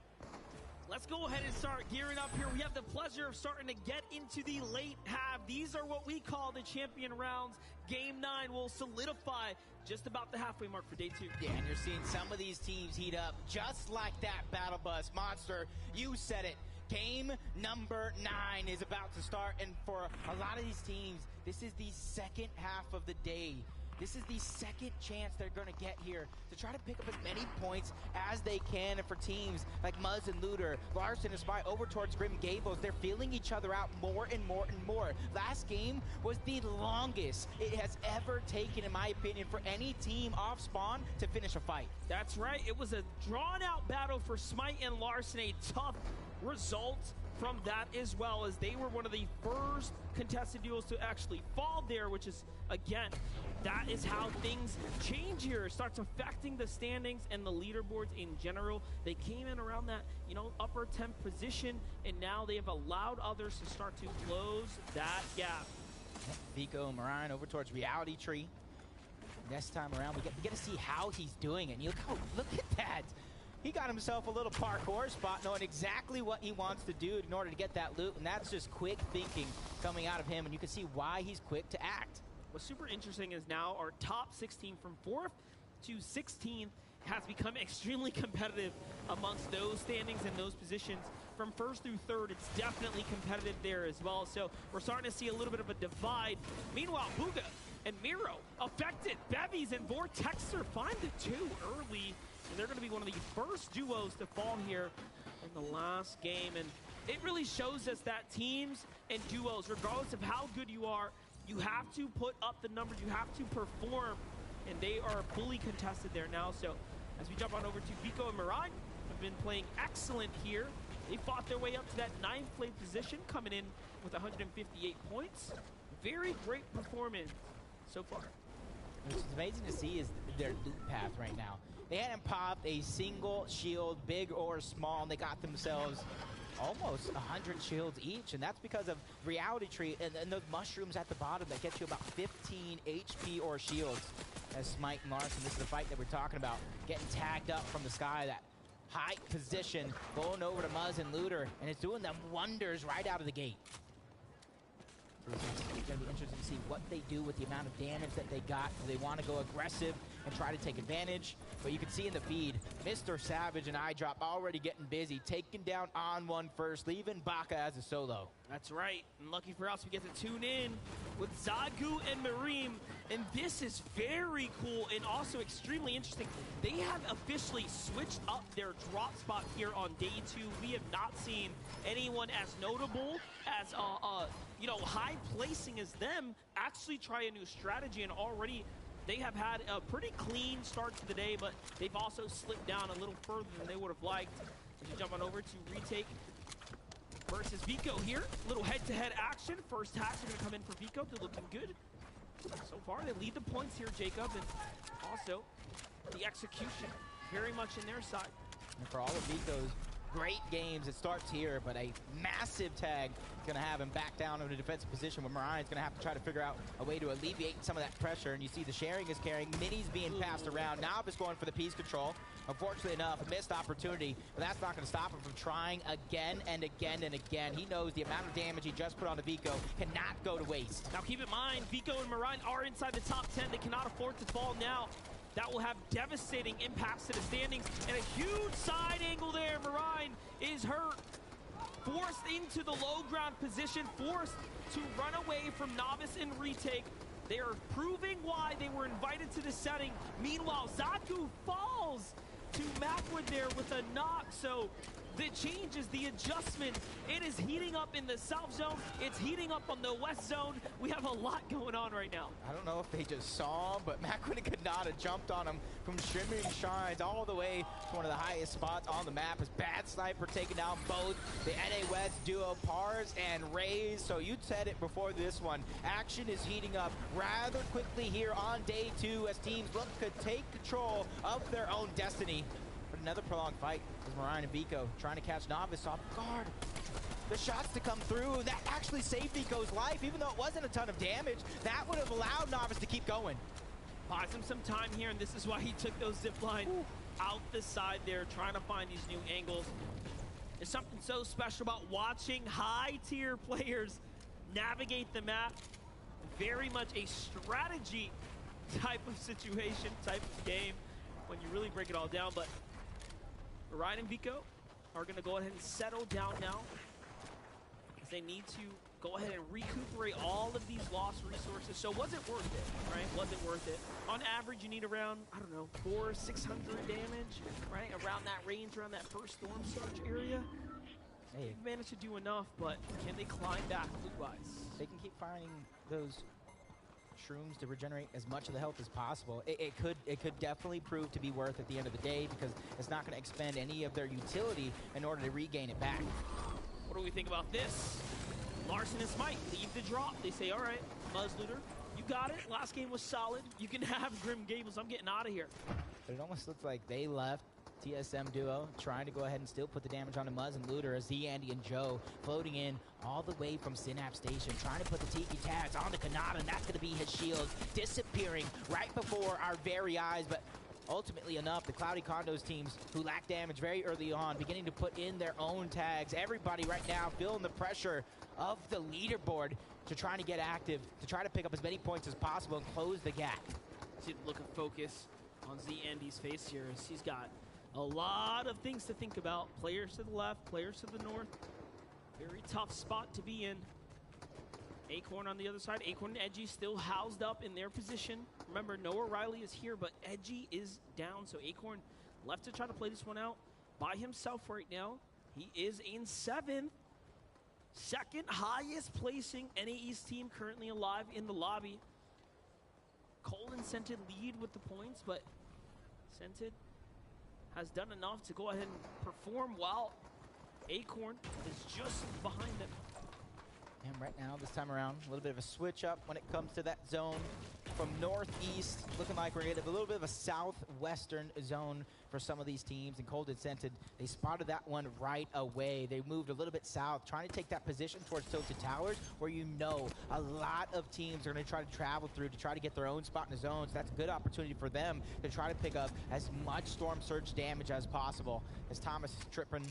Let's go ahead and start gearing up here. We have the pleasure of starting to get into the late half. These are what we call the champion rounds. Game 9 will solidify just about the halfway mark for day 2. Yeah, and you're seeing some of these teams heat up just like that battle bus. Monster, you said it. Game number 9 is about to start, and for a lot of these teams, this is the second half of the day. This is the second chance they're going to get here to try to pick up as many points as they can. And for teams like Muzz and Looter, Larson and Spy over towards Grim Gables, they're feeling each other out more and more and more. Last game was the longest it has ever taken, in my opinion, for any team off spawn to finish a fight. That's right. It was a drawn-out battle for Smite and Larson, a tough result from that as well, as they were one of the first contested duels to actually fall there, which is, again, that is how things change here. It starts affecting the standings and the leaderboards in general. They came in around that, upper 10th position, and now they have allowed others to start to close that gap. Vico and Marion over towards Reality Tree. This time around, we get to see how he's doing it. And look at that. He got himself a little parkour spot, knowing exactly what he wants to do in order to get that loot, and that's just quick thinking coming out of him, and you can see why he's quick to act. What's super interesting is now our top 16 from 4th to 16th has become extremely competitive amongst those standings and those positions. From 1st through 3rd, it's definitely competitive there as well, so we're starting to see a little bit of a divide. Meanwhile, Bugha and Miro affected. Bevies and Vortexer find the 2 early, and they're going to be one of the first duos to fall here in the last game. And it really shows us that teams and duos, regardless of how good you are, you have to put up the numbers, you have to perform, and they are fully contested there now. So as we jump on over to Vico and Mirai, have been playing excellent here. They fought their way up to that 9th place position, coming in with 158 points. Very great performance so far. What's amazing to see is their loot path right now. They hadn't popped a single shield, big or small, and they got themselves almost 100 shields each, and that's because of Reality Tree and those mushrooms at the bottom that get you about 15 HP or shields. As Smite and Larson, this is the fight that we're talking about, getting tagged up from the sky, that high position, going over to Muzz and Looter, and it's doing them wonders right out of the gate. It's going to be interesting to see what they do with the amount of damage that they got. Do they want to go aggressive and try to take advantage? But you can see in the feed, Mr. Savage and iDrop already getting busy, taking down On1 first, leaving Baka as a solo. That's right, and lucky for us, we get to tune in with Zagu and Mareem, and this is very cool and also extremely interesting. They have officially switched up their drop spot here on day 2. We have not seen anyone as notable as high placing as them actually try a new strategy, and already they have had a pretty clean start to the day, but they've also slipped down a little further than they would have liked. As we jump on over to Retake versus Vico here. Little head-to-head action. First hacks are going to come in for Vico. They're looking good. So far, they lead the points here, Jacob, and also the execution very much in their side. And for all of Vico's great games, it starts here, but a massive tag is going to have him back down in a defensive position where Marion's going to have to try to figure out a way to alleviate some of that pressure. And you see the sharing is carrying, Minis being passed around. Novice going for the piece control. Unfortunately enough, a missed opportunity, but that's not going to stop him from trying again and again and again. He knows the amount of damage he just put onto Vico cannot go to waste. Now keep in mind, Vico and Marion are inside the top 10. They cannot afford to fall now. That will have devastating impacts to the standings, and a huge side angle there. Marion is hurt, forced into the low ground position, forced to run away from Novice and Retake. They are proving why they were invited to the setting. Meanwhile, Zaku falls to Macwood there with a knock, so The changes, the adjustment, it is heating up in the south zone. It's heating up on the west zone. We have a lot going on right now. I don't know if they just saw him, but McQueen and Kanata jumped on him from Shimmering Shines all the way to one of the highest spots on the map. As Bad Sniper taking down both the NA West duo, Pars and Raze. So you said it before this one. Action is heating up rather quickly here on day 2 as teams look to take control of their own destiny. But another prolonged fight is Marion and Vico trying to catch Novice off guard. The shots to come through, that actually saved Vico's life, even though it wasn't a ton of damage. That would have allowed Novice to keep going. Buys him some time here, and this is why he took those zip lines out the side there, trying to find these new angles. There's something so special about watching high-tier players navigate the map. Very much a strategy type of situation, type of game, when you really break it all down. But Ryan and Vico are going to go ahead and settle down now, as they need to go ahead and recuperate all of these lost resources. So was it worth it, right? Was it worth it? On average, you need around, I don't know, 400-600 damage, right? Around that range, around that first storm surge area. Hey. They've managed to do enough, but can they climb back loot-wise? They can keep finding those shrooms to regenerate as much of the health as possible. It could definitely prove to be worth at the end of the day, because it's not going to expend any of their utility in order to regain it back. What do we think about this? Larson and Smite leave the drop. They say, all right, Muzzlooter, you got it. Last game was solid. You can have Grim Gables. I'm getting out of here. But it almost looks like they left TSM duo trying to go ahead and still put the damage onto Muzz and Looter, as he, Andy, and Joe floating in all the way from Synapse Station, trying to put the Tiki tags onto Kanata, and that's going to be his shield, disappearing right before our very eyes. But ultimately enough, the Cloudy Condos teams who lack damage very early on, beginning to put in their own tags. Everybody right now feeling the pressure of the leaderboard to trying to get active, to try to pick up as many points as possible and close the gap. See the look of focus on Z Andy's face here, as he's got a lot of things to think about. Players to the left, players to the north. Very tough spot to be in. Acorn on the other side. Acorn and Edgy still housed up in their position. Remember, Noah Riley is here, but Edgy is down. So Acorn left to try to play this one out by himself right now. He is in 7th. Second highest placing NA East team currently alive in the lobby. Cole and Scented lead with the points, but Scented has done enough to go ahead and perform while Acorn is just behind them. And right now, this time around, a little bit of a switch up when it comes to that zone from northeast. Looking like we're going to have a little bit of a southwestern zone for some of these teams. And Cold and Scented, they spotted that one right away. They moved a little bit south, trying to take that position towards Tilted Towers, where you know a lot of teams are going to try to travel through to try to get their own spot in the zone. So that's a good opportunity for them to try to pick up as much Storm Surge damage as possible. As Thomas Trippin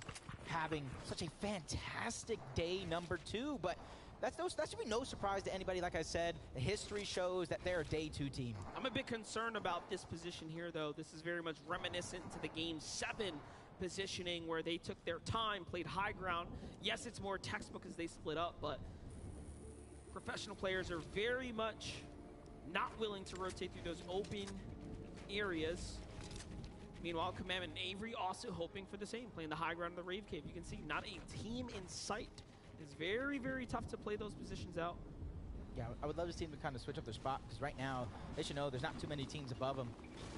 having such a fantastic day number 2, but that should be no surprise to anybody. Like I said, the history shows that they're a day 2 team. I'm a bit concerned about this position here, though. This is very much reminiscent to the Game 7 positioning, where they took their time, played high ground. Yes, it's more textbook as they split up, but professional players are very much not willing to rotate through those open areas. Meanwhile, Commandment and Avery also hoping for the same, playing the high ground of the Rave Cave. You can see not a team in sight. It's very, very tough to play those positions out. Yeah, I would love to see them to kind of switch up their spot, because right now, they should know there's not too many teams above them.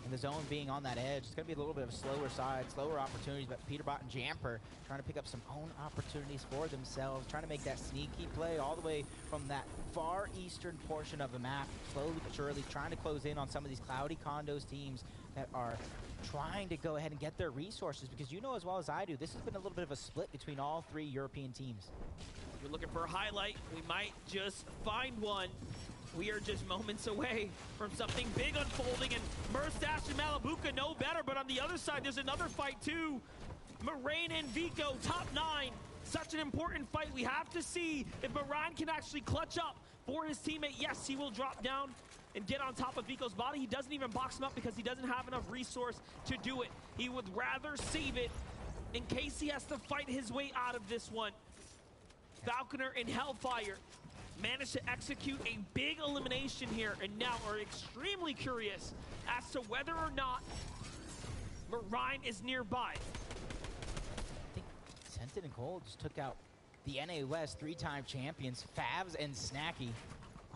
And the zone being on that edge, it's going to be a little bit of a slower side, slower opportunities, but Peterbot and Jamper trying to pick up some own opportunities for themselves, trying to make that sneaky play all the way from that far eastern portion of the map, slowly but surely trying to close in on some of these Cloudy Condos teams that are trying to go ahead and get their resources, because you know as well as I do, this has been a little bit of a split between all 3 European teams. If you're looking for a highlight, we might just find one. We are just moments away from something big unfolding, and Murstache and Malabuka know better, but on the other side, there's another fight too. Moraine and Vico, top 9. Such an important fight. We have to see if Moraine can actually clutch up for his teammate. Yes, he will drop down and get on top of Vico's body. He doesn't even box him up because he doesn't have enough resource to do it. He would rather save it in case he has to fight his way out of this one. Falconer and Hellfire managed to execute a big elimination here, and now are extremely curious as to whether or not Moraine is nearby. I think Scented and Cold just took out the NA West 3-time champions, Favs and Snacky,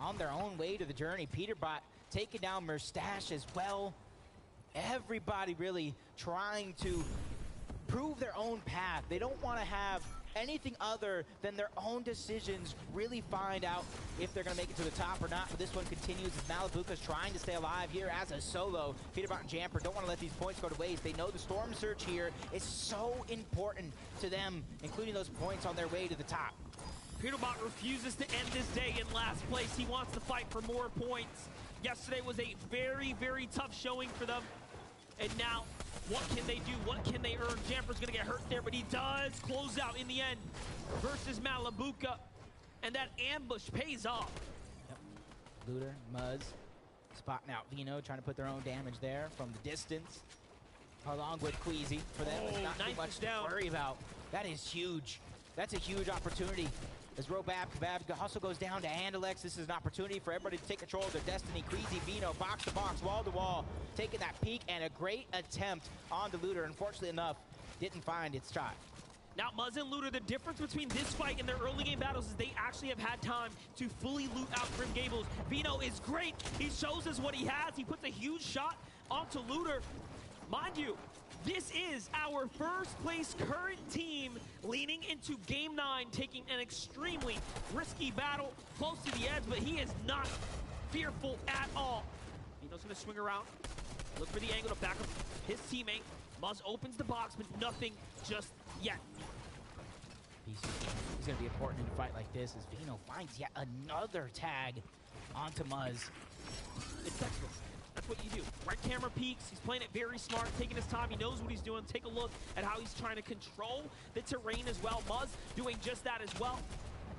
on their own way to the journey. Peterbot taking down Mustache as well. Everybody really trying to prove their own path. They don't want to have anything other than their own decisions really find out if they're going to make it to the top or not. But this one continues as Malibuca's trying to stay alive here as a solo. Peterbot and Jamper don't want to let these points go to waste. They know the Storm Surge here is so important to them, including those points on their way to the top. Peterbot refuses to end this day in last place. He wants to fight for more points. Yesterday was a very, very tough showing for them. And now, what can they do? What can they earn? Jamper's gonna get hurt there, but he does close out in the end versus Malibuca. And that ambush pays off. Yep. Looter, Muzz, spotting out Vino, trying to put their own damage there from the distance. Along with Queasy. For them, it's not too much to worry about. That is huge. That's a huge opportunity. As Robab Kebab also goes down to Andalex, this is an opportunity for everybody to take control of their destiny. Queasy, Vino, box to box, wall to wall, taking that peek, and a great attempt on the Looter. Unfortunately enough, didn't find its shot. Now, Muzz and Looter, the difference between this fight and their early game battles is they actually have had time to fully loot out Grim Gables. Vino is great. He shows us what he has. He puts a huge shot onto Looter. Mind you, this is our first place current team leaning into Game 9, taking an extremely risky battle close to the edge, but he is not fearful at all. Vino's gonna swing around, look for the angle to back up his teammate. Muzz opens the box, but nothing just yet. He's gonna be important in a fight like this as Vino finds yet another tag onto Muzz. It's textbook. That's what you do. Right camera peeks. He's playing it very smart, taking his time. He knows what he's doing. Take a look at how he's trying to control the terrain as well. Muzz doing just that as well.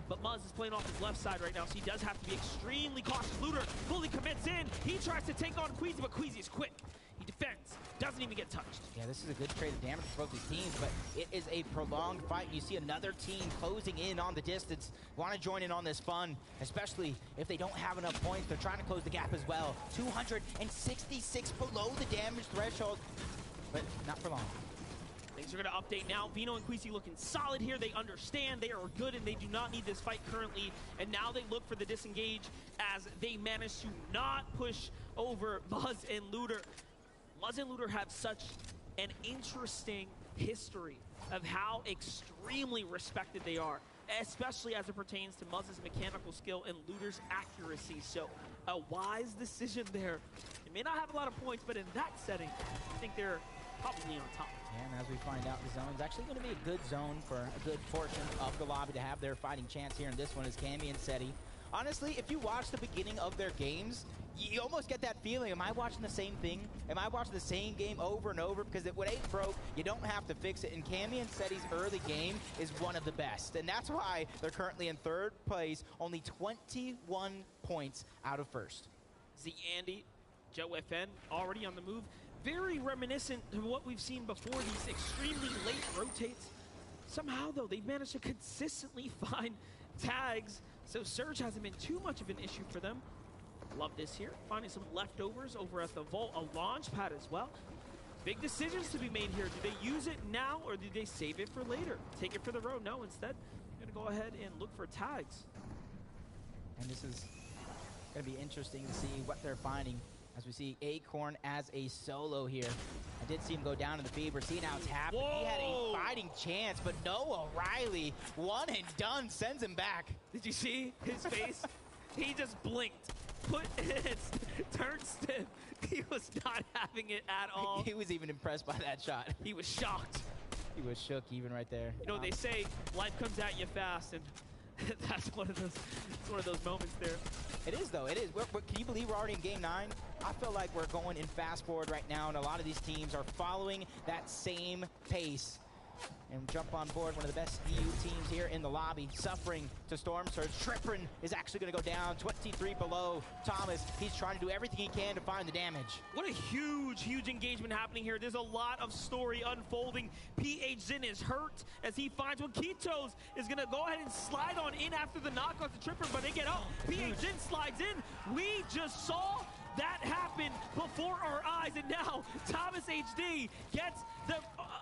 But Muzz is playing off his left side right now, so he does have to be extremely cautious. Looter fully commits in. He tries to take on Queasy, but Queasy is quick. He defends. Doesn't even get touched. Yeah, this is a good trade of damage for both these teams, but it is a prolonged fight. You see another team closing in on the distance. Want to join in on this fun, especially if they don't have enough points. They're trying to close the gap as well. 266 below the damage threshold, but not for long. Things are going to update now. Vino and Queasy looking solid here. They understand they are good and they do not need this fight currently. And now they look for the disengage as they manage to not push over Muzz and Looter. Muzz and Looter have such an interesting history of how extremely respected they are, especially as it pertains to Muzz's mechanical skill and Looter's accuracy. So a wise decision there. They may not have a lot of points, but in that setting, I think they're probably on top. Yeah, and as we find out, the zone is actually going to be a good zone for a good portion of the lobby to have their fighting chance here. And this one is Cammy and Seti. Honestly, if you watch the beginning of their games, you almost get that feeling. Am I watching the same thing? Am I watching the same game over and over? Because when it broke, you don't have to fix it. And Cammy and Seti's early game is one of the best. And that's why they're currently in third place, only 21 points out of first. Z Andy, Joe FN already on the move. Very reminiscent of what we've seen before, these extremely late rotates. Somehow, though, they've managed to consistently find tags, so Surge hasn't been too much of an issue for them. Love this here, finding some leftovers over at the Vault, a launch pad as well. Big decisions to be made here. Do they use it now or do they save it for later? Take it for the road? No, instead, they're gonna go ahead and look for tags. And this is gonna be interesting to see what they're finding as we see Acorn as a solo here. I did see him go down in the fever, see now it's happening. Whoa. He had a fighting chance, but Noah Riley, one and done, sends him back. Did you see his face? He just blinked, turned stiff. He was not having it at all. He was even impressed by that shot. He was shocked. He was shook even right there. You know, they say life comes at you fast, and that's one of those moments there. It is, though. It is. Can you believe we're already in Game 9? I feel like we're going in fast forward right now, and a lot of these teams are following that same pace. And jump on board one of the best EU teams here in the lobby, suffering to Storm Surge. Trippin is actually going to go down, 23 below. Thomas, he's trying to do everything he can to find the damage. What a huge, huge engagement happening here. There's a lot of story unfolding. PH Zin is hurt as he finds one. Kitos is going to go ahead and slide on in after the knockoff to Trippin, but they get up. PH Zin slides in. We just saw That happened before our eyes, and now Thomas HD gets the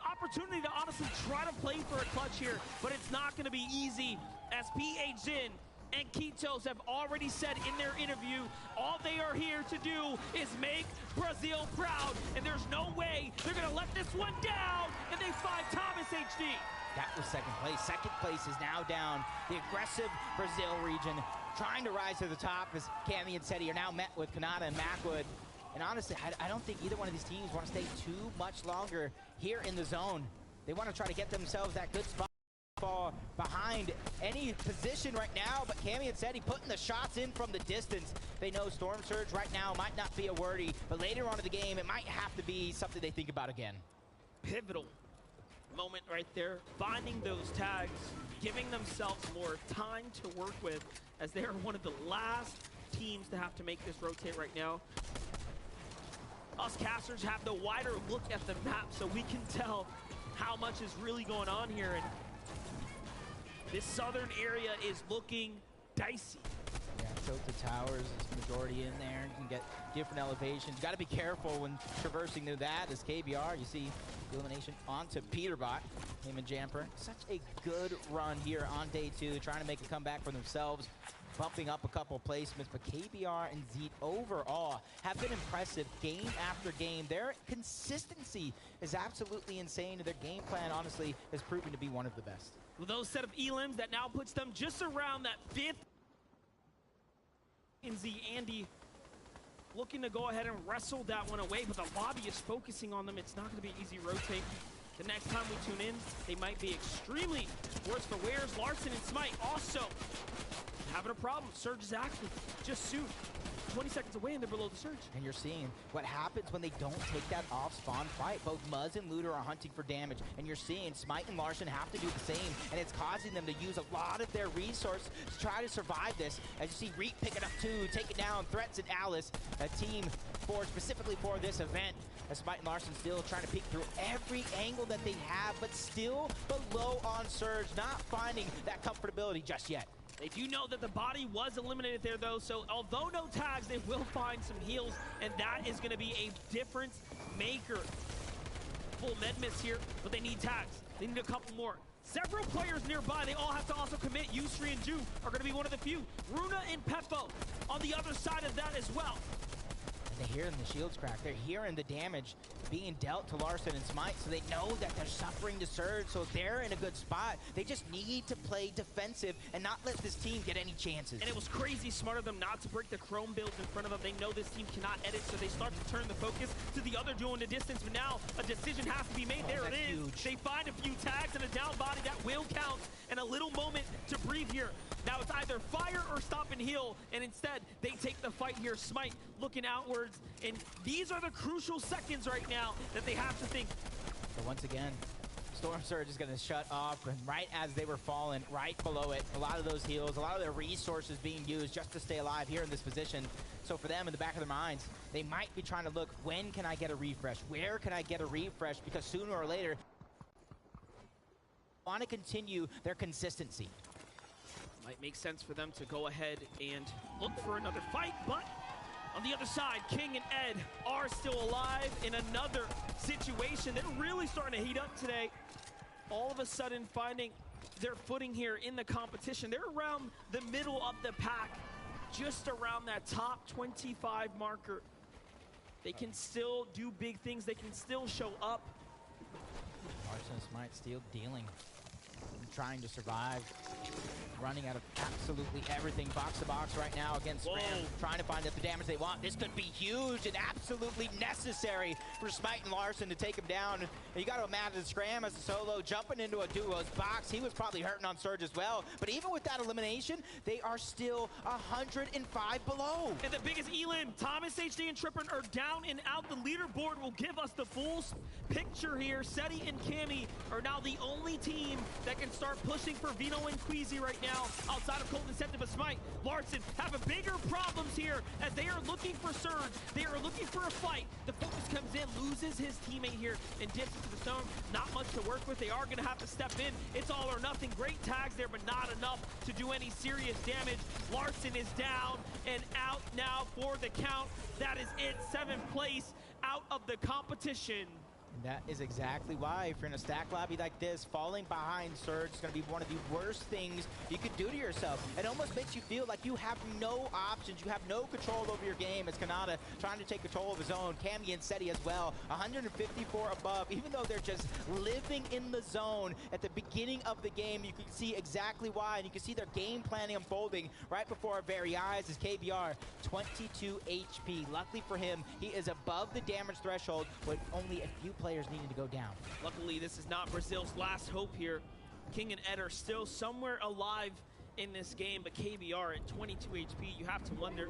opportunity to honestly try to play for a clutch here, but it's not going to be easy, as PH Jin and Kitos have already said in their interview, all they are here to do is make Brazil proud, and there's no way they're going to let this one down, and they find Thomas HD. That was second place. Second place is now down. The aggressive Brazil region trying to rise to the top as Cammy and Seti are now met with Kanata and Macwood. And honestly, I don't think either one of these teams want to stay too much longer here in the zone. They want to try to get themselves that good spot. Fall behind any position right now, but Cammy and Seti putting the shots in from the distance. They know Storm Surge right now might not be a wordy, but later on in the game, it might have to be something they think about again. Pivotal moment right there, finding those tags, giving themselves more time to work with, as they are one of the last teams to have to make this rotate right now. Us casters have the wider look at the map, so we can tell how much is really going on here, and this southern area is looking dicey. Yeah, tilted towers is majority in there. You can get different elevations. Got to be careful when traversing through that. As KBR, you see the elimination onto Peterbot, him and Jamper. Such a good run here on day 2, trying to make a comeback for themselves, bumping up a couple placements, but KBR and Zeet overall have been impressive game after game. Their consistency is absolutely insane, and their game plan, honestly, has proven to be one of the best. With those set of elims, that now puts them just around that 5th. And Z Andy looking to go ahead and wrestle that one away, but the lobby is focusing on them. It's not going to be an easy rotate. The next time we tune in, they might be extremely worse for wears. Larson and Smite also having a problem. Surge is active just soon. 20 seconds away and they're below the surge. And you're seeing what happens when they don't take that off-spawn fight. Both Muzz and Looter are hunting for damage, and you're seeing Smite and Larson have to do the same, and it's causing them to use a lot of their resources to try to survive this. As you see Reek picking up 2, taking down Threats and Alice, a team forged specifically for this event. As Smite and Larson still trying to peek through every angle that they have, but still below on Surge, not finding that comfortability just yet. They do know that the body was eliminated there, though, so although no tags, they will find some heals, and that is going to be a difference maker. Full med miss here, but they need tags. They need a couple more. Several players nearby, they all have to also commit. Yusri and Ju are going to be one of the few. Runa and Peppo on the other side of that as well. They're hearing the shields crack. They're hearing the damage being dealt to Larson and Smite, so they know that they're suffering to Surge, so they're in a good spot. They just need to play defensive and not let this team get any chances. And it was crazy smart of them not to break the Chrome builds in front of them. They know this team cannot edit, so they start to turn the focus to the other duo in the distance, but now a decision has to be made. There it is. Huge. They find a few tags and a down body that will count, and a little moment to breathe here. Now it's either fire or stop and heal, and instead they take the fight here. Smite looking outwards, and these are the crucial seconds right now that they have to think. But once again, Storm Surge is going to shut off, and right as they were falling, right below it, a lot of those heals, a lot of their resources being used just to stay alive here in this position. So for them, in the back of their minds, they might be trying to look, when can I get a refresh? Where can I get a refresh? Because sooner or later, want to continue their consistency. Might make sense for them to go ahead and look for another fight, but on the other side, King and Ed are still alive in another situation. They're really starting to heat up today. All of a sudden finding their footing here in the competition. They're around the middle of the pack, just around that top 25 marker. They can still do big things. They can still show up. Larson Smite still dealing, trying to survive. Running out of absolutely everything box to box right now against Scram, trying to find the damage they want. This could be huge and absolutely necessary for Smite and Larson to take him down. And you got to imagine Scram as a solo jumping into a duo's box. He was probably hurting on Surge as well. But even with that elimination, they are still 105 below. And the biggest elim, Thomas, HD, and Trippin are down and out. The leaderboard will give us the full picture here. Seti and Cammy are now the only team that can start pushing for Vino and Queasy right now. now outside of Cold Incentive, but Smite, Larson having bigger problems here as they are looking for Surge. They are looking for a fight. The focus comes in, loses his teammate here and dips into the zone. Not much to work with. They are going to have to step in. It's all or nothing. Great tags there, but not enough to do any serious damage. Larson is down and out now for the count. That is it. 7th place out of the competition. That is exactly why, if you're in a stack lobby like this, falling behind Surge is going to be one of the worst things you could do to yourself. It almost makes you feel like you have no options, you have no control over your game. It's Kanata trying to take control of his own. Cammy and Seti as well, 154 above. Even though they're just living in the zone at the beginning of the game, you can see exactly why, and you can see their game planning unfolding right before our very eyes as KBR, 22 HP. Luckily for him, he is above the damage threshold with only a few players needing to go down. Luckily, this is not Brazil's last hope here. King and Ed are still somewhere alive in this game, but KBR at 22 HP, you have to wonder,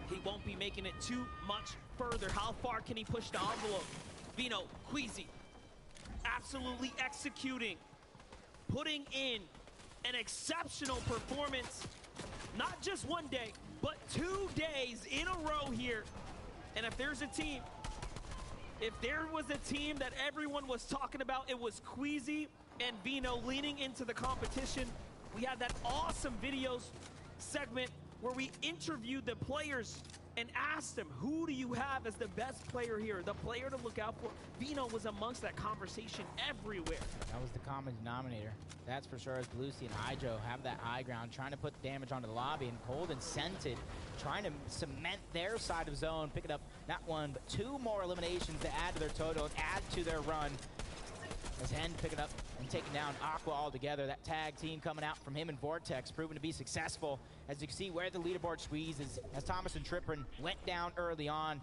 he won't be making it too much further. How far can he push the envelope? Vino, Queasy, absolutely executing, putting in an exceptional performance, not just one day, but 2 days in a row here. And if there's a team, if there was a team that everyone was talking about, it was Queasy and Vino leaning into the competition. We had that awesome videos segment where we interviewed the players and asked them, who do you have as the best player here, the player to look out for? Vino was amongst that conversation everywhere. That was the common denominator. That's for sure, as Belusi and Hydro have that high ground, trying to put damage onto the lobby, and Cold and Scented trying to cement their side of zone, picking up not one, but 2 more eliminations to add to their total and add to their run. As Hen picking up and taking down Aqua altogether. That tag team coming out from him and Vortex proven to be successful. As you can see where the leaderboard squeezes, as Thomas and Trippin went down early on.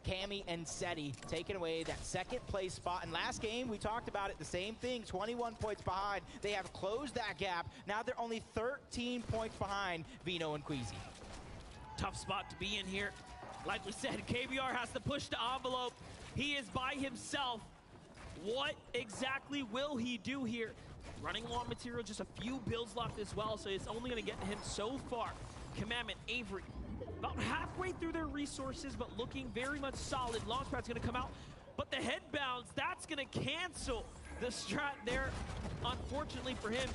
Cammy and Seti taking away that 2nd place spot. And last game, we talked about it, the same thing, 21 points behind. They have closed that gap. Now they're only 13 points behind Vino and Queasy. Tough spot to be in here. Like we said, KBR has to push the envelope. He is by himself. What exactly will he do here? Running low on material, just a few builds left as well, so it's only going to get him so far. Commandment, Avery, about halfway through their resources, but looking very much solid. Launchpad's going to come out, but the head bounce, that's going to cancel the strat there, unfortunately for him.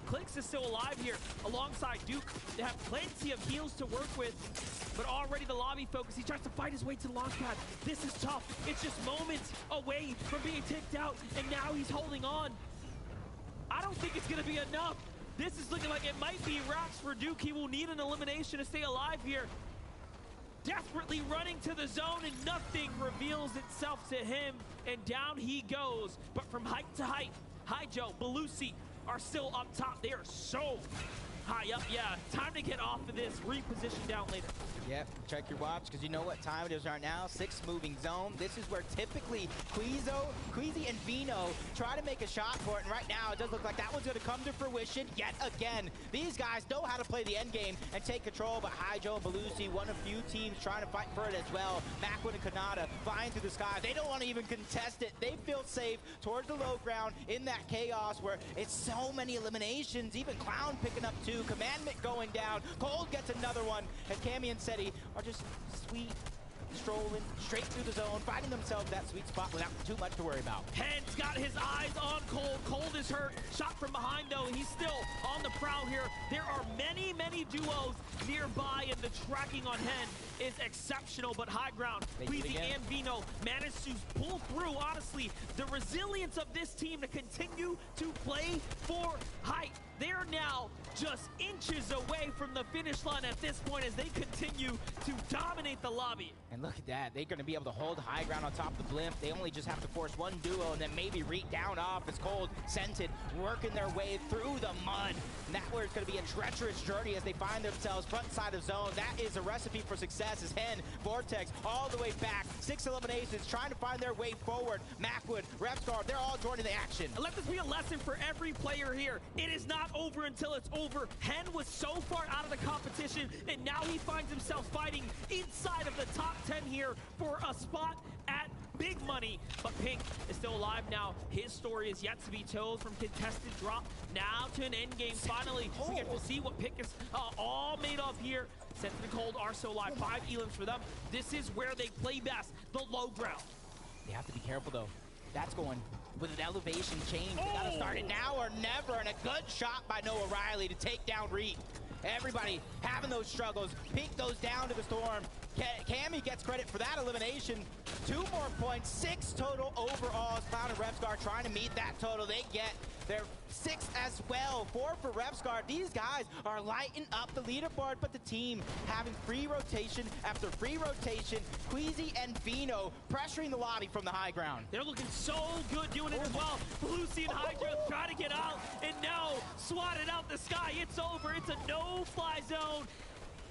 Clix is still alive here alongside Duke. They have plenty of heals to work with, but already the lobby focus. He tries to fight his way to the launch pad. This is tough. It's just moments away from being ticked out, and now he's holding on. I don't think it's going to be enough. This is looking like it might be wraps for Duke. He will need an elimination to stay alive here. Desperately running to the zone, and nothing reveals itself to him, and down he goes. But from height to height, Hydro, Belusi are still up top. They are so high up. Yeah, time to get off of this, reposition down later. Yep, check your watch, because you know what time it is right now. 6 moving zone. This is where typically Queasy and Vino try to make a shot for it, and right now it does look like that one's going to come to fruition yet again. These guys know how to play the end game and take control, but Hydro and Belusi, one of few teams trying to fight for it as well. Macwood and Kanata flying through the sky. They don't want to even contest it. They feel safe towards the low ground in that chaos where it's so many eliminations. Even Clown picking up 2. Commandment going down. Cold gets another one, and Cammy and Seti are just sweet, strolling straight through the zone, finding themselves that sweet spot without too much to worry about. Hen's got his eyes on Cold. Cold is hurt. Shot from behind, though. He's still on the prowl here. There are many, many duos nearby, and the tracking on Hen is exceptional, but high ground. Queasy and Vino managed to pull through. Honestly, the resilience of this team to continue to play for height. They're now just inches away from the finish line at this point as they continue to dominate the lobby. And look at that. They're going to be able to hold high ground on top of the blimp. They only just have to force one duo and then maybe reach down off as Cold, Scented, working their way through the mud. And that where it's going to be a treacherous journey as they find themselves front side of zone. That is a recipe for success as Hen, Vortex, all the way back. 6 eliminations, trying to find their way forward. Macwood, Repstar, they're all joining the action. And let this be a lesson for every player here. It is not over until it's over. Hen was so far out of the competition, and now he finds himself fighting inside of the top 10 here for a spot at big money, but Pink is still alive now. His story is yet to be told from contested drop now to an end game. Finally, we get to see what Pink is all made of here. Sentinel and Cold are still alive. 5 elims for them. This is where they play best, the low ground. They have to be careful, though. That's going with an elevation change. They gotta start it now or never, and a good shot by Noah Riley to take down Reed. Everybody having those struggles. Pink goes down to the Storm. Cammy gets credit for that elimination. 2 more points, 6 total overalls. Cloud and Repscar trying to meet that total. They get their 6 as well. 4 for Repscar. These guys are lighting up the leaderboard, but the team having free rotation after free rotation. Queasy and Vino pressuring the lobby from the high ground. They're looking so good doing it as well. Lucy and Hydra try to get out, and no, swatted out the sky. It's over. It's a no-fly zone.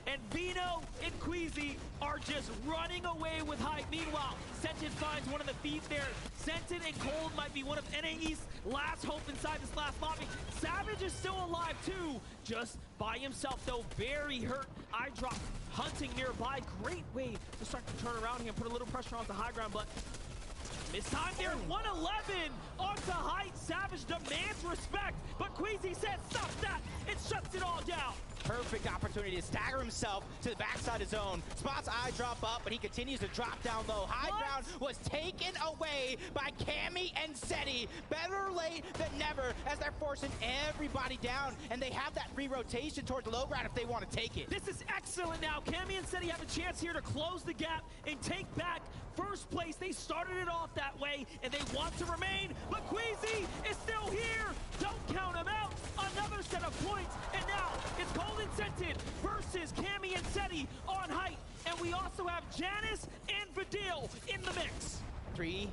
And Vino and Queasy are just running away with hype. Meanwhile, Sentin finds one of the feet there. Sentin and Cold might be one of NAE's last hope inside this last lobby. Savage is still alive too, just by himself though, very hurt. iDrop hunting nearby. Great way to start to turn around here and put a little pressure on the high ground, but this time there, 111 onto height. Savage demands respect, but Queasy says, stop that. It shuts it all down. Perfect opportunity to stagger himself to the backside of zone. Spots iDrop up, but he continues to drop down low. High ground was taken away by Cammy and Seti. Better late than never as they're forcing everybody down, and they have that free rotation towards the low ground if they want to take it. This is excellent now. Cammy and Seti have a chance here to close the gap and take back first place. They started it off that way, and they want to remain, but Queasy is still here. Don't count him out. Another set of points, and now it's Golden Sentin versus Cammy and Seti on height. And we also have Janice and Vidil in the mix. 3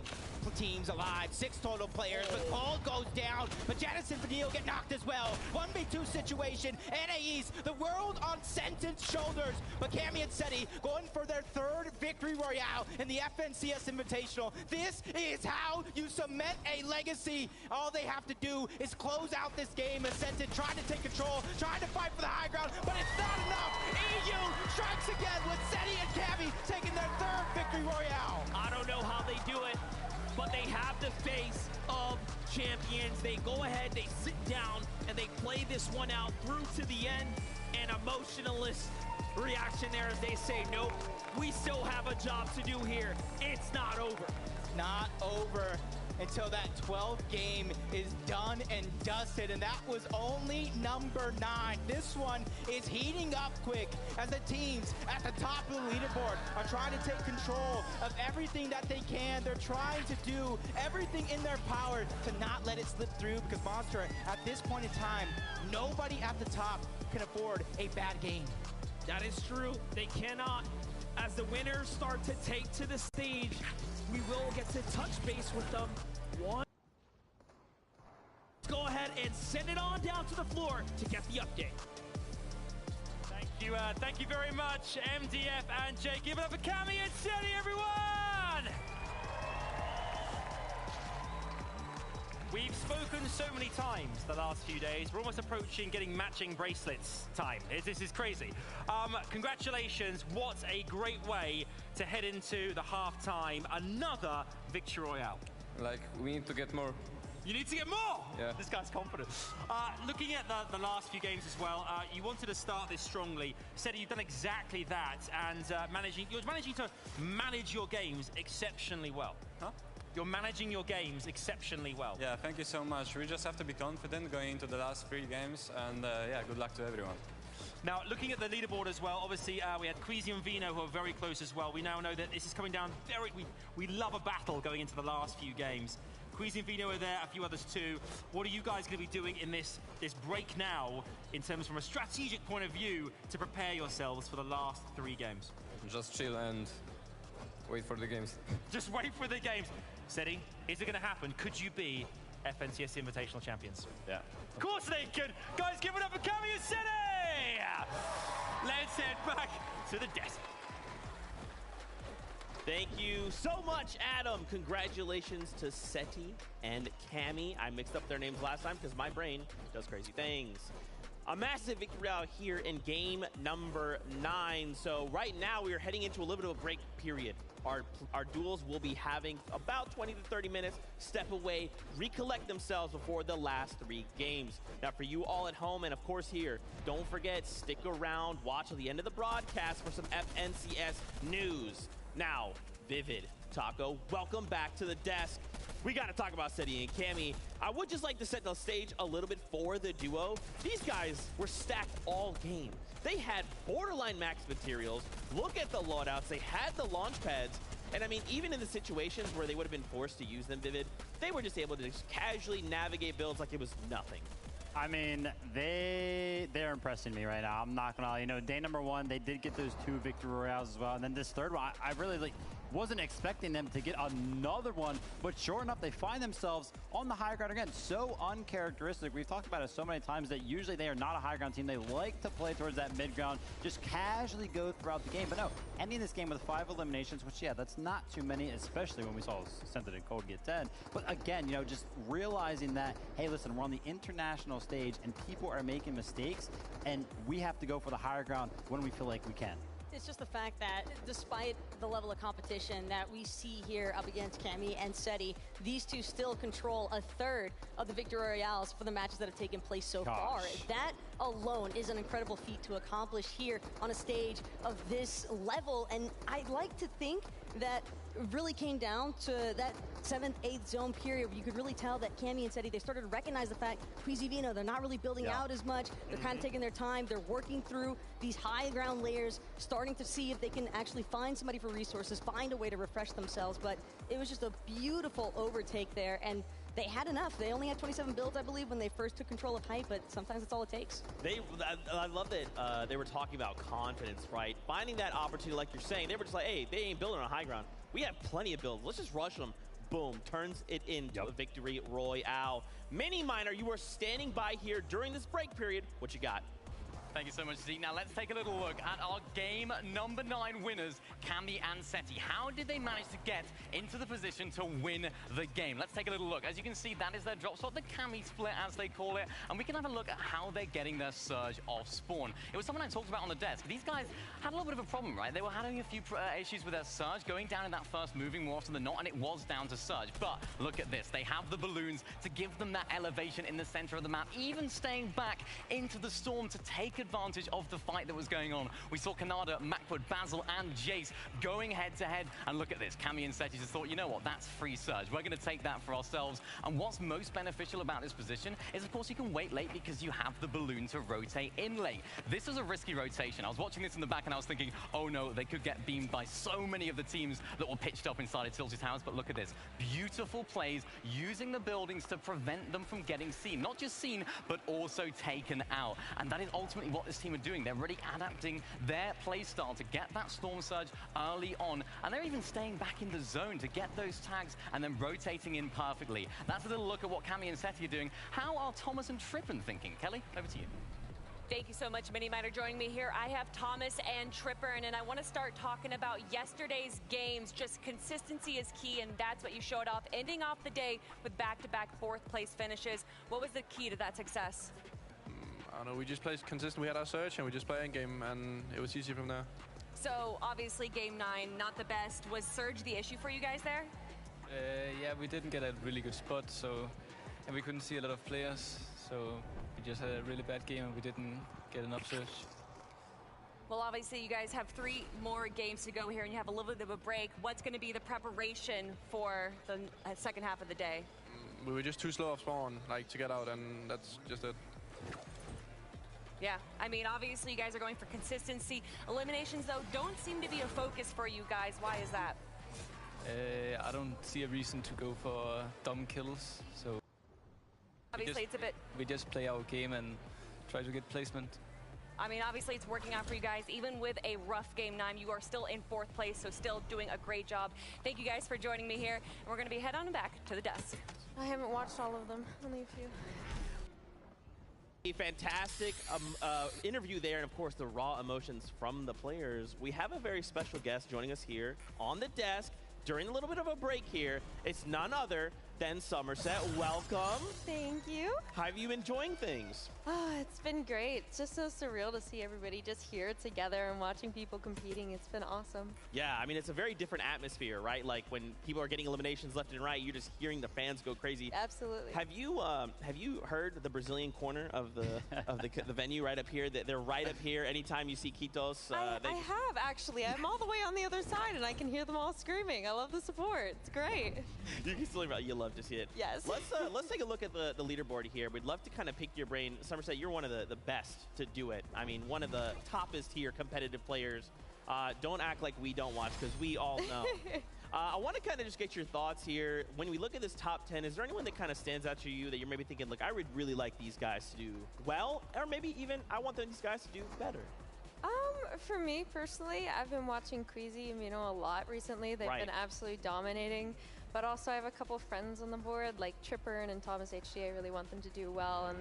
teams alive, 6 total players, but Cold goes down, but Janice and Vidil get knocked as well. 1v2 situation, NAE's, the world on Sentin's shoulders, but Cammy and Seti going for their 3rd victory royale in the FNCS Invitational. This is how you cement a legacy. All they have to do is close out this game as Sentin trying to take control, trying to fight for the high ground, but it's not enough. EU strikes again with Seti and Cammy taking their 3rd victory royale. I don't know how they do it, but they have the face of champions. They go ahead, they sit down, and they play this one out through to the end. An emotionalist reaction there as they say, nope, we still have a job to do here. It's not over. Not over until that 12th game is done and dusted, and that was only number 9. This one is heating up quick as the teams at the top of the leaderboard are trying to take control of everything that they can. They're trying to do everything in their power to not let it slip through, because Monster, at this point in time, nobody at the top can afford a bad game. That is true. They cannot. As the winners start to take to the stage, we will get to touch base with them. Let's go ahead and send it on down to the floor to get the update. Thank you very much, MDF and Jay. Give it up for Cammy and Seti, everyone! We've spoken so many times the last few days. We're almost approaching getting matching bracelets time. This is crazy. Congratulations. What a great way to head into the halftime. Another Victory Royale. Like, we need to get more. You need to get more! Yeah. This guy's confident. Looking at the last few games as well, you wanted to start this strongly. Seti, you've done exactly that, and you're managing to manage your games exceptionally well. Huh? You're managing your games exceptionally well. Yeah, thank you so much. We just have to be confident going into the last 3 games, and yeah, good luck to everyone. Now, looking at the leaderboard as well, obviously we had Queasy and Vino who are very close as well. We now know that this is coming down very... We love a battle going into the last few games. Queasy and Vino are there, a few others too. What are you guys going to be doing in this break now, in terms from a strategic point of view, to prepare yourselves for the last 3 games? Just chill and wait for the games. Just wait for the games. Seti, is it going to happen? Could you be FNCS Invitational champions? Yeah. Of course they could. Guys, give it up for Cammy and Seti! Let's head back to the desert. Thank you so much, Adam. Congratulations to Seti and Cammy. I mixed up their names last time because my brain does crazy things. A massive victory out here in game number 9. So right now we are heading into a little bit of a break period. Our duels will be having about 20 to 30 minutes, step away, recollect themselves before the last 3 games. Now for you all at home and of course here, don't forget, stick around, watch till the end of the broadcast for some FNCS news. Now, Vivid, Taco, welcome back to the desk. We got to talk about Seti and Cammy. I would just like to set the stage a little bit for the duo. These guys were stacked all game. They had borderline max materials. Look at the loadouts. They had the launch pads. And I mean, even in the situations where they would have been forced to use them, Vivid, they were just able to just casually navigate builds like it was nothing. I mean, they're impressing me right now. I'm not gonna lie. You know, day number 1, they did get those 2 victory royales as well. And then this third one, I really wasn't expecting them to get another one, but sure enough, they find themselves on the high ground again. So uncharacteristic. We've talked about it so many times that usually they are not a high ground team. They like to play towards that mid ground, just casually go throughout the game. But no, ending this game with 5 eliminations, which, yeah, that's not too many, especially when we saw Scented and Cold get 10. But again, you know, just realizing that, hey, listen, we're on the international stage and people are making mistakes, and we have to go for the higher ground when we feel like we can. It's just the fact that despite the level of competition that we see here up against Cammy and Seti, these two still control a third of the Victory Royales for the matches that have taken place so far. That alone is an incredible feat to accomplish here on a stage of this level. And I'd like to think that really came down to that 7th, 8th zone period where you could really tell that Cammy and Seti, they started to recognize the fact, Quizivino, they're not really building out as much. They're kind of taking their time. They're working through these high ground layers, starting to see if they can actually find somebody for resources, find a way to refresh themselves. But it was just a beautiful overtake there, and they had enough. They only had 27 builds, I believe, when they first took control of Hype, but sometimes that's all it takes. I love that they were talking about confidence, right? Finding that opportunity, like you're saying, they were just like, hey, they ain't building on high ground. We have plenty of builds. Let's just rush them. Boom, turns it into a victory royale. Mini Miner, you are standing by here during this break period. What you got? Thank you so much, Zeke. Now let's take a little look at our game number 9 winners, Cammy and Seti. How did they manage to get into the position to win the game? Let's take a little look. As you can see, that is their drop spot, the Cammy split as they call it, and we can have a look at how they're getting their surge off spawn. It was something I talked about on the desk. These guys had a little bit of a problem, right? They were having a few issues with their surge, going down in that first moving more often than not, and it was down to surge. But look at this. They have the balloons to give them that elevation in the center of the map, even staying back into the storm to take advantage of the fight that was going on. We saw Kanada, Macwood, Basil, and Jace going head-to-head. And look at this. Cammy and Seti just thought, you know what? That's free surge. We're going to take that for ourselves. And what's most beneficial about this position is, of course, you can wait late because you have the balloon to rotate in late. This was a risky rotation. I was watching this in the back and I was thinking, oh no, they could get beamed by so many of the teams that were pitched up inside of Tilted Towers. But look at this. Beautiful plays using the buildings to prevent them from getting seen. Not just seen, but also taken out. And that is ultimately what this team are doing. They're really adapting their play style to get that storm surge early on, and they're even staying back in the zone to get those tags and then rotating in perfectly. That's a little look at what Cammy and Seti are doing. How are Thomas and Trippin thinking? Kelly, over to you. Thank you so much, Mini Miner, joining me here. I have Thomas and Trippin, and I want to start talking about yesterday's games. Just consistency is key, and that's what you showed off, ending off the day with back-to-back 4th place finishes. What was the key to that success? I don't know, we just played consistent. We had our search and we just played in game, and it was easy from there. So obviously game 9, not the best. Was surge the issue for you guys there? Yeah, we didn't get a really good spot, and we couldn't see a lot of players, so we just had a really bad game and we didn't get enough surge. Well, obviously you guys have 3 more games to go here and you have a little bit of a break. What's going to be the preparation for the second half of the day? We were just too slow off spawn, like, to get out, and that's just it. Yeah, I mean, obviously you guys are going for consistency. Eliminations, though, don't seem to be a focus for you guys. Why is that? I don't see a reason to go for dumb kills, so... Obviously, it's a bit... We just play our game and try to get placement. I mean, obviously, it's working out for you guys. Even with a rough game 9, you are still in 4th place, so still doing a great job. Thank you guys for joining me here, and we're going to be head on back to the desk. I haven't watched all of them, only a few. A fantastic interview there, and of course the raw emotions from the players. We have a very special guest joining us here on the desk during a little bit of a break here. It's none other then Somerset, welcome. Thank you. How have you been enjoying things? Oh, it's been great. It's just so surreal to see everybody just here together and watching people competing. It's been awesome. Yeah, I mean, it's a very different atmosphere, right? Like when people are getting eliminations left and right, you're just hearing the fans go crazy. Absolutely. Have you heard the Brazilian corner of the venue right up here? They're right up here. Anytime you see Kitos, I have actually. I'm all the way on the other side, and I can hear them all screaming. I love the support. It's great. You can still, you love to see it. Yes. Let's take a look at the leaderboard here. We'd love to kind of pick your brain. Somerset, you're one of the best to do it. I mean, one of the toppest tier competitive players. Don't act like we don't watch, because we all know. I want to kind of just get your thoughts here. When we look at this top 10, is there anyone that kind of stands out to you that you're maybe thinking, look, I would really like these guys to do well, or maybe even I want these guys to do better? For me personally, I've been watching Queasy, a lot recently. They've been absolutely dominating. But also I have a couple of friends on the board, like Tripper and Thomas HD. I really want them to do well. And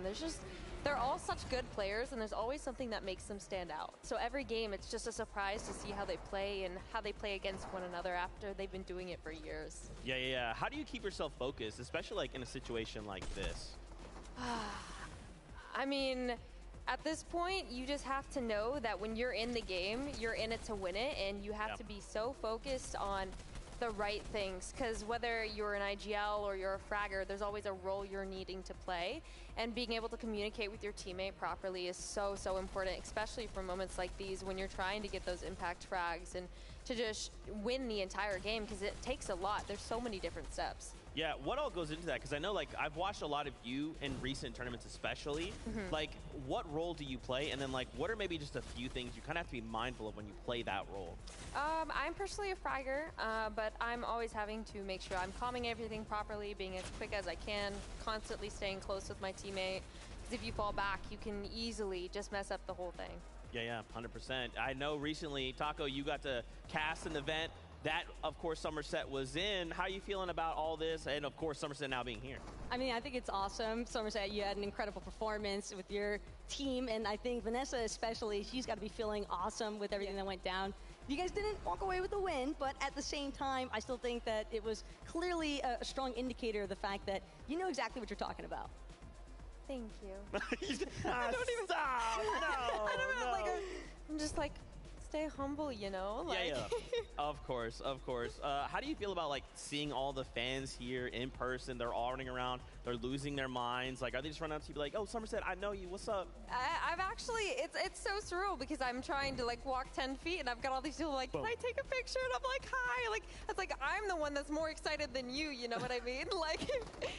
they're all such good players, and there's always something that makes them stand out. So every game, it's just a surprise to see how they play and how they play against one another after they've been doing it for years. Yeah. How do you keep yourself focused, especially like in a situation like this? I mean, at this point, you just have to know that when you're in the game, you're in it to win it, and you have to be so focused on the right things, because whether you're an IGL or you're a fragger, there's always a role you're needing to play, and being able to communicate with your teammate properly is so important, especially for moments like these when you're trying to get those impact frags and to just win the entire game, because it takes a lot. There's so many different steps. Yeah, what all goes into that? Because I know, like, I've watched a lot of you in recent tournaments especially. Like, what role do you play? And then, like, what are maybe just a few things you kind of have to be mindful of when you play that role? I'm personally a fragger, but I'm always having to make sure I'm calming everything properly, being as quick as I can, constantly staying close with my teammate. Because if you fall back, you can easily just mess up the whole thing. Yeah, 100%. I know recently, Taco, you got to cast an event that, of course, Somerset was in. How are you feeling about all this? And, of course, Somerset now being here. I mean, I think it's awesome. Somerset, you had an incredible performance with your team, and I think Vanessa especially, she's got to be feeling awesome with everything that went down. You guys didn't walk away with the win, but at the same time, I still think that it was clearly a strong indicator of the fact that you know exactly what you're talking about. Thank you. I don't even stop. No, I don't know, like, I'm just like, stay humble, you know? Like. Yeah. Of course. How do you feel about, like, seeing all the fans here in person? They're all running around. They're losing their minds. Like, are they just running up to you like, oh, Somerset, I know you. What's up? I've actually, it's so surreal, because I'm trying to, like, walk 10 feet, and I've got all these people like, can I take a picture? And I'm like, hi. Like, it's like, I'm the one that's more excited than you know what I mean? Like,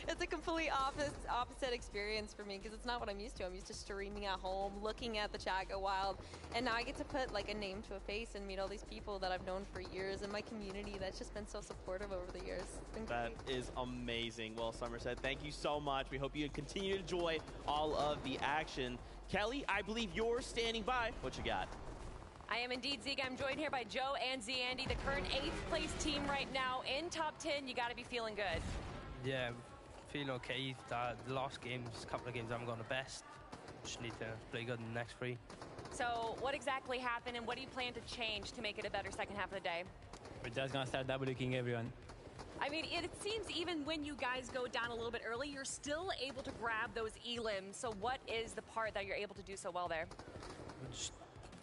it's a completely opposite experience for me, because it's not what I'm used to. I'm used to streaming at home, looking at the chat go wild, and now I get to put, like, a name to a face and meet all these people that I've known for years, and my community that's just been so supportive over the years. It's been That is amazing. Well, Somerset, thank you so much. We hope you continue to enjoy all of the action. Kelly, I believe you're standing by. What you got? I am indeed, Zeke. I'm joined here by Joe and Zandy, the current 8th place team right now in top 10. You got to be feeling good. Yeah, feeling okay. The last games, couple of games, I haven't gone the best. Just need to play good in the next 3. So what exactly happened, and what do you plan to change to make it a better second half of the day? We're just going to start double-looking everyone. I mean, it seems even when you guys go down a little bit early, you're still able to grab those elims. So what is the part that you're able to do so well there?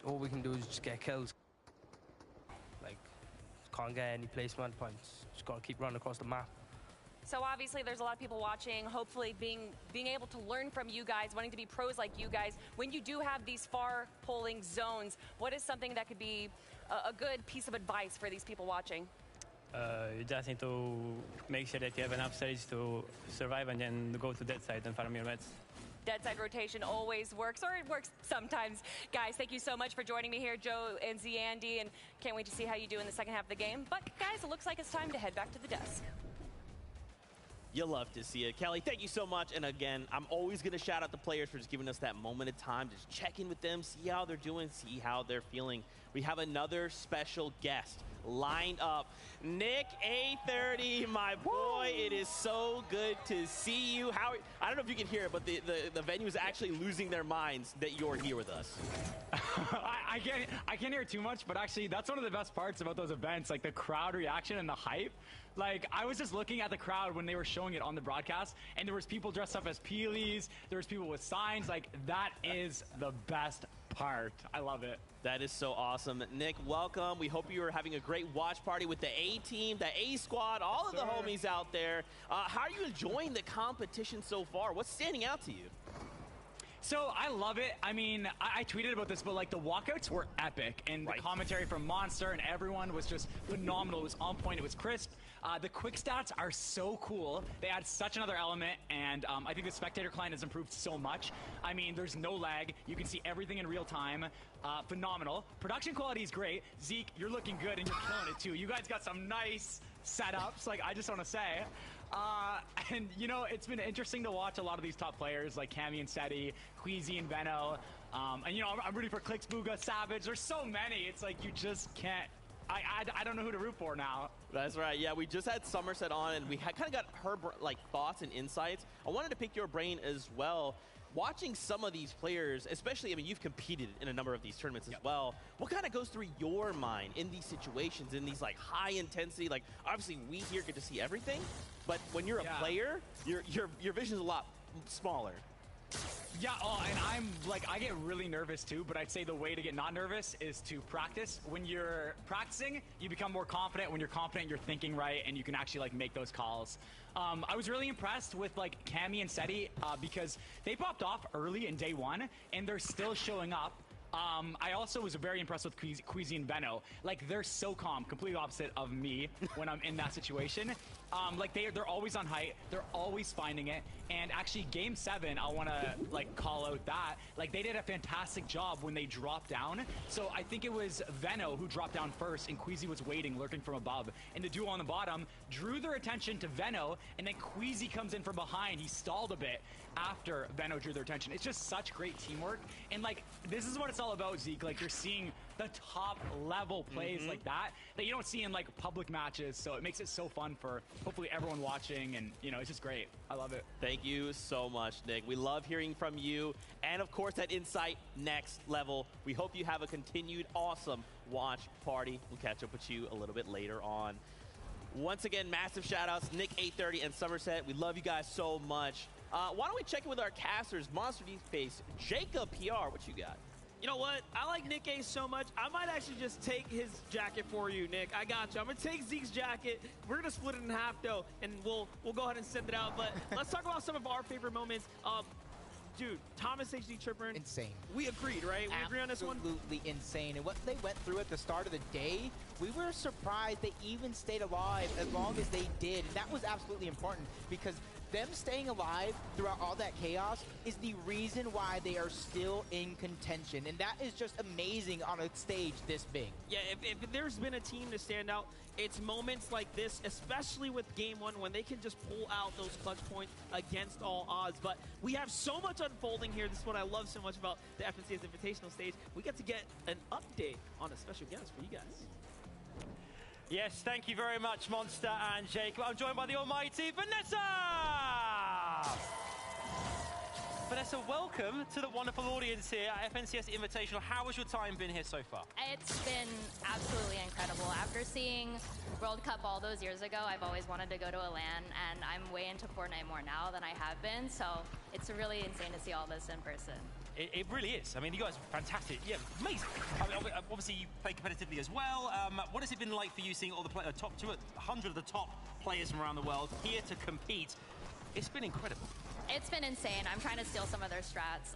All we can do is just get kills. Like, can't get any placement points. Just got to keep running across the map. So obviously there's a lot of people watching, hopefully being able to learn from you guys, wanting to be pros like you guys. When you do have these far polling zones, what is something that could be a good piece of advice for these people watching? You just need to make sure that you have enough stage to survive and then go to dead side and farm your meds. Dead side rotation always works, or it works sometimes. Guys, thank you so much for joining me here, Joe and Zandy, and can't wait to see how you do in the second half of the game. But guys, it looks like it's time to head back to the desk. You'll love to see it. Kelly, thank you so much. And again, I'm always going to shout out the players for just giving us that moment of time to just check in with them, see how they're doing, see how they're feeling. we have another special guest lined up. Nick A30, my boy, it is so good to see you. I don't know if you can hear it, but the venue is actually losing their minds that you're here with us. I can't hear too much, but actually that's one of the best parts about those events, like the crowd reaction and the hype. Like, I was just looking at the crowd when they were showing it on the broadcast, and there was people dressed up as Peelies, there was people with signs. Like, that is the best part. I love it. That is so awesome. Nick, welcome. We hope you are having a great watch party with the A-team, the A-squad, all of the homies out there. How are you enjoying the competition so far? What's standing out to you? So I love it. I mean, I tweeted about this, but like the walkouts were epic, and the commentary from Monster and everyone was just phenomenal. It was on point. It was crisp. The quick stats are so cool. They add such another element, and I think the spectator client has improved so much. I mean, there's no lag. You can see everything in real time. Phenomenal. Production quality is great. Zeke, you're looking good, and you're killing it too. You guys got some nice setups. Like, I just want to say. And, you know, it's been interesting to watch a lot of these top players like Cammy and Seti, Queasy and Veno. And, you know, I'm rooting for Clix, Bugha, Savage. There's so many. It's like you just can't. I don't know who to root for now. That's right. Yeah, we just had Somerset on, and we kind of got her thoughts and insights. I wanted to pick your brain as well. Watching some of these players, especially, I mean, you've competed in a number of these tournaments as well. What kind of goes through your mind in these situations, in these like high intensity? Like, obviously, we here get to see everything, but when you're a player, your vision's a lot smaller. Yeah, and I'm like, I get really nervous too, but I'd say the way to get not nervous is to practice. When you're practicing, you become more confident. When you're confident, you're thinking right, and you can actually like make those calls. I was really impressed with like Cammy and Seti because they popped off early in day one, and they're still showing up. I also was very impressed with Queasy and Veno. Like, they're so calm, completely opposite of me when I'm in that situation. Like, they're always on height, they're always finding it, and actually Game 7, I want to like call out that. Like, they did a fantastic job when they dropped down. So I think it was Veno who dropped down first, and Queasy was waiting, lurking from above. And the duo on the bottom drew their attention to Veno, and then Queasy comes in from behind. He stalled a bit after Veno drew their attention. It's just such great teamwork. And like, this is what it's all about, Zeke. Like, you're seeing the top level plays like that you don't see in like public matches. So it makes it so fun for hopefully everyone watching, and you know, it's just great. I love it. Thank you so much, Nick. We love hearing from you, and of course that insight next level. We hope you have a continued awesome watch party. We'll catch up with you a little bit later on. Once again, massive shout outs, Nick A30 and Somerset. We love you guys so much. Why don't we check in with our casters, Monster Deep Face, Jacob PR, what you got? You know what? I like Nick A so much, I might actually just take his jacket for you, Nick. I got you. I'm going to take Zeke's jacket. We're going to split it in half, though, and we'll go ahead and send it out. But let's talk about some of our favorite moments. Dude, Thomas HD Tripper. Insane. We agreed, right? We agree on this one? Absolutely insane. And what they went through at the start of the day, we were surprised they even stayed alive as long as they did. And that was absolutely important, because them staying alive throughout all that chaos is the reason why they are still in contention. And that is just amazing on a stage this big. Yeah, if there's been a team to stand out, it's moments like this, especially with Game 1, when they can just pull out those clutch points against all odds. But we have so much unfolding here. This is what I love so much about the FNCS Invitational stage. We get to get an update on a special guest for you guys. Yes, thank you very much, Monster and Jacob. I'm joined by the almighty Vanessa! Vanessa, welcome to the wonderful audience here at FNCS Invitational. How has your time been here so far? It's been absolutely incredible. After seeing World Cup all those years ago, I've always wanted to go to a LAN, and I'm way into Fortnite more now than I have been, so it's really insane to see all this in person. It really is. I mean, you guys are fantastic. Yeah, amazing. I mean, obviously, you play competitively as well. What has it been like for you seeing all the top 200 of the top players from around the world here to compete? It's been incredible. It's been insane. I'm trying to steal some of their strats.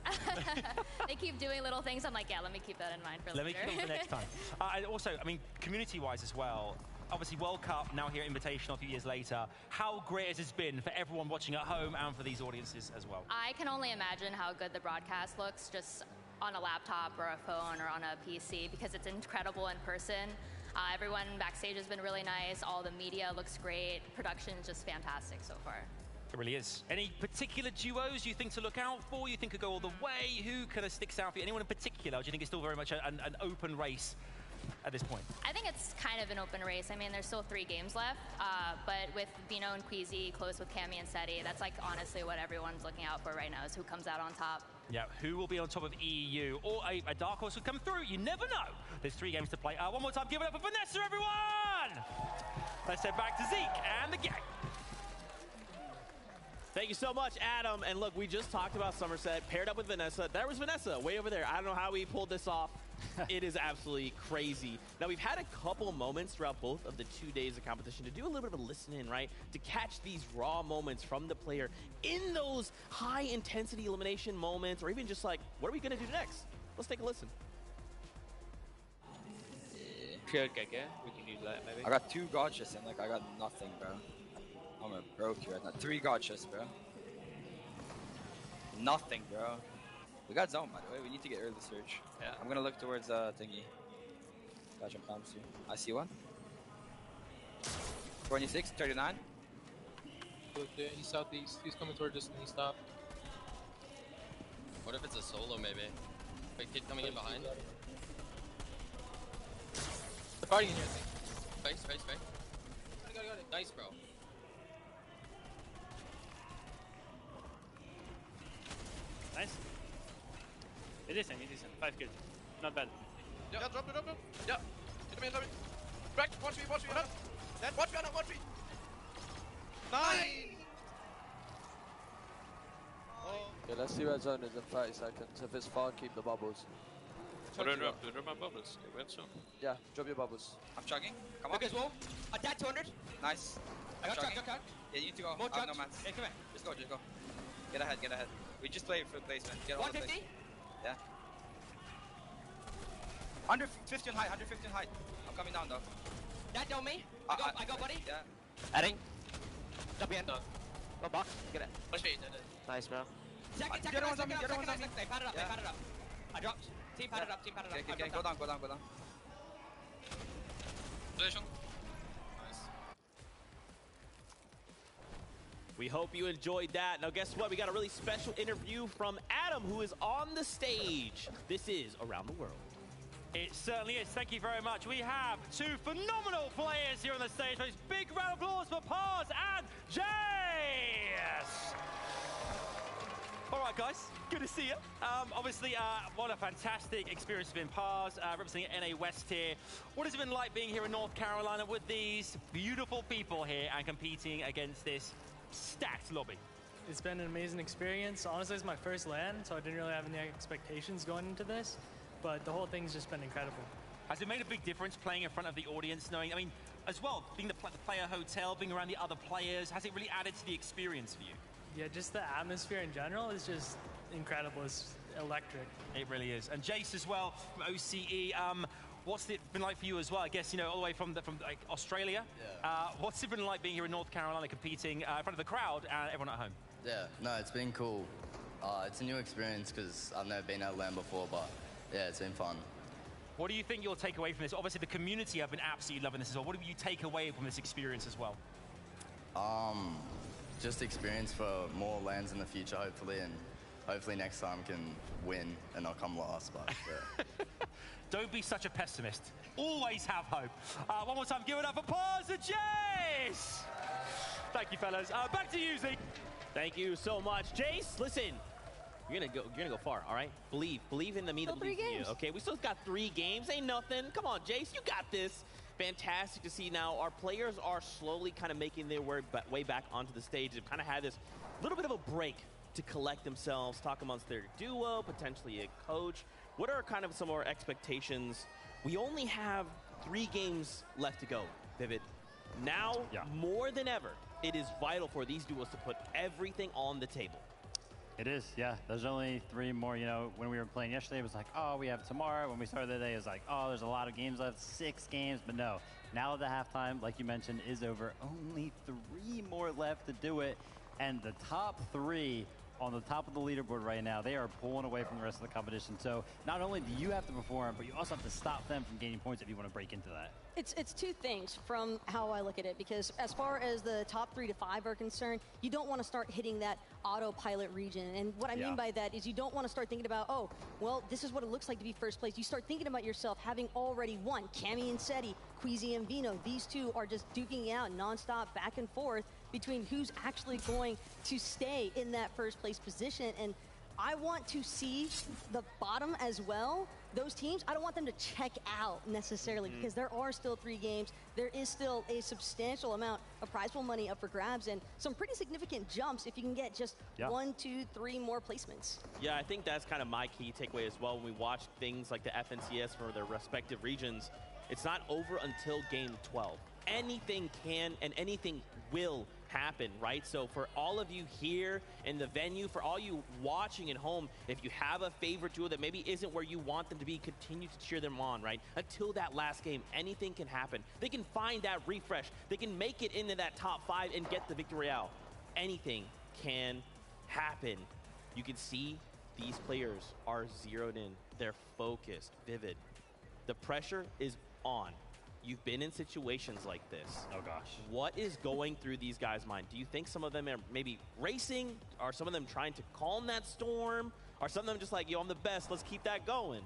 They keep doing little things. I'm like, yeah, let me keep that in mind for later. Let me keep it for next time. And also, I mean, community-wise as well, obviously World Cup, now here Invitational a few years later. How great has this been for everyone watching at home and for these audiences as well? I can only imagine how good the broadcast looks just on a laptop or a phone or on a PC, because it's incredible in person. Everyone backstage has been really nice. All the media looks great. Production's just fantastic so far. It really is. Any particular duos you think to look out for? You think could go all the way? Who kind of sticks out for you? Anyone in particular? Or do you think it's still very much an open race at this point? I think it's kind of an open race. I mean, there's still 3 games left, but with Bino and Queasy close with Cammy and Seti, that's like honestly what everyone's looking out for right now is who comes out on top. Yeah, who will be on top of EU? Or a dark horse will come through. You never know. There's 3 games to play. One more time, give it up for Vanessa, everyone! Let's head back to Zeke and the gang. Thank you so much, Adam. And look, we just talked about Somerset, paired up with Vanessa. There was Vanessa, way over there. I don't know how we pulled this off. It is absolutely crazy. Now, we've had a couple moments throughout both of the 2 days of competition to do a little bit of a listen-in, right? To catch these raw moments from the player in those high-intensity elimination moments, or even just like, what are we going to do next? Let's take a listen. We can use that, maybe. I got 2 gotchas and like I got nothing, bro. I'm a broke here. I got 3 gotchas, bro. Nothing, bro. We got zone, by the way. We need to get early search. Yeah. I'm gonna look towards thingy. Gotcha, promise you. I see one. 26, 39. Look there, he's southeast. He's coming towards us and he stopped. What if it's a solo, maybe? Big kid coming in behind. They're fighting in here, I think. Face. Got it. Nice, bro. Nice. It is decent. 5 kills. Not bad. Yeah, drop it. Yeah. Hit me. Back, watch me. Watch me, Anna, watch me. Nice! Yeah, let's see where zone is in 30 seconds. If it's far, keep the bubbles. Do my bubbles. Okay, wait, so. Yeah, drop your bubbles. I'm chugging. Come on. Look as well. Attack 200. Nice. I got chugging. chugged. Yeah, you need to go. More I have no chugged. mats. Yeah, come here. Just go. Get ahead. We just play for placement. Get all the 150? placement. Yeah. 150 height. I'm coming down though. That on me. I got buddy. Yeah. Adding. Jump in. Go box. Get it. Push me. Nice, bro. Second, Get on me. They pad it up. I dropped. Team pad it up. Okay, go down. Position. We hope you enjoyed that. Now, guess what? We got a really special interview from Adam, who is on the stage. This is Around the World. It certainly is. Thank you very much. We have 2 phenomenal players here on the stage. Please, big round of applause for Pars and Jace. All right, guys. Good to see you. Obviously, what a fantastic experience it's been. Pars, representing NA West here. What has it been like being here in North Carolina with these beautiful people here and competing against this stacked lobby? It's been an amazing experience. Honestly, it's my first LAN, so I didn't really have any expectations going into this, but the whole thing's just been incredible. Has it made a big difference playing in front of the audience, knowing, I mean, as well, being the player hotel, being around the other players, has it really added to the experience for you? Yeah, just the atmosphere in general is just incredible. It's electric. It really is. And Jace as well, from OCE, what's it been like for you as well? I guess, you know, all the way from like Australia. Yeah. What's it been like being here in North Carolina competing in front of the crowd and everyone at home? Yeah, no, it's been cool. It's a new experience because I've never been at LAN before, but yeah, it's been fun. What do you think you'll take away from this? Obviously, the community have been absolutely loving this as well. What do you take away from this experience as well? Just experience for more LANs in the future, hopefully, and hopefully next time can win and not come last, but yeah. Don't be such a pessimist. Always have hope. One more time, give it up for Pars and Jace! Thank you, fellas. Back to you, Zeke. Thank you so much. Jace, listen. You're gonna go far, all right? Believe in the me that believes in you, okay? We still got 3 games, ain't nothing. Come on, Jace, you got this. Fantastic to see now. Our players are slowly kind of making their way back onto the stage. They've kind of had this little bit of a break to collect themselves, talk amongst their duo, potentially a coach. What are kind of some of our expectations? We only have 3 games left to go, Vivid. Now, more than ever, it is vital for these duos to put everything on the table. It is, yeah. There's only 3 more, you know, when we were playing yesterday, it was like, oh, we have tomorrow. When we started the day, it was like, oh, there's a lot of games left, 6 games, but no. Now the halftime, like you mentioned, is over. Only 3 more left to do it, and the top 3 on the top of the leaderboard right now. They are pulling away from the rest of the competition. So not only do you have to perform, but you also have to stop them from gaining points if you want to break into that. It's two things from how I look at it, because as far as the top 3 to 5 are concerned, you don't want to start hitting that autopilot region. And what I mean by that is you don't want to start thinking about, oh, well, this is what it looks like to be first place. You start thinking about yourself having already won. Cammy and Seti, Queasy and Vino, these two are just duking it out nonstop back and forth between who's actually going to stay in that first place position. And I want to see the bottom as well. Those teams, I don't want them to check out necessarily, because there are still 3 games. There is still a substantial amount of prize pool money up for grabs and some pretty significant jumps if you can get just 1, 2, 3 more placements. Yeah, I think that's kind of my key takeaway as well when we watch things like the FNCS for their respective regions. It's not over until game 12. Anything can and anything will happen, right? So for all of you here in the venue, for all you watching at home, if you have a favorite duo that maybe isn't where you want them to be, continue to cheer them on, right? Until that last game, anything can happen. They can find that refresh. They can make it into that top 5 and get the victory royale. Anything can happen. You can see these players are zeroed in. They're focused, vivid. The pressure is on. You've been in situations like this. Oh, gosh. What is going through these guys' mind? Do you think some of them are maybe racing? Are some of them trying to calm that storm? Are some of them just like, yo, I'm the best, let's keep that going?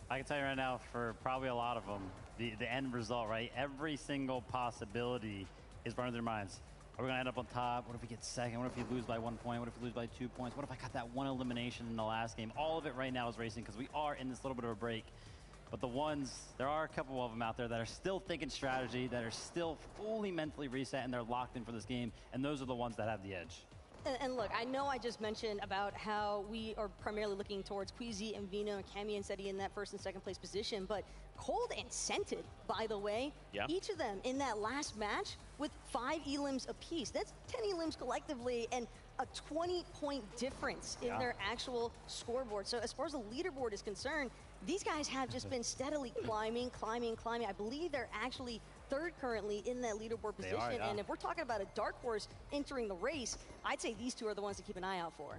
I can tell you right now, for probably a lot of them, the end result, right? Every single possibility is running through their minds. Are we going to end up on top? What if we get second? What if we lose by 1 point? What if we lose by 2 points? What if I got that one elimination in the last game? All of it right now is racing because we are in this little bit of a break. But the ones, there are a couple of them out there that are still thinking strategy, that are still fully mentally reset, and they're locked in for this game, and those are the ones that have the edge. And look, I know I just mentioned about how we are primarily looking towards Queasy and Vino and Cammy and Seti in that first and second place position, but Cold and Scented, by the way, each of them in that last match with 5 elims apiece. That's 10 elims collectively and a 20-point difference in their actual scoreboard. So as far as the leaderboard is concerned, these guys have just been steadily climbing. I believe they're actually 3rd currently in that leaderboard position. And if we're talking about a dark horse entering the race, I'd say these two are the ones to keep an eye out for.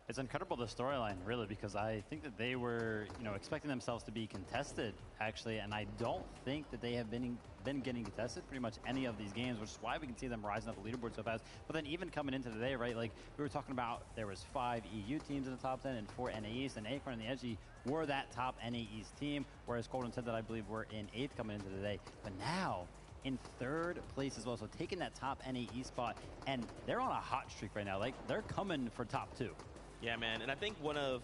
It's incredible, the storyline, really, because I think that they were, expecting themselves to be contested, actually, and I don't think that they have been getting contested pretty much any of these games, which is why we can see them rising up the leaderboard so fast. But then even coming into today, right, like we were talking about, there was 5 EU teams in the top 10 and 4 NA East, and Acorn and the Edgy were that top NA East team, whereas Cold and Scented, I believe, were in 8th coming into today. But now, in 3rd place as well, so taking that top NA East spot, and they're on a hot streak right now. Like, they're coming for top 2. Yeah, man, and I think one of,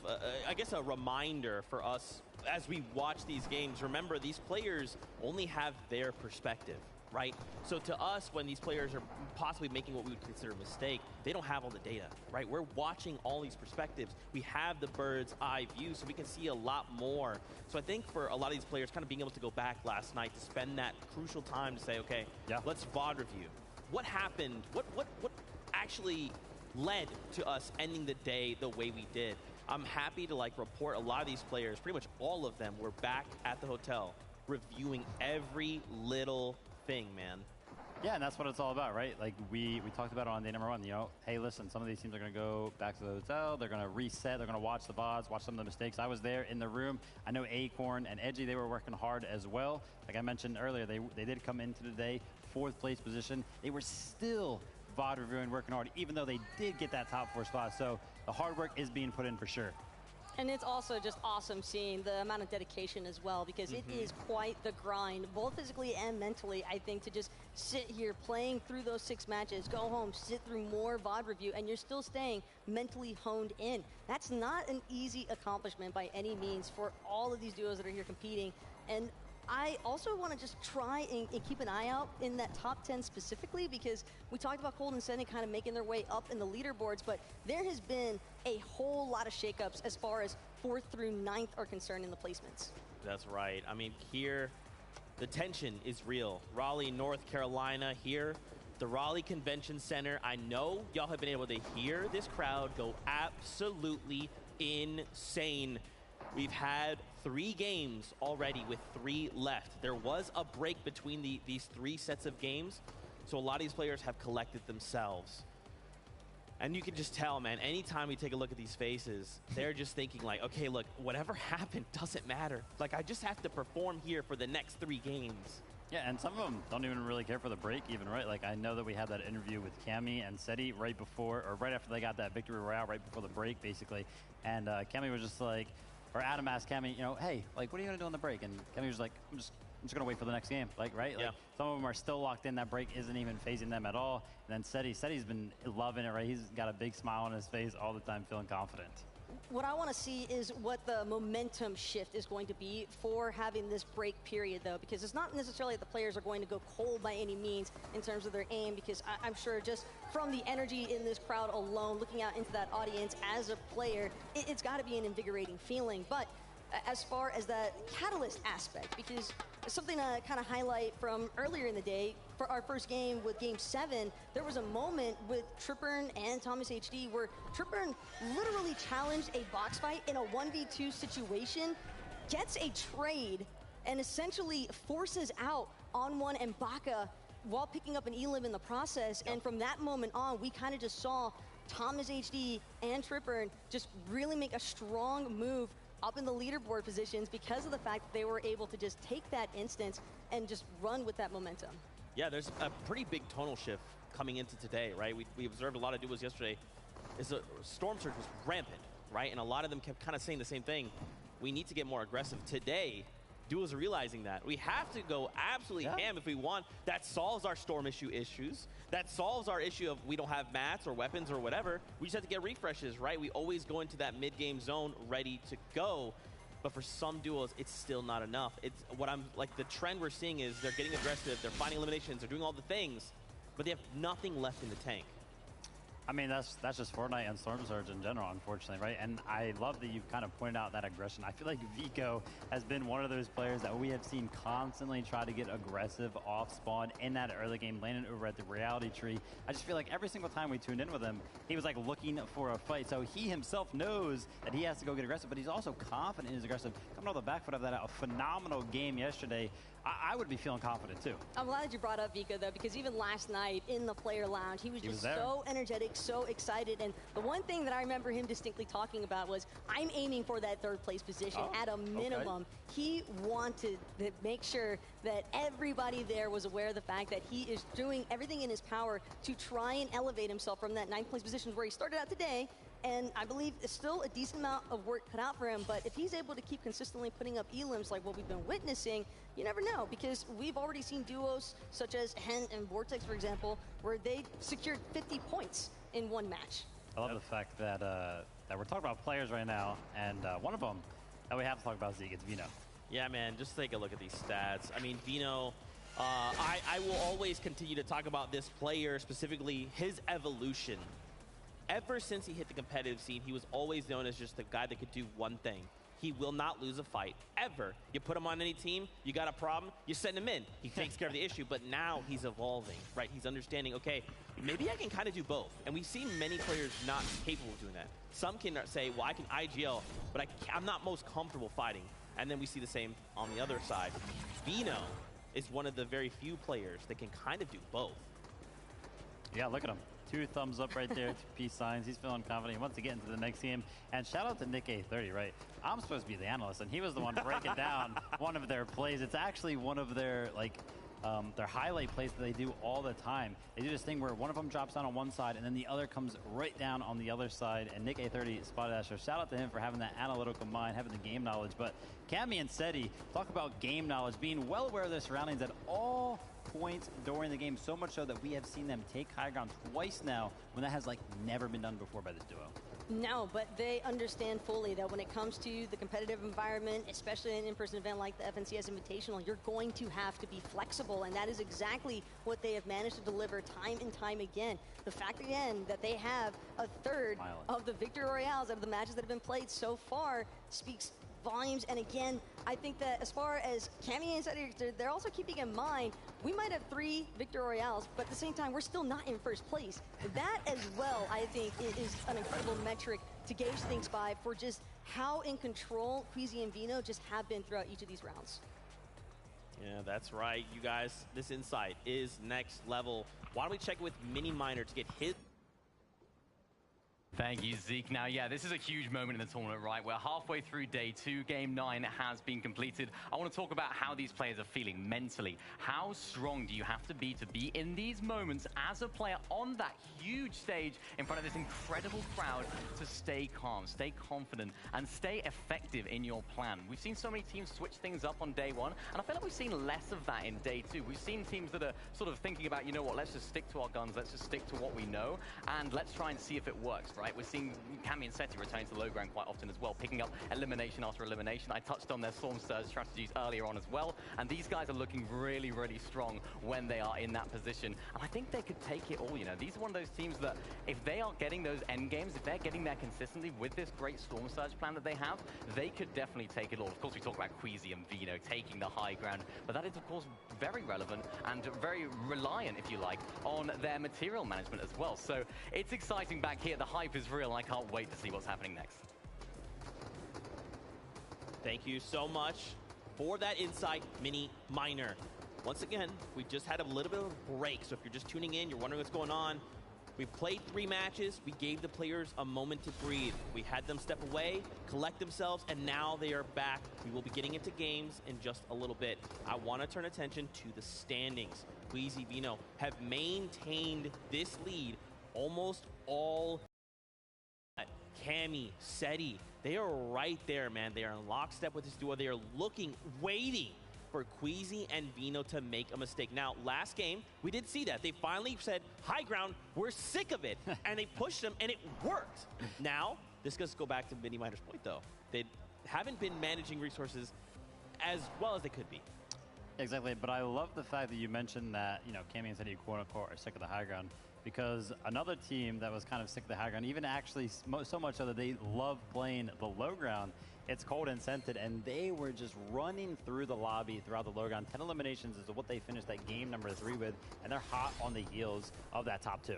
I guess a reminder for us as we watch these games, remember these players only have their perspective, right? So to us, when these players are possibly making what we would consider a mistake, they don't have all the data, right? We're watching all these perspectives. We have the bird's eye view, so we can see a lot more. So I think for a lot of these players, kind of being able to go back last night to spend that crucial time to say, okay, let's VOD review. What happened? What actually led to us ending the day the way we did? I'm happy to report a lot of these players, pretty much all of them, were back at the hotel reviewing every little thing, man. Yeah, and that's what it's all about, right? Like we talked about it on day number 1, hey, listen, some of these teams are going to go back to the hotel, they're going to reset, they're going to watch the VODs, watch some of the mistakes. I was there in the room. I know Acorn and Edgy, they were working hard as well. Like I mentioned earlier, they did come into today 4th place position. They were still VOD reviewing, working hard, even though they did get that top 4 spot. So the hard work is being put in for sure. And it's also just awesome seeing the amount of dedication as well, because it is quite the grind, both physically and mentally, I think, to just sit here playing through those 6 matches, go home, sit through more VOD review, and you're still staying mentally honed in. That's not an easy accomplishment by any means for all of these duos that are here competing. And I also want to just try and keep an eye out in that top 10 specifically, because we talked about Cold and Scented kind of making their way up in the leaderboards, but there has been a whole lot of shakeups as far as 4th through 9th are concerned in the placements. That's right. I mean, here, the tension is real. Raleigh, North Carolina here, the Raleigh Convention Center. I know y'all have been able to hear this crowd go absolutely insane. We've had 3 games already with 3 left. There was a break between these 3 sets of games, so a lot of these players have collected themselves. And you can just tell, man, anytime we take a look at these faces, they're just thinking like, okay, look, whatever happened doesn't matter. Like, I just have to perform here for the next 3 games. Yeah, and some of them don't even really care for the break even, right? Like, I know that we had that interview with Cammy and Seti right before, or right after they got that victory royale, right before the break, basically. And Cammy was just like, or Adam asked Cammy, you know, hey, like, what are you going to do on the break? And Cammy was like, I'm just going to wait for the next game, like, right? Like, some of them are still locked in. That break isn't even phasing them at all. And then Seti's been loving it, right? He's got a big smile on his face all the time, feeling confident. What I want to see is what the momentum shift is going to be for having this break period, though, because it's not necessarily that the players are going to go cold by any means in terms of their aim, because I'm sure just from the energy in this crowd alone, looking out into that audience as a player, it's got to be an invigorating feeling. But as far as that catalyst aspect, because something to kind of highlight from earlier in the day, for our first game with Game 7, there was a moment with Tripern and Thomas HD where Tripern literally challenged a box fight in a 1v2 situation, gets a trade, and essentially forces out On1 and Baka while picking up an elim in the process. And from that moment on, we kind of just saw Thomas HD and Tripern just really make a strong move up in the leaderboard positions because of the fact that they were able to just take that instance and just run with that momentum. Yeah, there's a pretty big tonal shift coming into today, right? We observed a lot of duos yesterday. Storm Surge was rampant, right? And a lot of them kept kind of saying the same thing. We need to get more aggressive. Today, duos are realizing that. We have to go absolutely ham if we want. That solves our Storm issues. That solves our issue of we don't have mats or weapons or whatever. We just have to get refreshes, right? We always go into that mid-game zone ready to go. But for some duos, it's still not enough. It's what I'm like. The trend we're seeing is they're getting aggressive, they're finding eliminations, they're doing all the things, but they have nothing left in the tank. I mean, that's just Fortnite and Storm Surge in general, unfortunately, right? And I love that you've kind of pointed out that aggression. I feel like Vico has been one of those players that we have seen constantly try to get aggressive off spawn in that early game, landing over at the reality tree. I just feel like every single time we tuned in with him, he was like looking for a fight. So he himself knows that he has to go get aggressive, but he's also confident in his aggressive. Coming off the back foot of that, a phenomenal game yesterday. I would be feeling confident too. I'm glad you brought up Vico though, because even last night in the player lounge, he was just so energetic, so excited. And the one thing that I remember him distinctly talking about was, I'm aiming for that 3rd place position at a minimum. Okay. He wanted to make sure that everybody there was aware of the fact that he is doing everything in his power to try and elevate himself from that 9th place position where he started out today. And I believe it's still a decent amount of work cut out for him, but if he's able to keep consistently putting up elims like what we've been witnessing, you never know, because we've already seen duos such as Hen and Vortex, for example, where they secured 50 points in one match. I love the fact that that we're talking about players right now, and one of them that we have to talk about, Zeke, it's Vino. Yeah, man, just take a look at these stats. I mean, Vino, I will always continue to talk about this player, specifically his evolution. Ever since he hit the competitive scene, he was always known as just the guy that could do one thing. He will not lose a fight, ever. You put him on any team, you got a problem, you send him in. He takes care of the issue, but now he's evolving, right? He's understanding, okay, maybe I can kind of do both. And we've seen many players not capable of doing that. Some can say, well, I can IGL, but I'm not most comfortable fighting. And then we see the same on the other side. Vino is one of the very few players that can kind of do both. Yeah, look at him. 2 thumbs up right there, 2 peace signs. He's feeling confident. He wants to get into the next game. And shout out to Nick A30, right? I'm supposed to be the analyst, and he was the one breaking down one of their plays. It's actually one of their, like, their highlight plays that they do all the time. They do this thing where one of them drops down on one side, and then the other comes right down on the other side. And Nick A30 spotted that. So shout out to him for having that analytical mind, having the game knowledge. But Cammy and Seti talk about game knowledge, being well aware of their surroundings at all points during the game, so much so that we have seen them take high ground twice now when that has like never been done before by this duo. No, but they understand fully that when it comes to the competitive environment, especially in an in-person event like the FNCS Invitational, you're going to have to be flexible, and that is exactly what they have managed to deliver time and time again. The fact, again, that they have a third of the Victory Royales out of the matches that have been played so far speaks volumes. And again, I think that as far as Cammy and Seti, they're also keeping in mind, we might have 3 Victory Royales, but at the same time, we're still not in first place. That as well, I think, is an incredible metric to gauge things by for just how in control Queasy and Vino just have been throughout each of these rounds. Yeah, that's right, you guys. This insight is next level. Why don't we check with Mini Miner to get his Thank you, Zeke. Now, yeah, this is a huge moment in the tournament, right? We're halfway through day 2. Game 9 has been completed. I want to talk about how these players are feeling mentally. How strong do you have to be in these moments as a player on that huge stage in front of this incredible crowd to stay calm, stay confident, and stay effective in your plan? We've seen so many teams switch things up on day 1, and I feel like we've seen less of that in day 2. We've seen teams that are sort of thinking about, you know what, let's just stick to our guns, let's just stick to what we know, and let's try and see if it works, right? We're seeing Cammy and Seti returning to low ground quite often as well, picking up elimination after elimination. I touched on their Storm Surge strategies earlier on as well, and these guys are looking really, really strong when they are in that position. And I think they could take it all, you know. These are one of those teams that if they are getting those end games, if they're getting there consistently with this great Storm Surge plan that they have, they could definitely take it all. Of course, we talk about Queasy and Vino taking the high ground, but that is, of course, very relevant and very reliant, if you like, on their material management as well. So it's exciting back here. The hype is real. I can't wait to see what's happening next. Thank you so much for that insight, Mini Miner. Once again, we just had a little bit of a break, so if you're just tuning in, you're wondering what's going on, we played 3 matches, we gave the players a moment to breathe. We had them step away, collect themselves, and now they are back. We will be getting into games in just a little bit. I want to turn attention to the standings. Queasy, Vino have maintained this lead almost all. Cammy, Seti, they are right there, man. They are in lockstep with this duo. They are looking, waiting for Queasy and Vino to make a mistake. Now, last game, we did see that. They finally said, high ground, we're sick of it. And they pushed them, and it worked. Now, this does go back to Mini Miner's point, though. They haven't been managing resources as well as they could be. Exactly, but I love the fact that you mentioned that, you know, Cammy and Seti, quote-unquote, are sick of the high ground. Because another team that was kind of sick of the high ground, even actually so much so that they love playing the low ground, it's Cold and Scented, and they were just running through the lobby throughout the low ground. 10 eliminations is what they finished that game number 3 with, and they're hot on the heels of that top 2.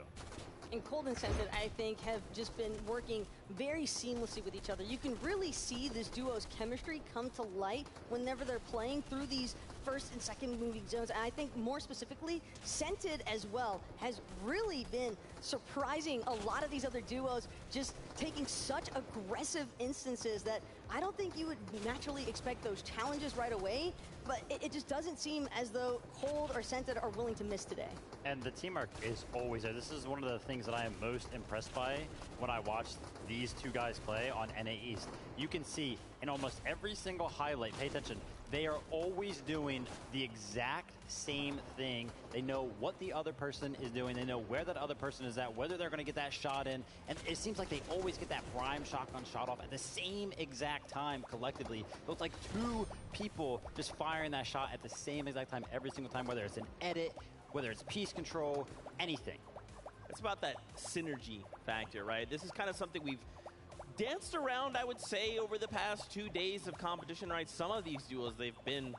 And Cold and Scented, I think, have just been working very seamlessly with each other. You can really see this duo's chemistry come to light whenever they're playing through these first and second moving zones. And I think more specifically, Scented as well has really been surprising a lot of these other duos, just taking such aggressive instances that I don't think you would naturally expect those challenges right away, but it just doesn't seem as though Cold or Scented are willing to miss today. And the teamwork is always there. This is one of the things that I am most impressed by when I watch these 2 guys play on NA East. You can see in almost every single highlight, pay attention, they are always doing the exact same thing. They know what the other person is doing. They know where that other person is at, whether they're going to get that shot in. And it seems like they always get that prime shotgun shot off at the same exact time collectively. So it's like 2 people just firing that shot at the same exact time every single time, whether it's an edit, whether it's piece control, anything. It's about that synergy factor, right? This is kind of something we've danced around, I would say, over the past 2 days of competition, right? Some of these duos they've been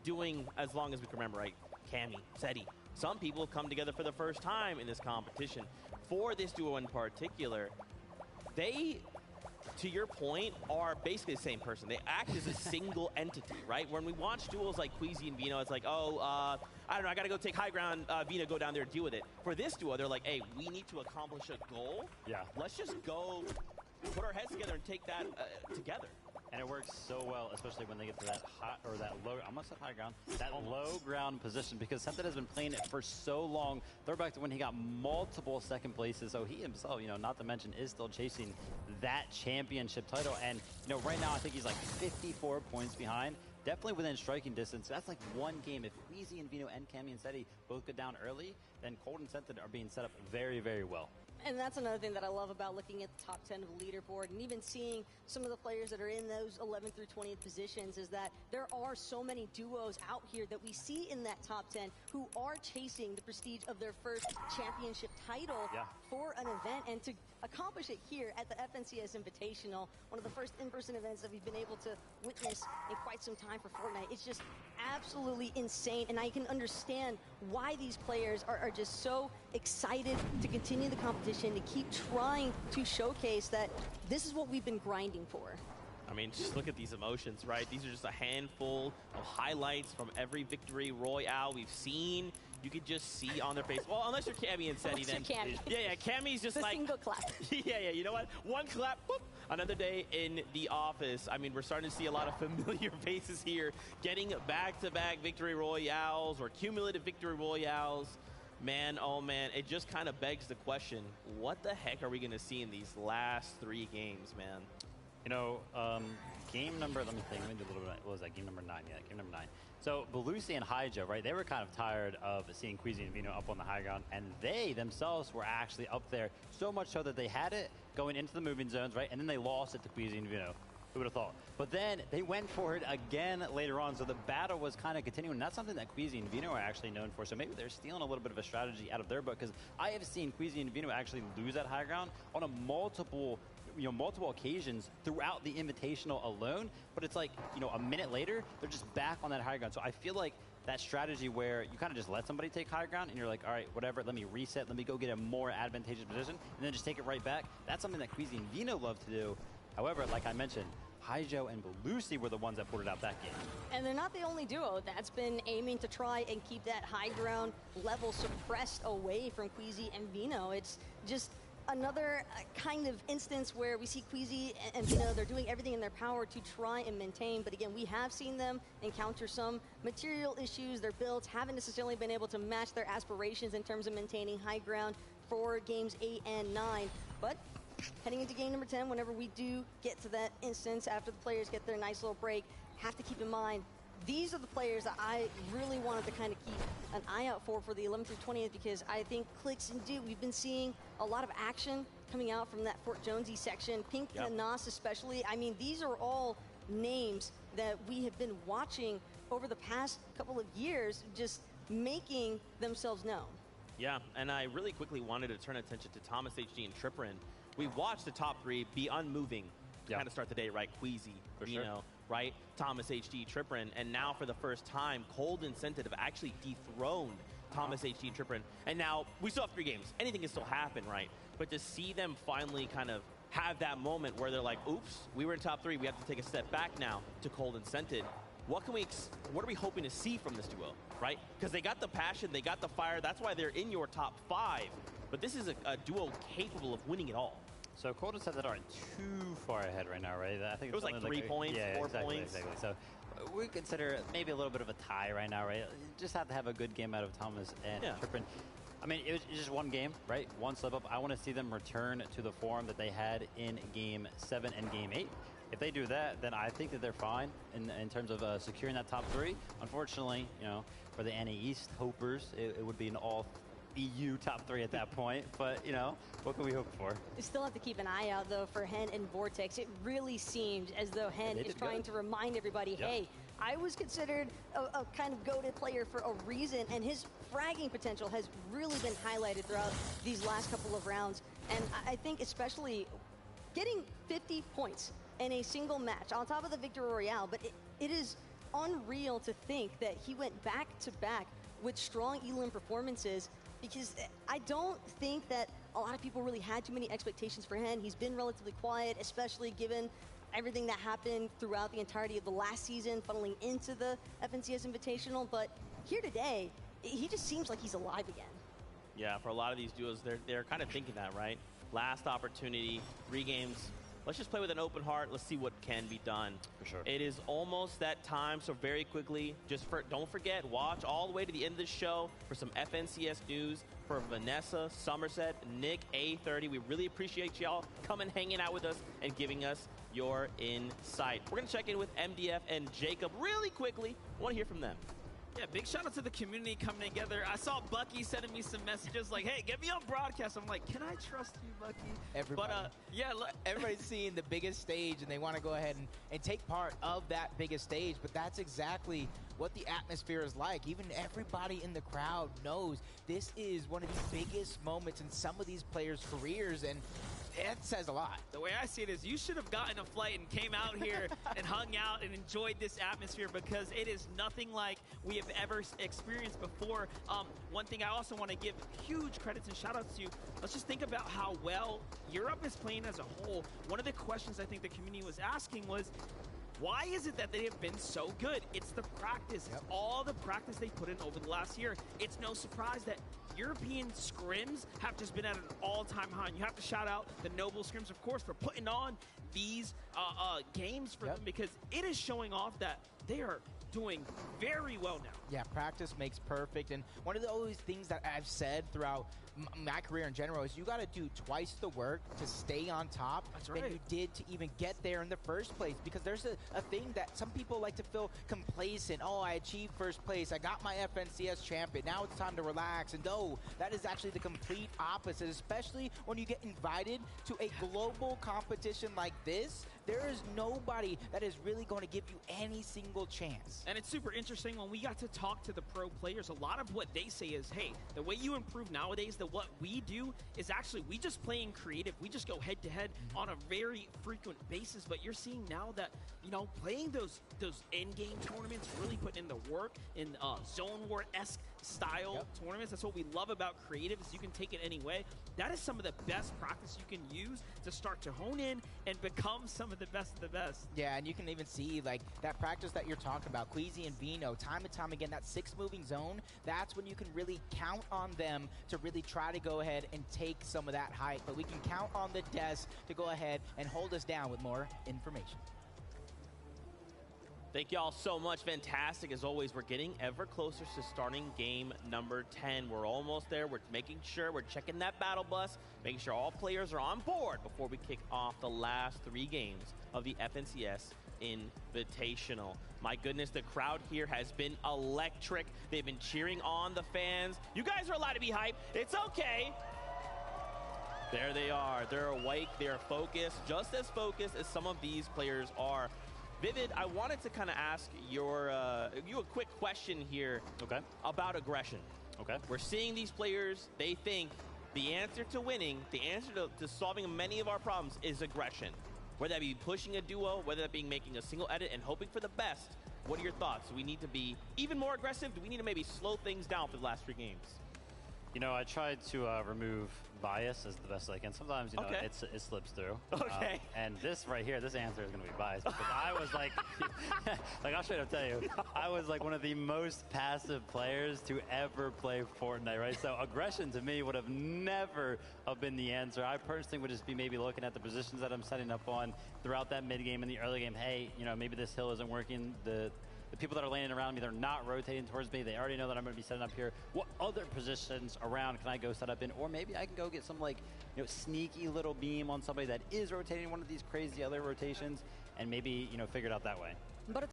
doing as long as we can remember, right? Cammy, Seti. Some people have come together for the first time in this competition. For this duo in particular, they, to your point, are basically the same person. They act as a single entity, right? When we watch duels like Queasy and Vino, it's like, oh, I don't know, I gotta go take high ground, Vino, go down there and deal with it. For this duo, they're like, hey, we need to accomplish a goal. Yeah. Let's just go put our heads together and take that together. And it works so well, especially when they get to that hot, or that low, I almost said high ground, that low ground position, because Scented has been playing it for so long. Throwback to when he got multiple second places, so he himself, you know, not to mention, is still chasing that championship title. And, you know, right now I think he's like 54 points behind. Definitely within striking distance. That's like 1 game. If Queasy and Vino and Cammy and Seti both go down early, then Cold and Scented are being set up very, very well. And that's another thing that I love about looking at the top 10 of the leaderboard and even seeing some of the players that are in those 11th through 20th positions is that there are so many duos out here that we see in that top 10 who are chasing the prestige of their first championship title for an event, and to accomplish it here at the FNCS Invitational, one of the first in-person events that we've been able to witness in quite some time for Fortnite. It's just absolutely insane, and I can understand why these players are just so excited to continue the competition, to keep trying to showcase that this is what we've been grinding for. I mean, just look at these emotions, right? These are just a handful of highlights from every victory royale we've seen. you could just see on their face. Well, unless you're Cammy and Seti, then yeah, Cammy's just the like single clap. yeah. You know what? One clap, whoop. Another day in the office. I mean, we're starting to see a lot of familiar faces here, getting back-to-back victory royales or cumulative victory royales. Man, oh man, it just kind of begs the question: what the heck are we going to see in these last 3 games, man? You know, game number, let me think, let me do a little bit, what was that, game number 9, yeah, game number 9. So, Belusi and Hydra, right, they were kind of tired of seeing Queasy and Vino up on the high ground, and they themselves were actually up there, so much so that they had it going into the moving zones, right, and then they lost it to Queasy and Vino. Who would have thought? But then they went for it again later on, so the battle was kind of continuing, and that's something that Queasy and Vino are actually known for, so maybe they're stealing a little bit of a strategy out of their book, because I have seen Queasy and Vino actually lose that high ground on a multiple occasions throughout the Invitational alone, but it's like, a minute later, they're just back on that high ground. So I feel like that strategy where you kind of just let somebody take high ground and you're like, all right, whatever, let me reset, let me go get a more advantageous position, and then just take it right back. That's something that Queasy and Vino love to do. However, like I mentioned, Haijo and Belusi were the ones that pulled it out that game. And they're not the only duo that's been aiming to try and keep that high ground level suppressed away from Queasy and Vino. It's just another kind of instance where we see Queasy and Vino, they're doing everything in their power to try and maintain, but again, we have seen them encounter some material issues. Their builds haven't necessarily been able to match their aspirations in terms of maintaining high ground for games 8 and 9, but heading into game number 10, whenever we do get to that instance after the players get their nice little break, have to keep in mind these are the players that I really wanted to kind of keep an eye out for the 11th through 20th, because I think Clix and Duke, we've been seeing a lot of action coming out from that Fort Jonesy section. Pink and Nas especially. I mean, these are all names that we have been watching over the past couple of years, just making themselves known. Yeah, and I really quickly wanted to turn attention to Thomas HD and Tripperin. We watched the top 3 be unmoving to kind of start the day, right? Queasy, Vino, right? Thomas HD, Tripperin, and now for the first time, Cold and Scented have actually dethroned Thomas HD and Tripperin. And now we still have 3 games. Anything can still happen, right? But to see them finally kind of have that moment where they're like, oops, we were in top 3, we have to take a step back now to Cold and Scented. What are we hoping to see from this duo, right? Because they got the passion, they got the fire, that's why they're in your top 5. But this is a duo capable of winning it all. So Cold and Scented aren't too far ahead right now, right? I think it was like 3 points, 4 points. Exactly. So we consider maybe a little bit of a tie right now, right? Just have to have a good game out of Thomas and Tripperin. I mean, it's just one game, right? One slip up. I want to see them return to the form that they had in Game 7 and Game 8. If they do that, then I think that they're fine in terms of securing that top 3. Unfortunately, for the NA East hopers, it would be an all EU top 3 at that point, but what can we hope for? You still have to keep an eye out though for Hen and Vortex. It really seemed as though Hen is trying to remind everybody, hey, I was considered a kind of goated player for a reason, and his fragging potential has really been highlighted throughout these last couple of rounds. And I think especially getting 50 points in a single match on top of the Victory Royale, but it is unreal to think that he went back to back with strong Elim performances, because I don't think that a lot of people really had too many expectations for him. He's been relatively quiet, especially given everything that happened throughout the entirety of the last season, funneling into the FNCS Invitational. But here today, he just seems like he's alive again. Yeah, for a lot of these duos, they're kind of thinking that, right? Last opportunity, 3 games. Let's just play with an open heart. Let's see what can be done. For sure. It is almost that time, so very quickly, don't forget, watch all the way to the end of the show for some FNCS news for Vanessa, Somerset, Nick, A30. We really appreciate y'all coming, hanging out with us, and giving us your insight. We're going to check in with MDF and Jacob really quickly. I want to hear from them. Yeah, big shout out to the community coming together. I saw Bucky sending me some messages like, hey, get me on broadcast. I'm like, can I trust you, Bucky? Everybody. But, yeah, everybody's seeing the biggest stage, and they want to go ahead and take part of that biggest stage. But that's exactly what the atmosphere is like. Even everybody in the crowd knows this is one of the biggest moments in some of these players' careers, and it says a lot. The way I see it is you should have gotten a flight and came out here and hung out and enjoyed this atmosphere, because it is nothing like we have ever experienced before. One thing I also want to give huge credits and shout outs to, let's just think about how well Europe is playing as a whole. One of the questions I think the community was asking was, Why is it that they have been so good? It's the practice. It's all the practice they put in over the last year. It's no surprise that European scrims have just been at an all-time high. And you have to shout out the Noble scrims, of course, for putting on these games for them, because it is showing off that they are doing very well now. Yeah, practice makes perfect. And one of the always things that I've said throughout my career in general is you got to do twice the work to stay on top than you did to even get there in the first place. Because there's a thing that some people like to feel complacent. Oh, I achieved first place. I got my FNCS champion. Now it's time to relax. And no, that is actually the complete opposite, especially when you get invited to a global competition like this. There is nobody that is really going to give you any single chance. And it's super interesting when we got to talk to the pro players. A lot of what they say is, hey, the way you improve nowadays, that what we do is actually we just play in creative. We just go head to head on a very frequent basis. But you're seeing now that, you know, playing those end game tournaments, really putting in the work in zone war-esque style tournaments. That's what we love about creative, is you can take it any way. That is some of the best practice you can use to start to hone in and become some of the best of the best. Yeah, and you can even see like that practice that you're talking about, Queasy and Vino, time and time again, that 6-moving zone, that's when you can really count on them to really try to go ahead and take some of that height. But we can count on the Des to go ahead and hold us down with more information. Thank y'all so much. Fantastic. As always, we're getting ever closer to starting game number 10. We're almost there. We're making sure we're checking that battle bus, making sure all players are on board before we kick off the last 3 games of the FNCS Invitational. My goodness, the crowd here has been electric. They've been cheering on the fans. You guys are allowed to be hyped. It's okay. There they are. They're awake. They're focused, just as focused as some of these players are. Vivid, I wanted to kind of ask you a quick question here about aggression. We're seeing these players, they think the answer to winning, the answer to solving many of our problems is aggression. Whether that be pushing a duo, whether that be making a single edit and hoping for the best. What are your thoughts? Do we need to be even more aggressive? Do we need to maybe slow things down for the last 3 games? You know, I tried to remove bias as the best I can. Sometimes, you know, it slips through. And this right here, this answer is going to be biased. Because I was like, like I'll straight up tell you, I was like one of the most passive players to ever play Fortnite, right? So aggression to me would have never have been the answer. I personally would just be maybe looking at the positions that I'm setting up on throughout that mid game and the early game. Hey, you know, maybe this hill isn't working. The people that are landing around me, they're not rotating towards me. They already know that I'm going to be setting up here. What other positions around can I go set up in? Or maybe I can go get some, like, you know, sneaky little beam on somebody that is rotating one of these crazy other rotations and maybe, you know, figure it out that way. But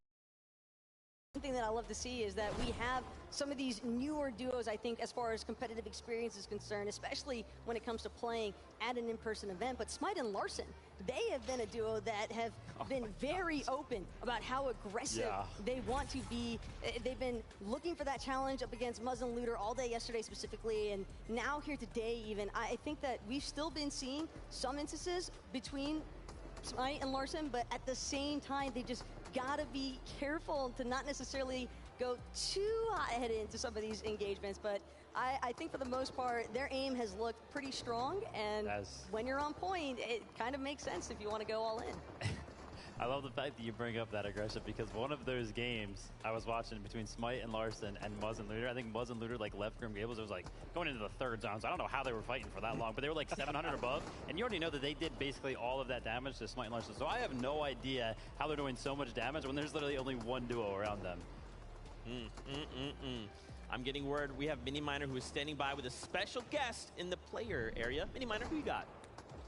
one thing that I love to see is that we have some of these newer duos, I think, as far as competitive experience is concerned, especially when it comes to playing at an in-person event. But Smite and Larssen, they have been a duo that have been very open about how aggressive they want to be. They've been looking for that challenge up against Muzz and Looter all day yesterday specifically, and now here today even. I think that we've still been seeing some instances between Smite and Larssen, but at the same time, they just gotta be careful to not necessarily go too hot-headed into some of these engagements. But I think for the most part, their aim has looked pretty strong, and when you're on point, it kind of makes sense if you want to go all in. I love the fact that you bring up that aggression, because one of those games I was watching between Smite and Larssen and Muzz and Looter, I think Muzz and Looter like left Grim Gables. It was like going into the 3rd zone, so I don't know how they were fighting for that long, but they were like 700 above, and you already know that they did basically all of that damage to Smite and Larssen. So I have no idea how they're doing so much damage when there's literally only one duo around them. I'm getting word we have Mini Miner, who is standing by with a special guest in the player area. Mini Miner, who you got?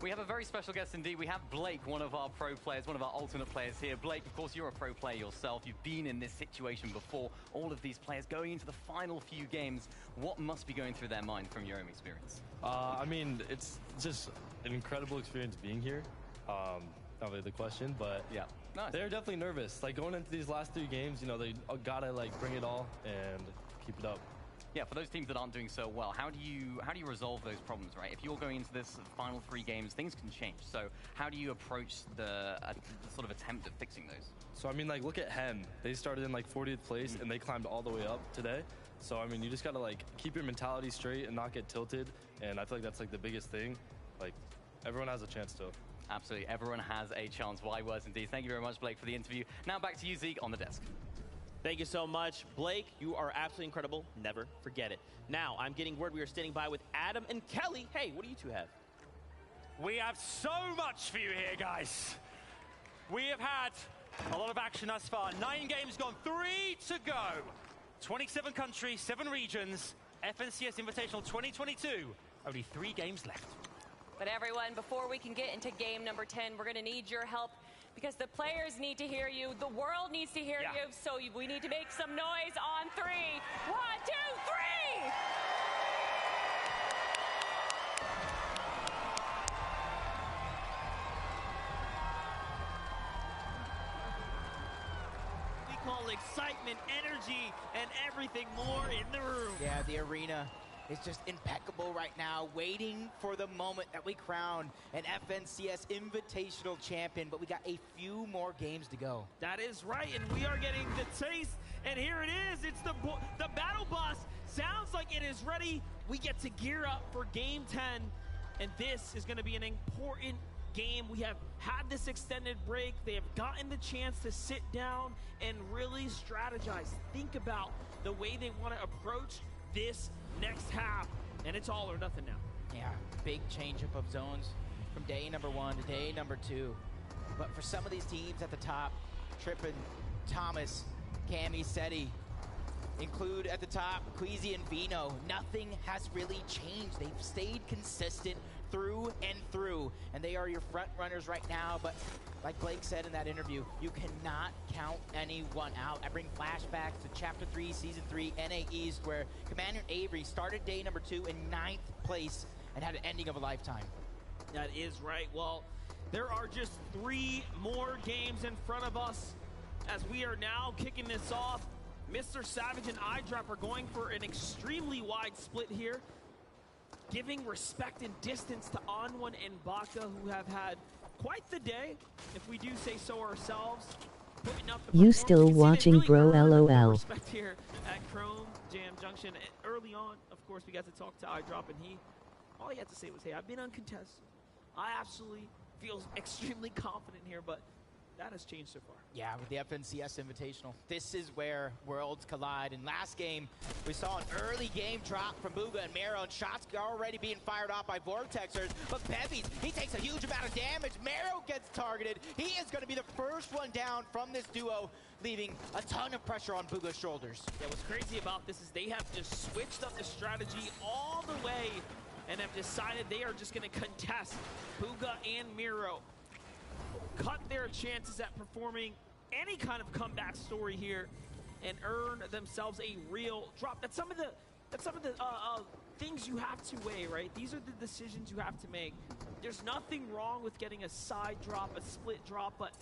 We have a very special guest indeed. We have Blake, one of our pro players, one of our alternate players here. Blake, of course, you're a pro player yourself. You've been in this situation before. All of these players going into the final few games. What must be going through their mind from your own experience? I mean, it's just an incredible experience being here. Not really the question, but yeah, they're definitely nervous. Like going into these last 3 games, you know, they gotta like bring it all and keep it up. Yeah, for those teams that aren't doing so well, how do you resolve those problems, right? If you're going into this final 3 games, things can change. So how do you approach the sort of attempt at fixing those? So I mean, like look at Hen. They started in like 40th place and they climbed all the way up today. So I mean, you just gotta like keep your mentality straight and not get tilted. And I feel like that's like the biggest thing. Like everyone has a chance still. Absolutely, everyone has a chance. Why words indeed. Thank you very much, Blake, for the interview. Now back to you, Zeke, on the desk. Thank you so much. Blake, you are absolutely incredible. Never forget it. Now, I'm getting word we are standing by with Adam and Kelly. Hey, what do you two have? We have so much for you here, guys. We have had a lot of action thus far. 9 games gone, 3 to go. 27 countries, 7 regions. FNCS Invitational 2022. Only 3 games left. But everyone, before we can get into game number 10, we're going to need your help because the players need to hear you. The world needs to hear you. So we need to make some noise on 3. 1, 2, 3! We call excitement, energy, and everything more in the room. Yeah, the arena is just impeccable right now, waiting for the moment that we crown an FNCS Invitational champion, but we got a few more games to go. That is right, and we are getting the taste, and here it is. It's the battle bus. Sounds like it is ready. We get to gear up for game 10, and this is going to be an important game. We have had this extended break. They have gotten the chance to sit down and really strategize, think about the way they want to approach this next half, and it's all or nothing now. Yeah, big change-up of zones from day number 1 to day number 2. But for some of these teams at the top, Trippin, Thomas, Cammy, Seti, include at the top Queasy and Vino, nothing has really changed. They've stayed consistent through and through, and they are your front runners right now. But like Blake said in that interview, you cannot count anyone out. I bring flashbacks to Chapter 3, Season 3, NA East, where Commander Avery started day number 2 in 9th place and had an ending of a lifetime. That is right. Well, there are just 3 more games in front of us as we are now kicking this off. Mr. Savage and iDrop are going for an extremely wide split here, giving respect and distance to Onwin and Baka, who have had quite the day, if we do say so ourselves. Putting up the You still watching, really bro? LOL. Respect here at Chrome Jam Junction. Early on, of course, we got to talk to iDrop, and all he had to say was, hey, I've been uncontested. I absolutely feel extremely confident here, but that has changed so far. Yeah, with the FNCS Invitational, this is where worlds collide. In last game, we saw an early game drop from Bugha and Mero, and shots are already being fired off by Vortexers. But Bevies, he takes a huge amount of damage. Mero gets targeted. He is going to be the first one down from this duo, leaving a ton of pressure on Bugha's shoulders. Yeah, what's crazy about this is they have just switched up the strategy all the way and have decided they are just going to contest Bugha and Mero. Cut their chances at performing any kind of comeback story here and earn themselves a real drop. That's some of the things you have to weigh, right? These are the decisions you have to make. There's nothing wrong with getting a side drop, a split drop, but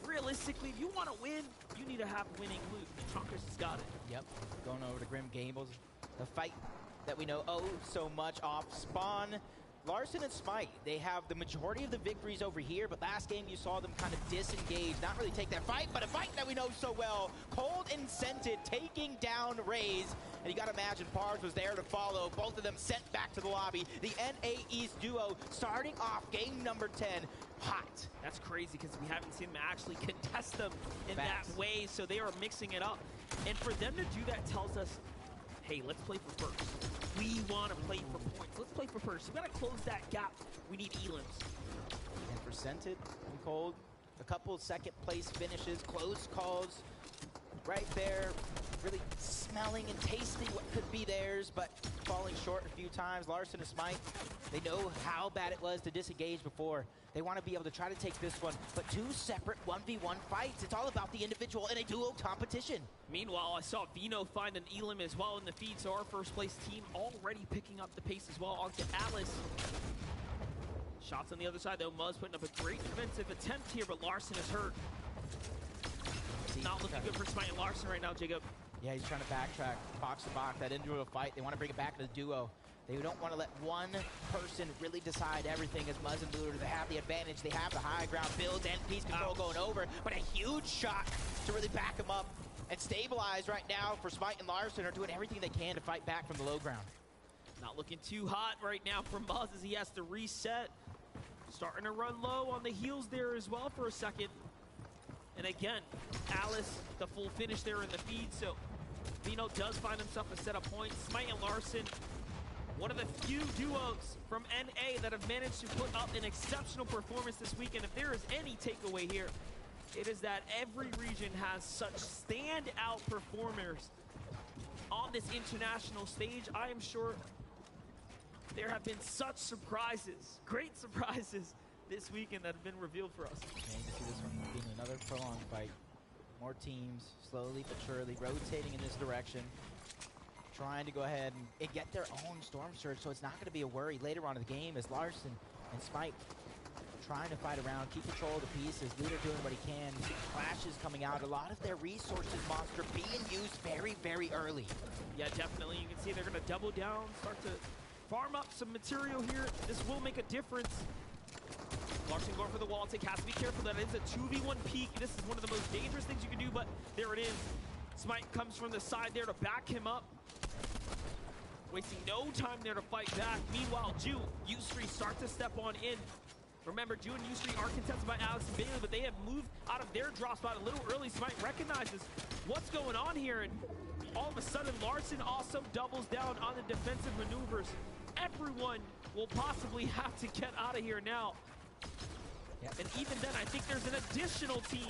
realistically, if you want to win, you need to have winning loot. Trunkers has got it. Yep, going over to Grim Gables. The fight that we know so much off spawn. Larson and Smite, they have the majority of the victories over here, but last game you saw them kind of disengage, not really take that fight, but a fight that we know so well. Cold and Scented taking down Raze, and you gotta imagine Pars was there to follow. Both of them sent back to the lobby. The NA East duo starting off game number 10 hot. That's crazy because we haven't seen them actually contest them in that way, so they are mixing it up. And for them to do that tells us, hey, let's play for first. We want to play for points. Let's play for first. We got to close that gap. We need elims. And for Scented and Cold, a couple second place finishes, close calls right there, really smelling and tasting what could be theirs, but falling short a few times. Larson and Smite, they know how bad it was to disengage before. They want to be able to try to take this one, but 2 separate 1v1 fights. It's all about the individual in a duo competition. Meanwhile, I saw Vino find an Elim as well in the feed, so our first place team already picking up the pace as well onto Atlas. Shots on the other side, though. Muzz putting up a great defensive attempt here, but Larson is hurt. Not looking good for Smite and Larson right now, Jacob. Yeah, he's trying to backtrack, box to box, that individual fight. They want to bring it back to the duo. They don't want to let one person really decide everything as Muzz and Bluer. They have the advantage. They have the high ground builds and piece control going over, but a huge shot to really back them up and stabilize right now for Smite and Larson are doing everything they can to fight back from the low ground. Not looking too hot right now for Muzz as he has to reset. starting to run low on the heels there as well for a second. And again, Alice, the full finish there in the feed, so Vino does find himself a set of points. Smite and Larson, one of the few duos from NA that have managed to put up an exceptional performance this weekend. If there is any takeaway here, it is that every region has such standout performers on this international stage. I am sure there have been such surprises, great surprises this weekend that have been revealed for us. And you see this one being another prolonged fight. More teams, slowly but surely, rotating in this direction, trying to go ahead and get their own Storm Surge, so it's not going to be a worry later on in the game as Larson and Smite trying to fight around, keep control of the pieces. Leader doing what he can. You see flashes coming out. A lot of their resources, Monster, being used very, very early. Yeah, definitely. You can see they're going to double down, start to farm up some material here. This will make a difference. Larson going for the wall take. Has to be careful. That is a 2v1 peek. This is one of the most dangerous things you can do, but there it is. Smite comes from the side there to back him up. Wasting no time there to fight back. Meanwhile, Ju, U3 start to step on in. Remember, Ju and U3 are contested by Alex and Bailey, but they have moved out of their drop spot a little early. Smite recognizes what's going on here, and all of a sudden, Larson also doubles down on the defensive maneuvers. Everyone will possibly have to get out of here now. Yep. And even then, I think there's an additional team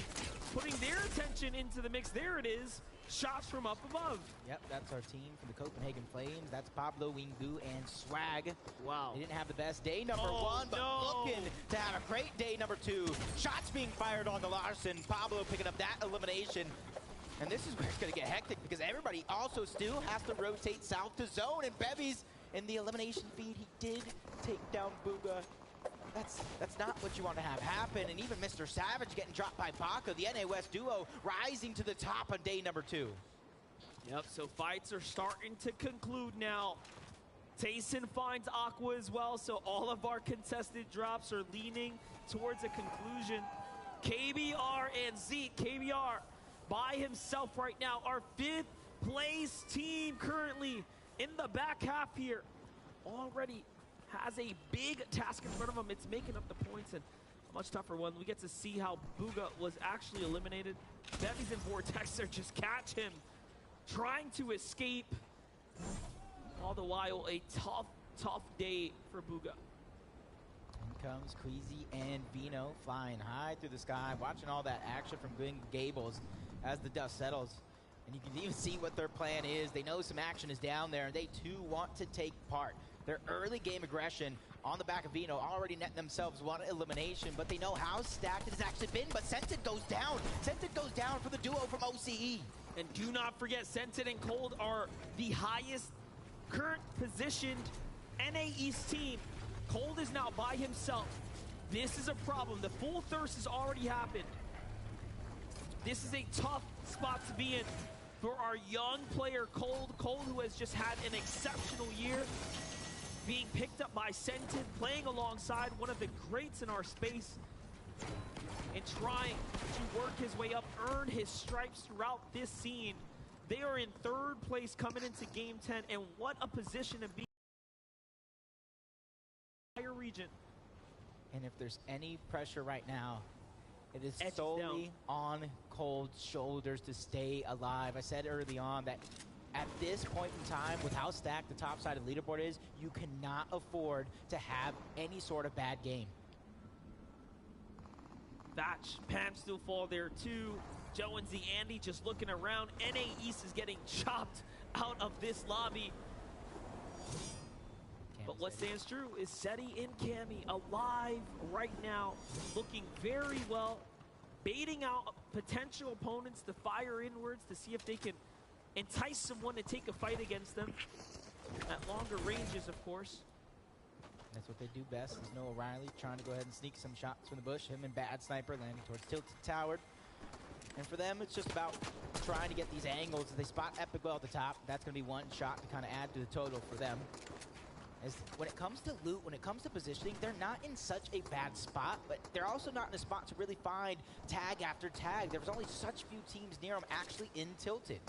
putting their attention into the mix. There it is. Shots from up above. Yep, that's our team from the Copenhagen Flames. That's Pablo, Wingu, and Swag. Wow. They didn't have the best day number one, but looking to have a great day number two. Shots being fired on the Larson. Pablo picking up that elimination. And this is where it's going to get hectic because everybody also still has to rotate south to zone. And Bevies in the elimination feed, he did take down Bugha. That's not what you want to have happen. And even Mr. Savage getting dropped by Baka, the NA West duo rising to the top on day number two. Yep, so fights are starting to conclude now. Tayson finds Aqua as well, so all of our contested drops are leaning towards a conclusion. KBR and Zeke, KBR by himself right now, our 5th place team currently in the back half here. Already has a big task in front of him. It's making up the points, and a much tougher one. We get to see how Bugha was actually eliminated. Bevies and Vortex are just catch him, trying to escape. All the while, a tough day for Bugha. In comes Queasy and Vino flying high through the sky, watching all that action from Green Gables as the dust settles. And you can even see what their plan is. They know some action is down there, and they too want to take part. Their early game aggression on the back of Vino already netting themselves one elimination, but they know how stacked it has actually been. But Scented goes down. Scented goes down for the duo from OCE. And do not forget, Scented and Cold are the highest current positioned NA East team. Cold is now by himself. This is a problem. The full thirst has already happened. This is a tough spot to be in for our young player, Cold. Cold, who has just had an exceptional year, being picked up by Scented, playing alongside one of the greats in our space, and trying to work his way up, earn his stripes throughout this scene. They are in 3rd place coming into Game 10, and what a position to be in the entire region. And if there's any pressure right now, it is Edge solely on Cold's shoulders to stay alive. I said early on that at this point in time, with how stacked the top side of the leaderboard is, you cannot afford to have any sort of bad game. Thatch, Pam still fall there too. Joe and Z Andy just looking around. NA East is getting chopped out of this lobby. But what stands true is Seti and Cammy alive right now, looking very well, baiting out potential opponents to fire inwards to see if they can entice someone to take a fight against them at longer ranges, of course. That's what they do best, is Noah Riley trying to go ahead and sneak some shots from the bush. Him and Bad Sniper landing towards Tilted Tower. And for them, it's just about trying to get these angles. If they spot Epic well at the top, that's going to be one shot to kind of add to the total for them. As when it comes to loot, when it comes to positioning, they're not in such a bad spot, but they're also not in a spot to really find tag after tag. There was only such few teams near them actually in Tilted.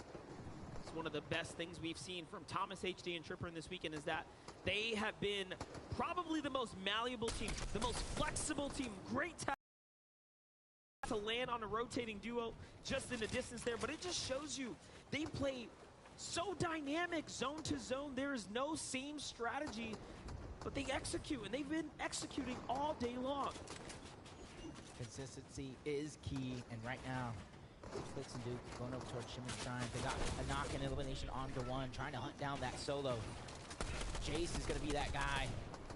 one of the best things we've seen from Thomas, HD, and Tripper in this weekend is that they have been probably the most malleable team, the most flexible team, great to land on a rotating duo just in the distance there, but it just shows you they play so dynamic zone to zone. There is no same strategy, but they execute, and they've been executing all day long. Consistency is key, and right now, Flix and Duke going over towards Shimmer Shrine. They got a knock and elimination on the one, trying to hunt down that solo. Jace is going to be that guy.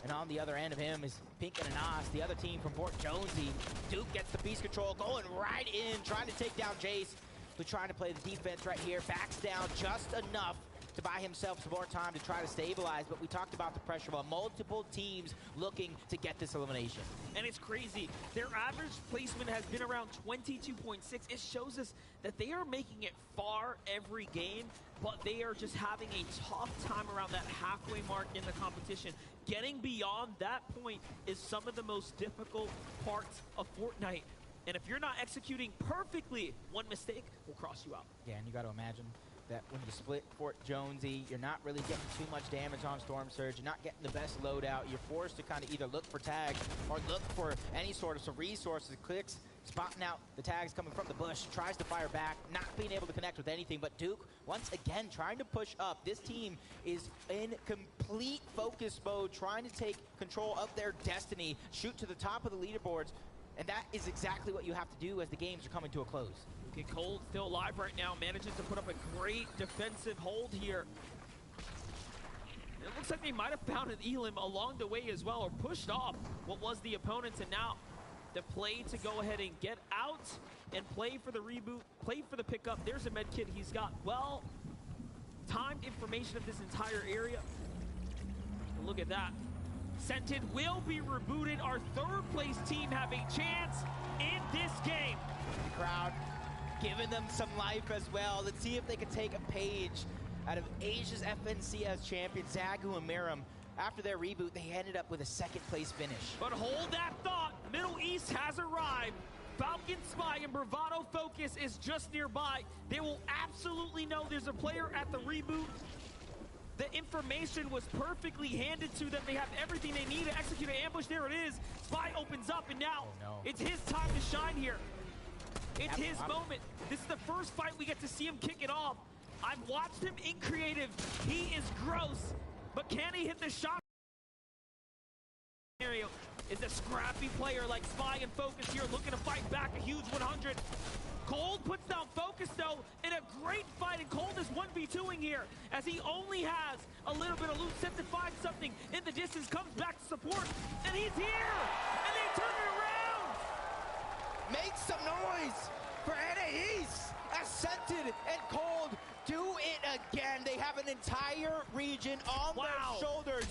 And on the other end of him is Pink and Anas, the other team from Fort Jonesy. Duke gets the piece control, going right in, trying to take down Jace, who's trying to play the defense right here. Backs down just enough to buy himself some more time to try to stabilize, but we talked about the pressure of multiple teams looking to get this elimination. And it's crazy. Their average placement has been around 22.6. It shows us that they are making it far every game, but they are just having a tough time around that halfway mark in the competition. Getting beyond that point is some of the most difficult parts of Fortnite. And if you're not executing perfectly, one mistake will cross you out. Yeah, and you got to imagine that when you split Fort Jonesy, you're not really getting too much damage on Storm Surge. You're not getting the best loadout. You're forced to kind of either look for tags or look for any sort of some resources. Clicks, spotting out the tags coming from the bush, tries to fire back, not being able to connect with anything. But Duke, once again, trying to push up. This team is in complete focus mode, trying to take control of their destiny, shoot to the top of the leaderboards. And that is exactly what you have to do as the games are coming to a close. Okay, Cold still alive right now, manages to put up a great defensive hold here. It looks like they might have found an Elim along the way as well, or pushed off what was the opponents, and now the play to go ahead and get out and play for the reboot, play for the pickup. There's a med kit. He's got well-timed information of this entire area. And look at that. Scented will be rebooted. Our third place team have a chance in this game. The crowd giving them some life as well. Let's see if they can take a page out of Asia's FNCS champion, Zagu and Miram. After their reboot, they ended up with a second place finish. But hold that thought. Middle East has arrived. Falcon Spy and Bravado Focus is just nearby. They will absolutely know there's a player at the reboot. The information was perfectly handed to them. They have everything they need to execute an ambush. There it is. Spy opens up, and now it's his time to shine here. It's his moment. This is the first fight we get to see him kick it off. I've watched him in creative. He is gross, but can he hit the shot? Scenario is a scrappy player like Spy and Focus here, looking to fight back a huge 100. Cold puts down Focus, though, in a great fight, and Cold is 1v2ing here, as he only has a little bit of loot, set to find something in the distance, comes back to support, and he's here! And they turn it around! Make some noise for NA East, as Scented and Cold do it again. They have an entire region on their shoulders.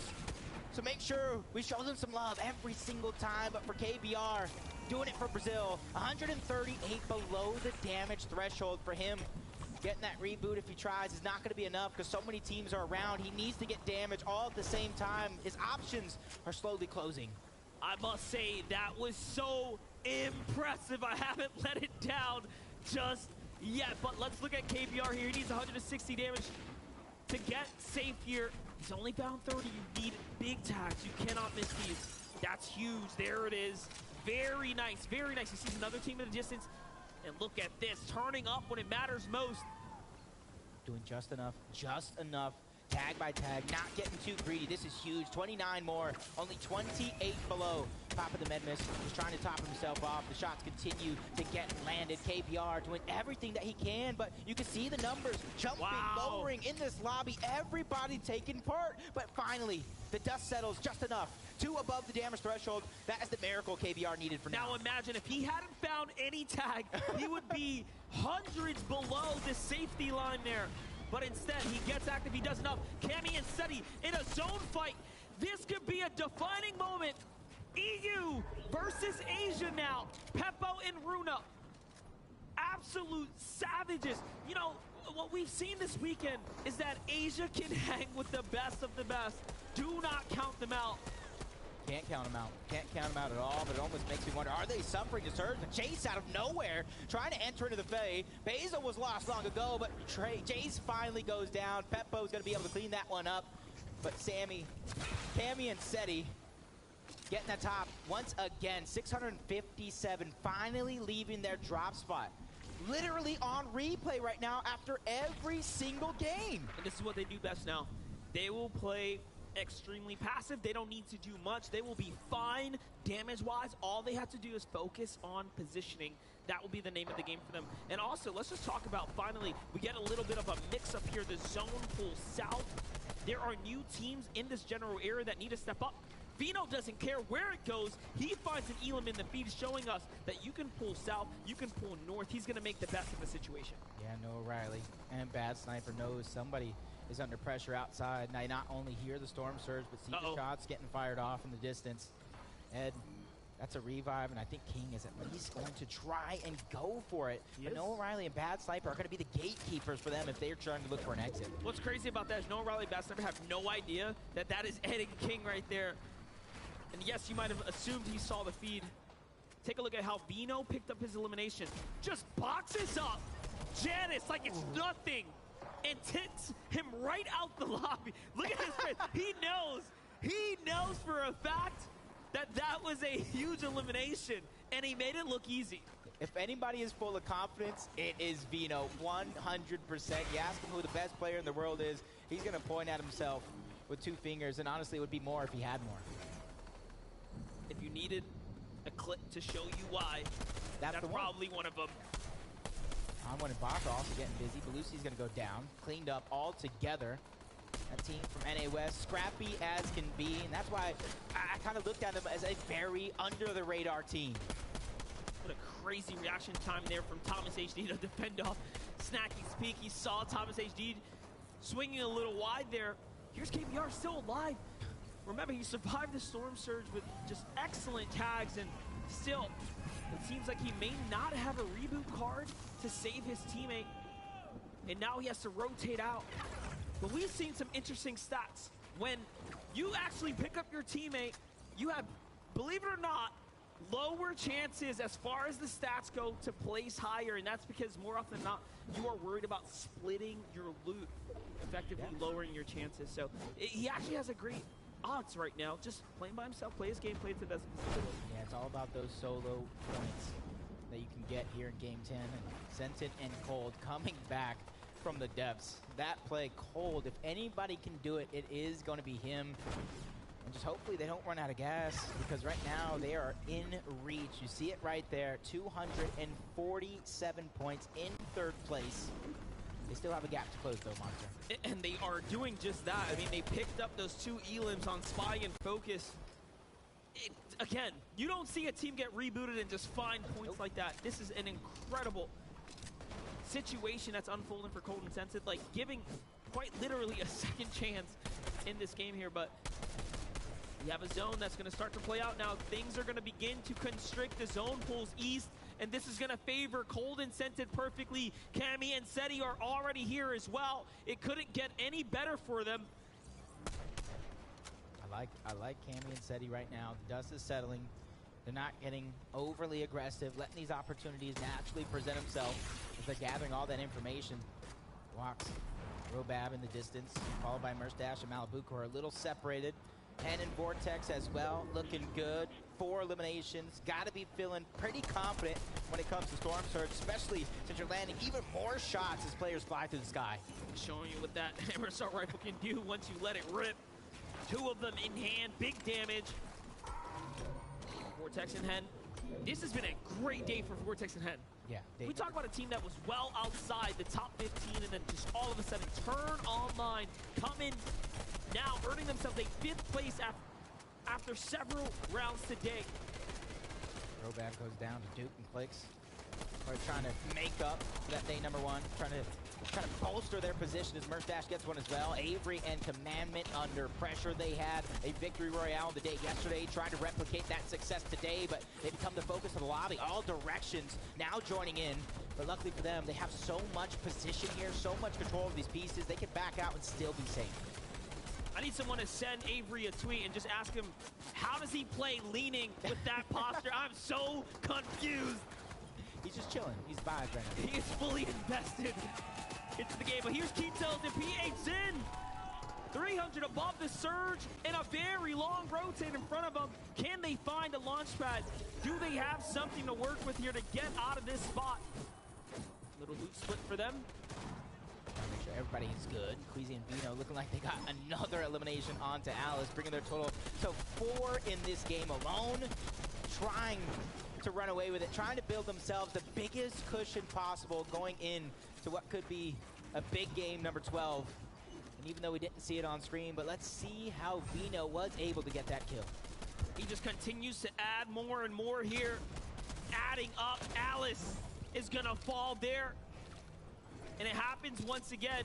So make sure we show them some love every single time. But for KBR, doing it for Brazil, 138 below the damage threshold for him. Getting that reboot if he tries is not going to be enough because so many teams are around. He needs to get damage all at the same time. His options are slowly closing. I must say, that was so impressive. I haven't let it down just yet. But let's look at KBR here. He needs 160 damage to get safe here. He's only found 30. You need big tags. You cannot miss these. That's huge. There it is. Very nice. Very nice. He sees another team in the distance. And look at this. Turning up when it matters most. Doing just enough. Just enough. Tag by tag. Not getting too greedy. This is huge. 29 more. Only 28 below. Top of the med miss. Just trying to top himself off. The shots continue to get landed. KBR doing everything that he can, but you can see the numbers jumping, lowering in this lobby. Everybody taking part. But finally, the dust settles just enough. 2 above the damage threshold. That is the miracle KBR needed for now. Now imagine if he hadn't found any tag, he would be hundreds below the safety line there. But instead, he gets active. He does enough. Cammy and Seti in a zone fight. This could be a defining moment. EU versus Asia now. Peppo and Runa. Absolute savages. You know, what we've seen this weekend is that Asia can hang with the best of the best. Do not count them out. Can't count them out. Can't count them out at all, but it almost makes me wonder, are they suffering the surge? The Chase out of nowhere, trying to enter into the Fae. Basil was lost long ago, but Jace finally goes down. Peppo's going to be able to clean that one up. But Sammy, Cammy, and Seti getting the top once again. 657, finally leaving their drop spot. Literally on replay right now after every single game. And this is what they do best now. They will play extremely passive. They don't need to do much. They will be fine damage-wise. All they have to do is focus on positioning. That will be the name of the game for them. And also, let's just talk about, finally, we get a little bit of a mix-up here. The zone pulls south. There are new teams in this general area that need to step up. Vino doesn't care where it goes. He finds an Elam in the feed, showing us that you can pull south, you can pull north. He's going to make the best of the situation. Yeah, Noah Riley and Bad Sniper knows somebody is under pressure outside. Now, you not only hear the storm surge, but see the shots getting fired off in the distance. Ed, that's a revive, and I think King is at least going to try and go for it. But Noah Riley and Bad Sniper are going to be the gatekeepers for them if they're trying to look for an exit. What's crazy about that is Noah Riley and Bad Sniper have no idea that that is Ed and King right there. And yes, you might have assumed he saw the feed. Take a look at how Vino picked up his elimination. Just boxes up Janus like it's nothing and tips him right out the lobby. Look at his face. He knows for a fact that that was a huge elimination, and he made it look easy. If anybody is full of confidence, it is Vino, 100%. You ask him who the best player in the world is, he's going to point at himself with 2 fingers, and honestly, it would be more if he had more. If you needed a clip to show you why, that's probably one of them. Onward and Baka also getting busy. Belusi's going to go down. Cleaned up all together. That team from NA West, scrappy as can be, and that's why I kind of looked at them as a very under-the-radar team. What a crazy reaction time there from Thomas HD to defend off Snacky's peak. He saw Thomas HD swinging a little wide there. Here's KBR still alive. Remember, he survived the storm surge with just excellent tags, and still, it seems like he may not have a reboot card to save his teammate, and now he has to rotate out. But we've seen some interesting stats. When you actually pick up your teammate, you have, believe it or not, lower chances as far as the stats go to place higher, and that's because more often than not, you are worried about splitting your loot, effectively lowering your chances. So he actually has a great odds right now, just playing by himself, play his game, play to the best of his ability. Yeah, it's all about those solo points that you can get here in Game 10. And Scented and Cold coming back from the depths. That play, Cold, if anybody can do it, it is going to be him. And just hopefully they don't run out of gas, because right now they are in reach. You see it right there, 247 points in 3rd place. They still have a gap to close, though, Monster. And they are doing just that. I mean, they picked up those 2 Elims on Spy and Focus. Again, you don't see a team get rebooted and just find points like that. This is an incredible situation that's unfolding for Cold and Sensed, like giving quite literally a second chance in this game here. But we have a zone that's going to start to play out now. Things are going to begin to constrict. The zone pulls east, and this is going to favor Cold and Scented perfectly. Cammy and Seti are already here as well. It couldn't get any better for them. I like Cammy and Seti right now. The dust is settling. They're not getting overly aggressive, letting these opportunities naturally present themselves as they're gathering all that information. Walks, Robab in the distance, followed by Merstash and Malibu, who are a little separated. And in Vortex as well, looking good. 4 eliminations. Got to be feeling pretty confident when it comes to Storm Surge, especially since you're landing even more shots as players fly through the sky. Showing you what that Hammer Assault Rifle can do once you let it rip. 2 of them in hand, big damage. Vortex and Hen. This has been a great day for Vortex and Hen. Yeah. We talk about a team that was well outside the top 15 and then just all of a sudden turn online, come in now, earning themselves a 5th place after several rounds today. Robab goes down to Duke and Clicks. We're trying to make up for that day number 1, trying to bolster their position as Merstash gets one as well. Avery and Commandment under pressure. They had a victory royale the day yesterday, trying to replicate that success today, but they become the focus of the lobby. All directions now joining in, but luckily for them, they have so much position here, so much control of these pieces, they can back out and still be safe. I need someone to send Avery a tweet and just ask him, how does he play leaning with that posture? I'm so confused. He's just chilling. He's vibes right now. He is fully invested into the game. But here's Keto and P8 Zin. 300 above the surge and a very long rotate in front of them. Can they find a launch pad? Do they have something to work with here to get out of this spot? Little loot split for them. Make sure everybody is good. Queasy and Vino looking like they got another elimination onto Alice, bringing their total to 4 in this game alone. Trying to run away with it, trying to build themselves the biggest cushion possible going in to what could be a big game number 12. And even though we didn't see it on screen, but let's see how Vino was able to get that kill. He just continues to add more and more here. Adding up, Alice is gonna fall there. And it happens once again.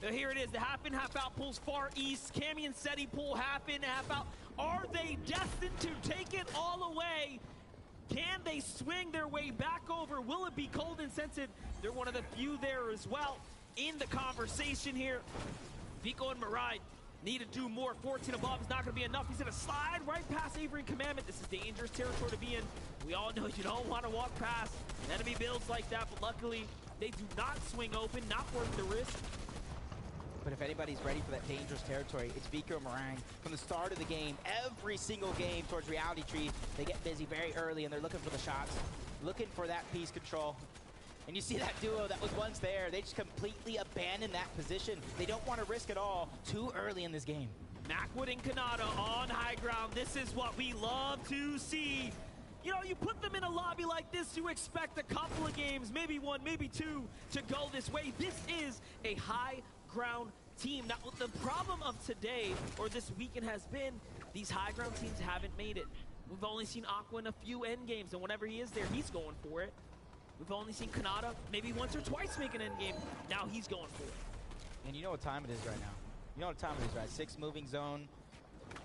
Now here it is, the half in, half out pulls far east. Cammy and Seti pull half in, half out. Are they destined to take it all away? Can they swing their way back over? Will it be Cold and Sensitive? They're one of the few there as well in the conversation here. Vico and Mirai need to do more. 14 above is not going to be enough. He's going to slide right past Avery and Commandment. This is dangerous territory to be in. We all know you don't want to walk past enemy builds like that, but luckily they do not swing open, not worth the risk. But if anybody's ready for that dangerous territory, it's Vico and Meringue. From the start of the game, every single game towards Reality Tree, they get busy very early and they're looking for the shots, looking for that piece control. And you see that duo that was once there, they just completely abandon that position. They don't want to risk it all too early in this game. Macwood and Kanata on high ground. This is what we love to see. You know, you put them in a lobby like this, you expect a couple of games, maybe one, maybe two, to go this way. This is a high ground team. Now, the problem of today, or this weekend, has been these high ground teams haven't made it. We've only seen Aqua in a few end games, and whenever he is there, he's going for it. We've only seen Kanata maybe once or twice make an end game. Now he's going for it. And you know what time it is right now. You know what time it is, right? 6 moving zone.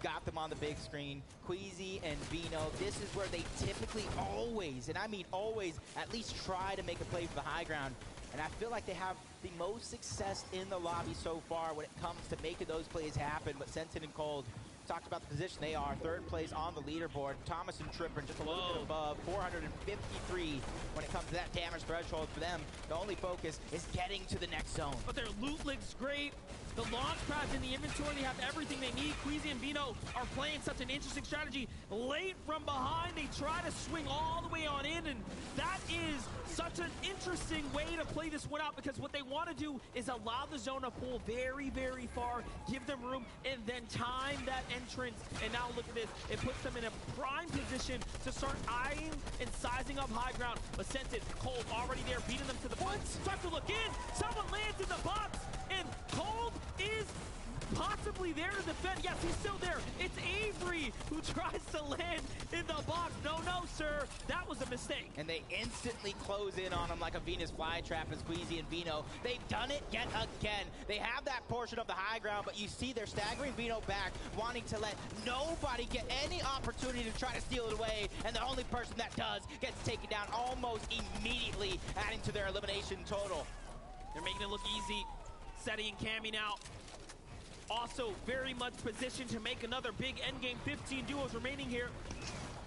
Got them on the big screen. Queasy and Vino, this is where they typically always, and I mean always, at least try to make a play for the high ground. And I feel like they have the most success in the lobby so far when it comes to making those plays happen. But Sentin and Cold talked about the position they are. 3rd place on the leaderboard. Thomas and Tripper just a little bit above. 453 when it comes to that damage threshold for them. The only focus is getting to the next zone. But their loot looks great. The launch pads in the inventory, they have everything they need. Queasy and Vino are playing such an interesting strategy. Late from behind, they try to swing all the way on in, and that is such an interesting way to play this one out, because what they want to do is allow the zone to pull very, very far, give them room, and then time that entrance. And now look at this. It puts them in a prime position to start eyeing and sizing up high ground. But Sentin, Cold already there, beating them to the punch. Start to look in. Someone lands in the box, and Cold is possibly there to defend. Yes, he's still there. It's Avery who tries to land in the box. No, sir. That was a mistake. And they instantly close in on him like a Venus flytrap as Queasy and Vino. They've done it yet again. They have that portion of the high ground, but you see they're staggering Vino back, wanting to let nobody get any opportunity to try to steal it away. And the only person that does gets taken down almost immediately, adding to their elimination total. They're making it look easy. Seti and Cammy now also very much positioned to make another big endgame. 15 duos remaining here.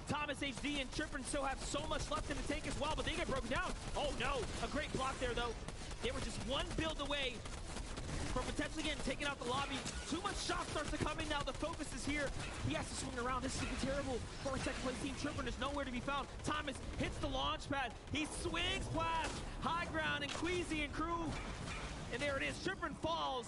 Thomas HD and Trippin still have so much left in the tank as well, but they get broken down. Oh no, a great block there though. They were just one build away from potentially getting taken out the lobby. Too much shot starts to come in now. The focus is here. He has to swing around. This is terrible for a second place team. Trippin is nowhere to be found. Thomas hits the launch pad. He swings past high ground and Queasy and crew. And there it is. Trippin falls.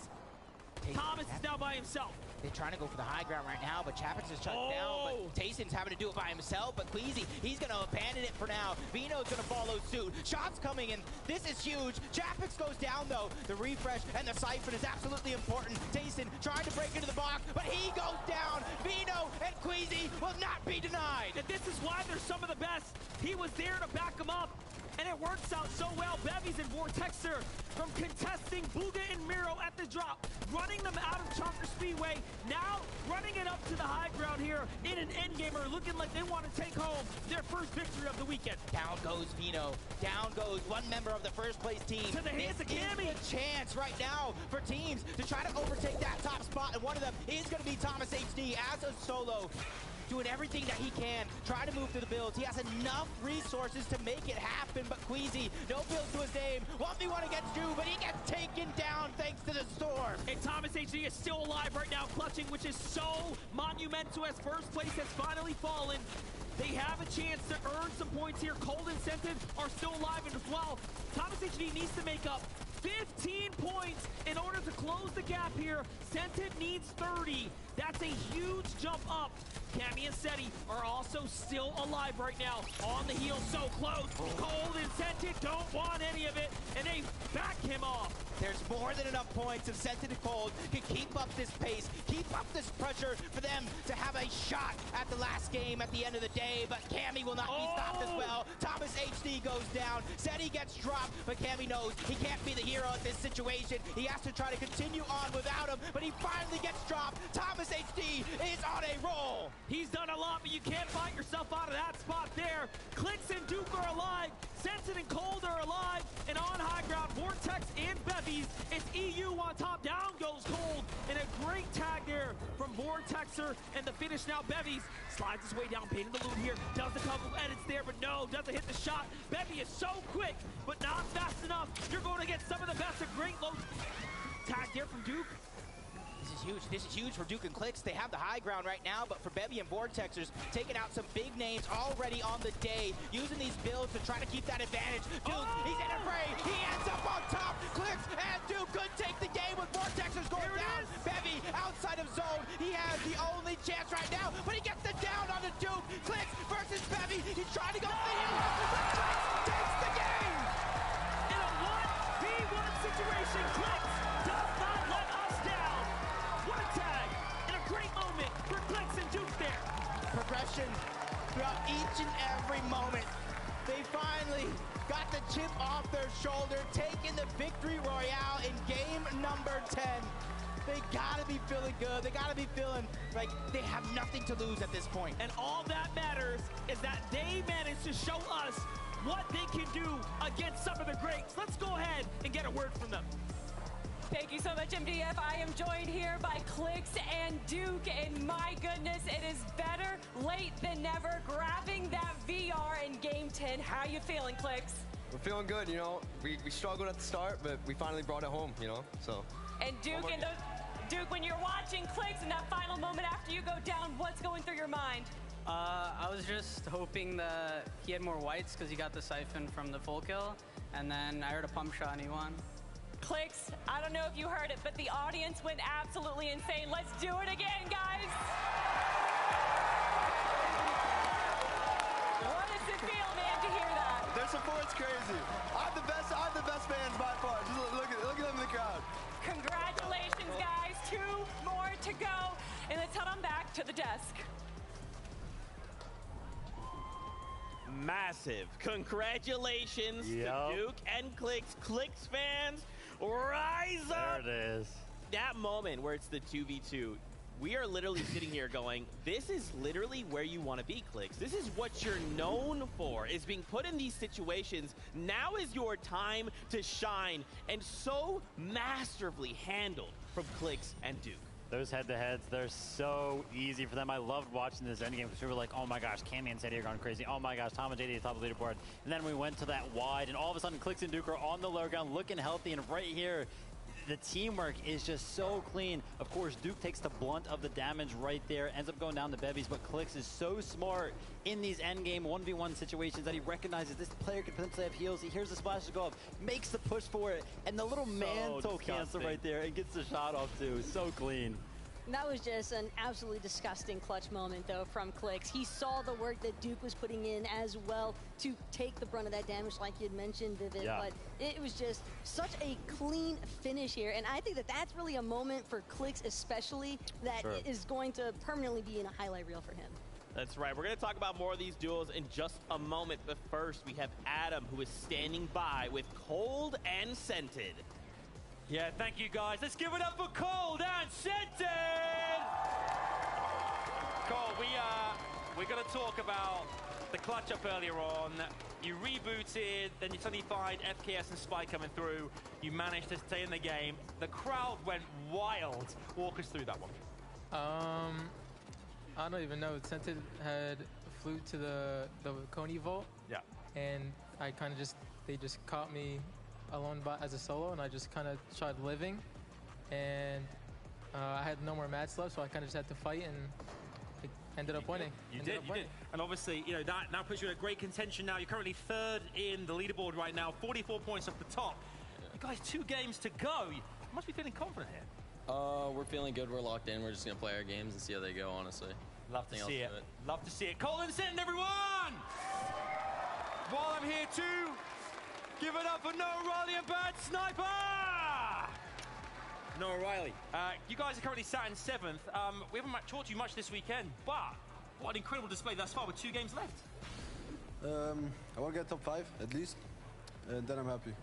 Thomas is now by himself. They're trying to go for the high ground right now, but Chapin's is shut down. But Tayson's having to do it by himself. But Queasy, he's going to abandon it for now. Vino's going to follow suit. Shots coming in. This is huge. Chapin goes down, though. The refresh and the siphon is absolutely important. Tayson trying to break into the box, but he goes down. Vino and Queasy will not be denied. And this is why they're some of the best. He was there to back him up. and it works out so well. Bevies and Vortexer from contesting Bugha and Miro at the drop, running them out of Chonker Speedway, now running it up to the high ground here in an endgamer, looking like they want to take home their first victory of the weekend. Down goes Vino. Down goes one member of the first place team. To the hands of Cammy. A chance right now for teams to try to overtake that top spot, and one of them is going to be Thomas HD as a solo. Doing everything that he can, try to move through the builds. He has enough resources to make it happen, but Queasy, no build to his name. 1v1 against Drew, but he gets taken down thanks to the storm. And Thomas HD is still alive right now, clutching, which is so monumental as first place has finally fallen. They have a chance to earn some points here. Cold and Scented are still alive as well. Thomas HD needs to make up 15 points in order to close the gap here. Scented needs 30. That's a huge jump up. Cammy and Seti are also still alive right now. On the heel, so close. Cold and Scented don't want any of it, and they back him off. There's more than enough points if Scented and Cold can keep up this pace, keep up this pressure for them to have a shot at the last game at the end of the day, but Cammy will not be stopped as well. Thomas HD goes down, Seti gets dropped, but Cammy knows he can't be the hero at this situation. He has to try to continue on without him, but he finally gets dropped. Thomas HD is on a roll. He's done a lot, but you can't fight yourself out of that spot there. Clix and Duke are alive. Scented and Cold are alive. And on high ground, Vortex and Bevies. It's EU on top. Down goes Cold. And a great tag there from Vortexer. And the finish now, Bevies slides his way down, painting the loot here. Does a couple edits there, but no, doesn't hit the shot. Bevy is so quick, but not fast enough. You're going to get some of the best of Great Low. Tag there from Duke. This is huge. This is huge for Duke and Clix. They have the high ground right now, but for Bevy and Vortexers, taking out some big names already on the day, using these builds to try to keep that advantage. Duke, he's in a fray. He ends up on top. Clix and Duke could take the game with Vortexers going down. Bevy outside of zone. He has the only chance right now, but he gets the down on the Duke. Clix versus Bevy. He's trying to go for the hill, but Clix takes the game. In a 1v1 situation, Clix does not let us down. What a tag, and a great moment for Clix and Duke there. Progression throughout each and every moment. They finally got the chip off their shoulder, taking the victory royale in game number 10. They gotta be feeling good. They gotta be feeling like they have nothing to lose at this point. And all that matters is that they managed to show us what they can do against some of the greats. Let's go ahead and get a word from them. Thank you so much, MDF. I am joined here by Clix and Duke, and my goodness, it is better late than never, grabbing that VR in Game 10. How you feeling, Clix? We're feeling good, you know. We struggled at the start, but we finally brought it home, you know, so. And Duke, Duke, when you're watching Clix in that final moment after you go down, what's going through your mind? I was just hoping that he had more whites because he got the siphon from the full kill, and then I heard a pump shot and he won. Clix, I don't know if you heard it, but the audience went absolutely insane. Let's do it again, guys. What does it feel, man, to hear that? Their support's crazy. I'm the best fans by far. Just look at them in the crowd. Congratulations, guys. 2 more to go. And let's head on back to the desk. Massive congratulations to Duke and Clix. Clix fans, rise up. There it is. That moment where it's the 2v2, we are literally sitting here going, this is literally where you want to be, Clix. This is what you're known for, is being put in these situations. Now is your time to shine, and so masterfully handled from Clix and Duke. Those head-to-heads, they're so easy for them. I loved watching this endgame because we were like, oh my gosh, Cammy and Seti are going crazy. Oh my gosh, Tom and JD top of the leaderboard. And then we went to that wide, and all of a sudden, Clix and Duke are on the low ground, looking healthy, and right here, the teamwork is just so clean. Of course, Duke takes the blunt of the damage right there, ends up going down to Bevies, but Clix is so smart in these endgame 1v1 situations that he recognizes this player could potentially have heals. He hears the splash go up, makes the push for it, and the little mantle cancel right there and gets the shot off too. So clean. That was just an absolutely disgusting clutch moment, though, from Clix. He saw the work that Duke was putting in as well to take the brunt of that damage, like you had mentioned, Vivid. Yeah. But it was just such a clean finish here. And I think that that's really a moment for Clix especially that is going to permanently be in a highlight reel for him. That's right. We're going to talk about more of these duels in just a moment. But first, we have Adam, who is standing by with Cold and Scented. Yeah, thank you, guys. Let's give it up for Cold and Scented! Cole, we're going to talk about the clutch up earlier on. You rebooted, then you suddenly find FKS and Spy coming through. You managed to stay in the game. The crowd went wild. Walk us through that one. I don't even know. Scented had flew to the Coney Vault. Yeah. And I kind of they just caught me alone as a solo, and I just kind of tried living. And I had no more mats left, so I kind of just had to fight, and it ended up winning. You did. And obviously, you know, that now puts you in a great contention now. You're currently third in the leaderboard right now, 44 points off the top. You guys, 2 games to go. You must be feeling confident here. We're feeling good. We're locked in. We're just going to play our games and see how they go, honestly. Love to see it. Love to see it. Cold and Scented, everyone! While I'm here too, give it up for Noah Riley and Bad Sniper! Noah Riley, you guys are currently sat in 7th. We haven't talked to you much this weekend, but what an incredible display thus far with 2 games left. I want to get top 5 at least, and then I'm happy.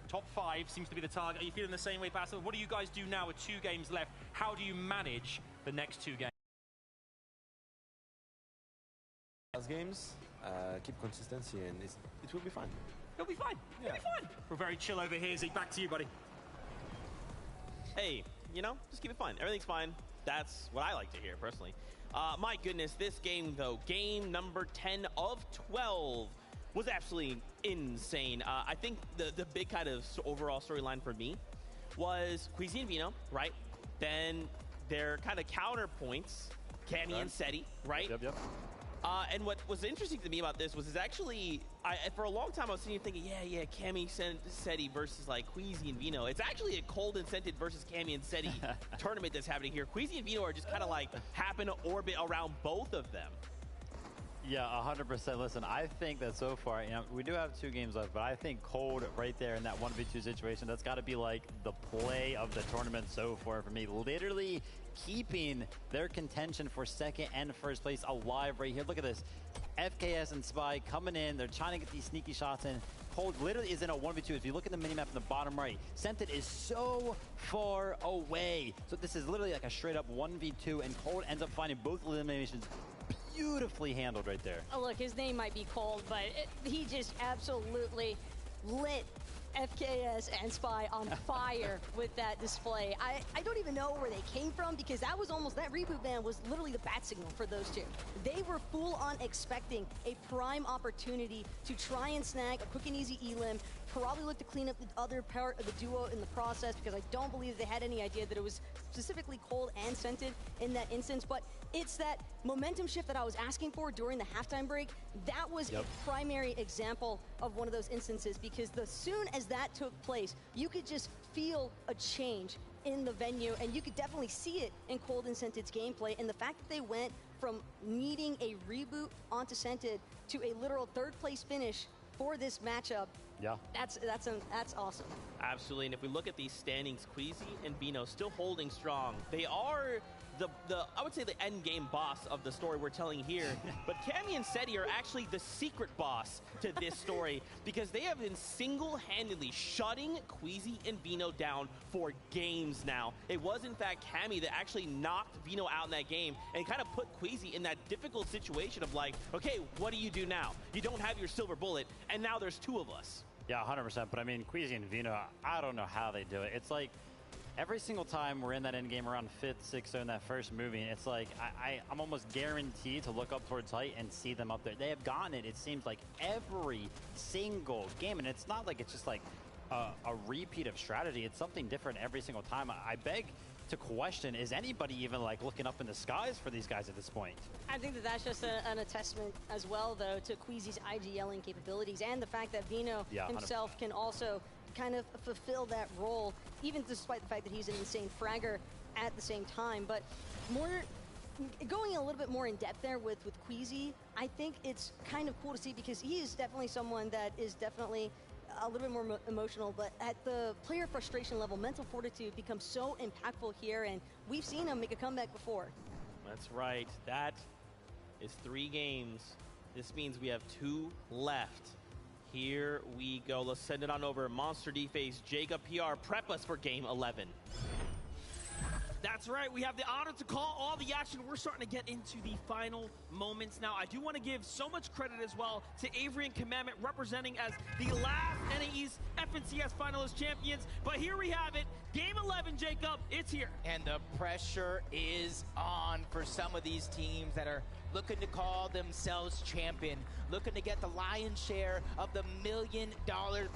Top 5 seems to be the target. Are you feeling the same way, Basil? What do you guys do now with 2 games left? How do you manage the next 2 games? Last games, keep consistency, and it will be fine. It'll be fine. Yeah. It'll be fine. We're very chill over here, Zeke. Back to you, buddy. Hey, you know, just keep it fun. Everything's fine. That's what I like to hear, personally. My goodness, this game, though, game number 10 of 12, was absolutely insane. I think the big kind of overall storyline for me was Queasy and Vino, right? Then their kind of counterpoints, Cammy and Seti, right? Yep. And what was interesting to me about this was actually, for a long time I was sitting here thinking, yeah, Cammy Seti versus like Queasy and Vino. It's actually a Cold and Scented versus Cammy and Seti tournament that's happening here. Queasy and Vino are just kind of like happen to orbit around both of them. Yeah, 100%. Listen, I think that so far, you know, we do have 2 games left, but I think Cold right there in that 1v2 situation, that's got to be like the play of the tournament so far for me. Literally keeping their contention for 2nd and 1st place alive right here. Look at this. FKS and Spy coming in. They're trying to get these sneaky shots in. Cold literally is in a 1v2. If you look at the minimap in the bottom right, Scented is so far away. So this is literally like a straight up 1v2, and Cold ends up finding both eliminations beautifully handled right there. Oh, look, his name might be Cold, but he just absolutely lit FKS and Spy on fire with that display. I don't even know where they came from, because that reboot ban was literally the bat signal for those 2. They were full on expecting a prime opportunity to try and snag a quick and easy elim, probably look to clean up the other part of the duo in the process, because I don't believe they had any idea that it was specifically Cold and Scented in that instance. But it's that momentum shift that I was asking for during the halftime break. That was a primary example of one of those instances, because the soon as that took place, you could just feel a change in the venue, and you could definitely see it in Cold and Scented's gameplay. And the fact that they went from needing a reboot onto Scented to a literal 3rd place finish for this matchup, that's awesome. Absolutely, and if we look at these standings, Queasy and Vino still holding strong. They are I would say the end game boss of the story we're telling here, but Cammy and Seti are actually the secret boss to this story, because they have been single-handedly shutting Queasy and Vino down for games now. It was in fact Cammy that actually knocked Vino out in that game and kind of put Queasy in that difficult situation of like, okay, what do you do now? You don't have your silver bullet, and now there's 2 of us. Yeah, 100%. But I mean, Queasy and Vino, I don't know how they do it. It's like every single time we're in that end game around 5th, 6th, or in that first movie, it's like I'm almost guaranteed to look up towards height and see them up there. They have gotten it seems like, every single game. And it's not like it's just like a repeat of strategy. It's something different every single time. I beg to question, is anybody even like looking up in the skies for these guys at this point? I think that that's just an attestament as well, though, to Queasy's IGLing capabilities, and the fact that Vino himself can also kind of fulfill that role, even despite the fact that he's an insane fragger at the same time. But going a little bit more in depth there with Queasy, I think it's kind of cool to see, because he is definitely someone that is definitely a little bit more emotional, but at the player frustration level, mental fortitude becomes so impactful here, and we've seen him make a comeback before. That's right. That is 3 games. This means we have 2 left. Here we go. Let's send it on over. Monster D-Face, Jacob PR, prep us for game 11. That's right, we have the honor to call all the action. We're starting to get into the final moments now. I do want to give so much credit as well to Avery and Commandment representing as the last NAE's FNCS finalist champions. But here we have it, game 11, Jacob, it's here. And the pressure is on for some of these teams that are looking to call themselves champion, looking to get the lion's share of the $1 million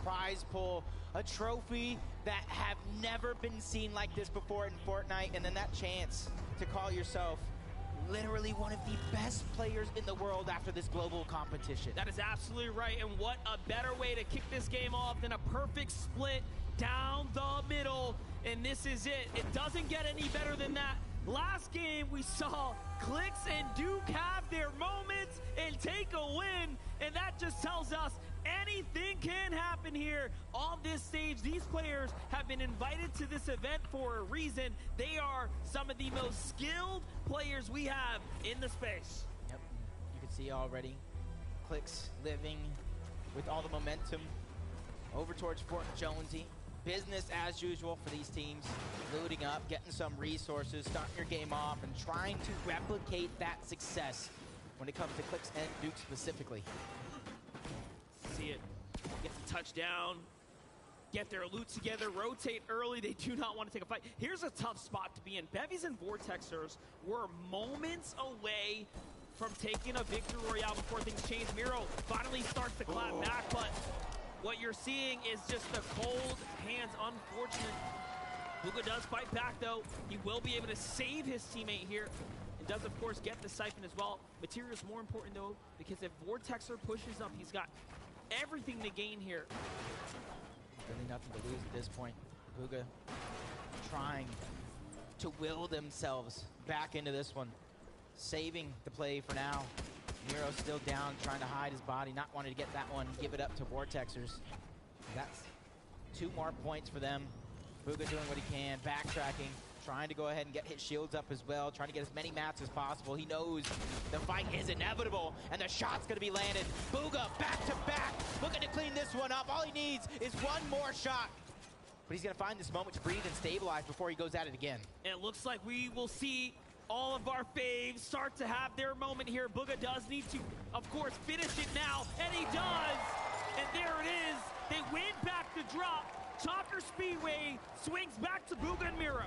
prize pool, a trophy that have never been seen like this before in Fortnite, and then that chance to call yourself literally one of the best players in the world after this global competition. That is absolutely right, and what a better way to kick this game off than a perfect split down the middle, and this is it. It doesn't get any better than that. Last game we saw Clix and Duke have their moments and take a win, and that just tells us anything can happen here on this stage. These players have been invited to this event for a reason. They are some of the most skilled players we have in the space. Yep, you can see already Clix living with all the momentum over towards Fort Jonesy. Business as usual for these teams, looting up, getting some resources, starting your game off, and trying to replicate that success when it comes to Clix and Duke specifically. See it, get the touchdown, get their loot together, rotate early. They do not want to take a fight. Here's a tough spot to be in. Bevies and Vortexers were moments away from taking a victory royale before things change. Miro finally starts to clap back, but what you're seeing is just the cold hands, unfortunate. Bugha does fight back though. He will be able to save his teammate here and does of course get the Siphon as well. Materia is more important though, because if Vortexer pushes up, he's got everything to gain here. Really nothing to lose at this point. Bugha trying to will themselves back into this one. Saving the play for now. Miro still down, trying to hide his body, not wanting to get that one, give it up to Vortexers. That's 2 more points for them. Bugha doing what he can, backtracking, trying to go ahead and get his shields up as well, trying to get as many mats as possible. He knows the fight is inevitable, and the shot's gonna be landed. Bugha back to back, looking to clean this one up. All he needs is 1 more shot. But he's gonna find this moment to breathe and stabilize before he goes at it again. And it looks like we will see all of our faves start to have their moment here. Bugha does need to, of course, finish it now, and he does. And there it is. They win back the drop. Talker Speedway swings back to Bugha and Miro.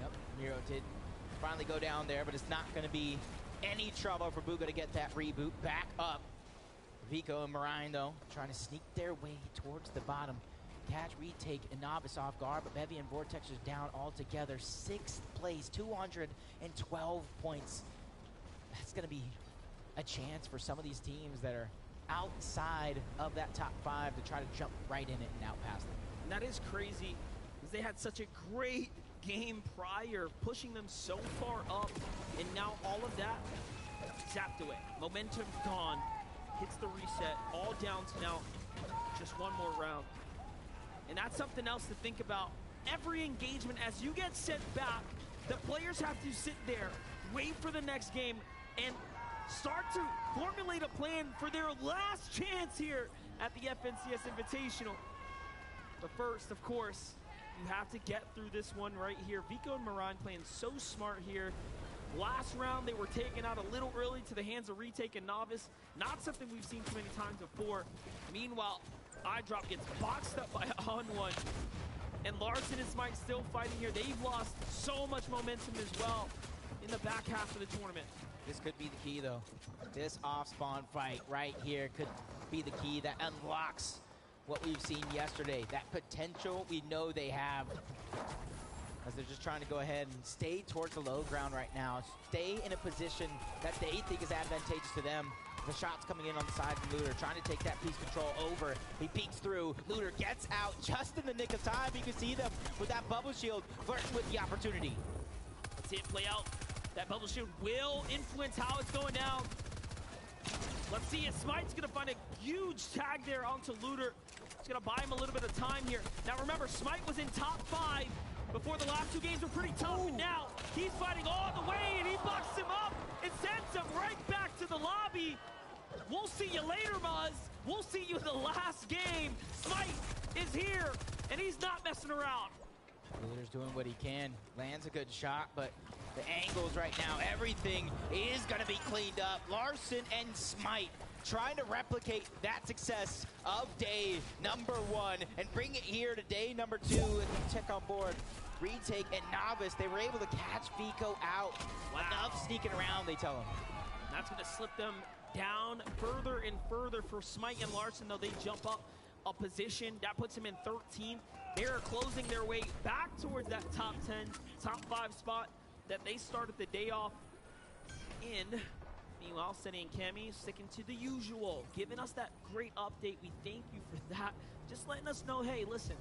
Yep, Miro did finally go down there, but it's not going to be any trouble for Bugha to get that reboot back up. Vico and Marine, though, trying to sneak their way towards the bottom. Catch, retake, and Novice off guard, but Bevy and Vortexers down altogether. 6th place, 212 points. That's going to be a chance for some of these teams that are outside of that top 5 to try to jump right in it and out past them. And that is crazy, because they had such a great game prior, pushing them so far up, and now all of that zapped away. Momentum gone, hits the reset, all down to now just 1 more round. And that's something else to think about. Every engagement, as you get sent back, the players have to sit there, wait for the next game, and start to formulate a plan for their last chance here at the FNCS Invitational. But first, of course, you have to get through this one right here. Vico and Marine playing so smart here. Last round, they were taken out a little early to the hands of Retake and Novice. Not something we've seen too many times before. Meanwhile, iDrop gets boxed up by On1. And Larson and Smite still fighting here. They've lost so much momentum as well in the back half of the tournament. This could be the key, though. This off-spawn fight right here could be the key that unlocks what we've seen yesterday. That potential we know they have. As they're just trying to go ahead and stay towards the low ground right now. Stay in a position that they think is advantageous to them. The shot's coming in on the side of Looter, trying to take that piece control over. He peeks through. Looter gets out just in the nick of time. You can see them with that bubble shield flirting with the opportunity. Let's see it play out. That bubble shield will influence how it's going down. Let's see if Smite's gonna find a huge tag there onto Looter. It's gonna buy him a little bit of time here. Now remember, Smite was in top 5 before the last 2 games were pretty tough, and now he's fighting all the way, and he bucks him up and sends him right back to the lobby. We'll see you later, Muzz. We'll see you in the last game. Smite is here, and he's not messing around. Leader's doing what he can. Lands a good shot, but the angles right now, everything is going to be cleaned up. Larssen and Smite trying to replicate that success of day number 1 and bring it here to day number 2 and check on board. Retake and Novice, they were able to catch Vico out. Wow. Enough sneaking around, they tell him. That's going to slip them down further and further for Smite and Larssen, though they jump up a position. That puts him in 13th. They're closing their way back towards that top 10, top 5 spot that they started the day off in. Meanwhile, Senny and Cammy sticking to the usual, giving us that great update. We thank you for that. Just letting us know, hey, listen,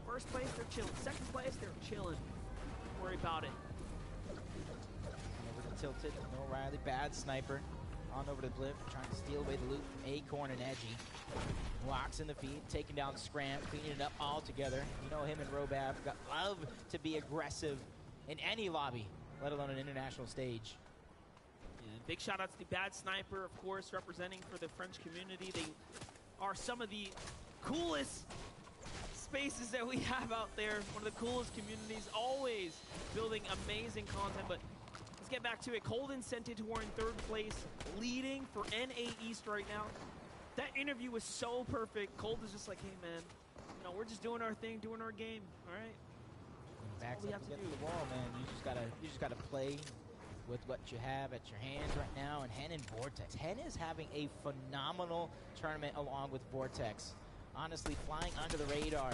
first place, they're chilling. Second place, they're chilling. Don't worry about it. Over to Tilted, no Riley, bad sniper. On over to Blip, trying to steal away the loot from Acorn and Edgy. Walks in the feed, taking down Scram, cleaning it up all together. You know him and Robab love to be aggressive in any lobby, let alone an international stage. Yeah, big shout out to the Bad Sniper, of course, representing for the French community. They are some of the coolest spaces that we have out there. One of the coolest communities, always building amazing content. But let's get back to it. Cold and Scented, who are in 3rd place, leading for NA East right now. That interview was so perfect. Cold is just like, hey man, you know, we're just doing our thing, doing our game, all right? Backs up against the wall, man. You just gotta play with what you have at your hands right now. And Hen and Vortex. Hen is having a phenomenal tournament along with Vortex. Honestly, flying under the radar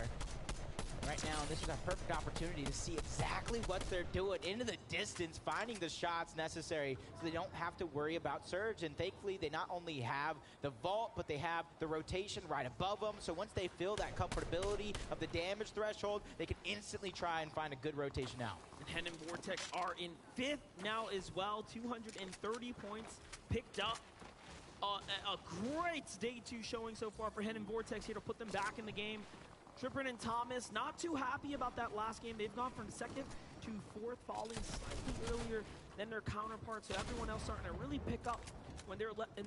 right now. This is a perfect opportunity to see exactly what they're doing into the distance, finding the shots necessary so they don't have to worry about Surge. And thankfully, they not only have the vault, but they have the rotation right above them. So once they feel that comfortability of the damage threshold, they can instantly try and find a good rotation out. And Hen and Vortex are in 5th now as well. 230 points picked up. A great day 2 showing so far for Hen and Vortex here to put them back in the game. Tripper and Thomas not too happy about that last game. They've gone from 2nd to 4th, falling slightly earlier than their counterparts. So everyone else starting to really pick up when they're letting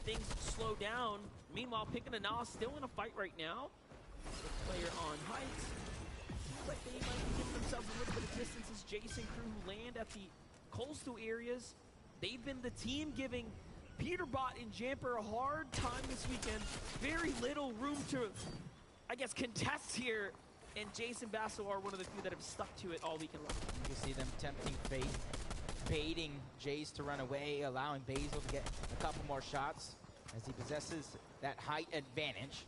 things slow down. Meanwhile, Pink and Nas still in a fight right now. Player on heights. Seems like they might be giving themselves a little bit of distance as Jason crew who land at the coastal areas. They've been the team giving Peterbot and Jamper a hard time this weekend. Very little room to, I guess, contest here, and Jason Basso are one of the few that have stuck to it all weekend long. You can see them tempting fate, baiting Jace to run away, allowing Basil to get a couple more shots as he possesses that height advantage.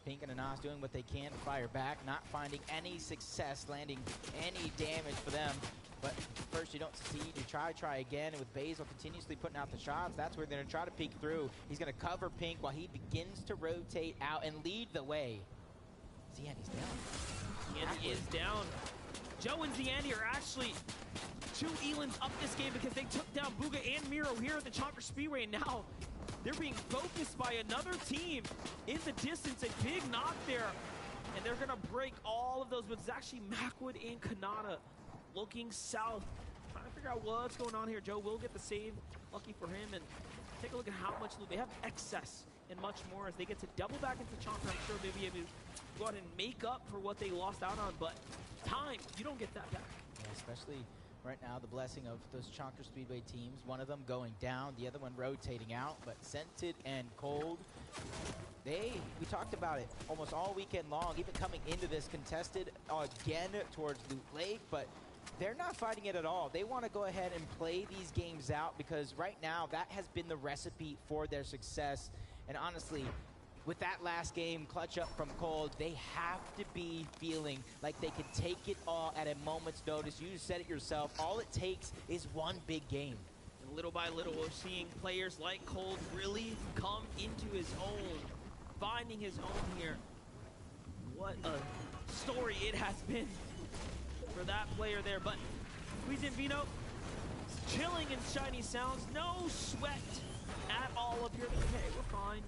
Pink and Anas doing what they can to fire back, not finding any success, landing any damage for them. But first you don't succeed, you try again, and with Basil continuously putting out the shots, that's where they're going to try to peek through. He's going to cover Pink while he begins to rotate out and lead the way. Ziandy's down. Ziandy is down. Joe and Ziandy are actually 2 Elans up this game because they took down Bugha and Miro here at the Chonker Speedway, and now they're being focused by another team in the distance. A big knock there, and they're going to break all of those, but it's actually Macwood and Kanata looking south, trying to figure out what's going on here. Joe will get the save, lucky for him, and take a look at how much loot. They have excess and much more as they get to double back into Chonker. I'm sure they'll be able to go out and make up for what they lost out on, but time, you don't get that back. Yeah, especially right now, the blessing of those Chonker Speedway teams, one of them going down, the other one rotating out, but Scented and Cold, we talked about it almost all weekend long, even coming into this contested again towards Loot Lake, but they're not fighting it at all. They want to go ahead and play these games out because right now that has been the recipe for their success. And honestly, with that last game, clutch up from Cold, they have to be feeling like they can take it all at a moment's notice. You said it yourself. All it takes is one big game. And little by little, we're seeing players like Cold really come into his own, finding his own here. What a story it has been for that player there. But Cuisine Vino, chilling in Shiny Sounds, no sweat at all up here. Hey, we're fine.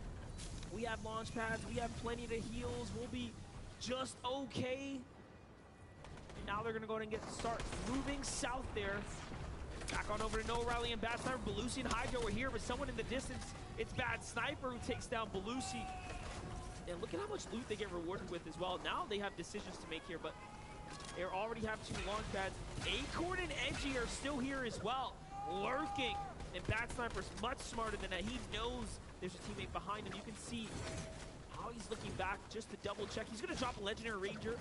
We have launch pads, we have plenty to heals, we'll be just okay. And now they're gonna go ahead and start moving south there. Back on over to Noah Riley and Bad Sniper. Belusi and Hydro are here, but someone in the distance. It's Bad Sniper who takes down Belusi. And look at how much loot they get rewarded with as well. Now they have decisions to make here, but they already have 2 launch pads. Acorn and Edgy are still here as well, lurking. And Bad Sniper's much smarter than that. He knows there's a teammate behind him. You can see how he's looking back just to double check. He's going to drop a Legendary Ranger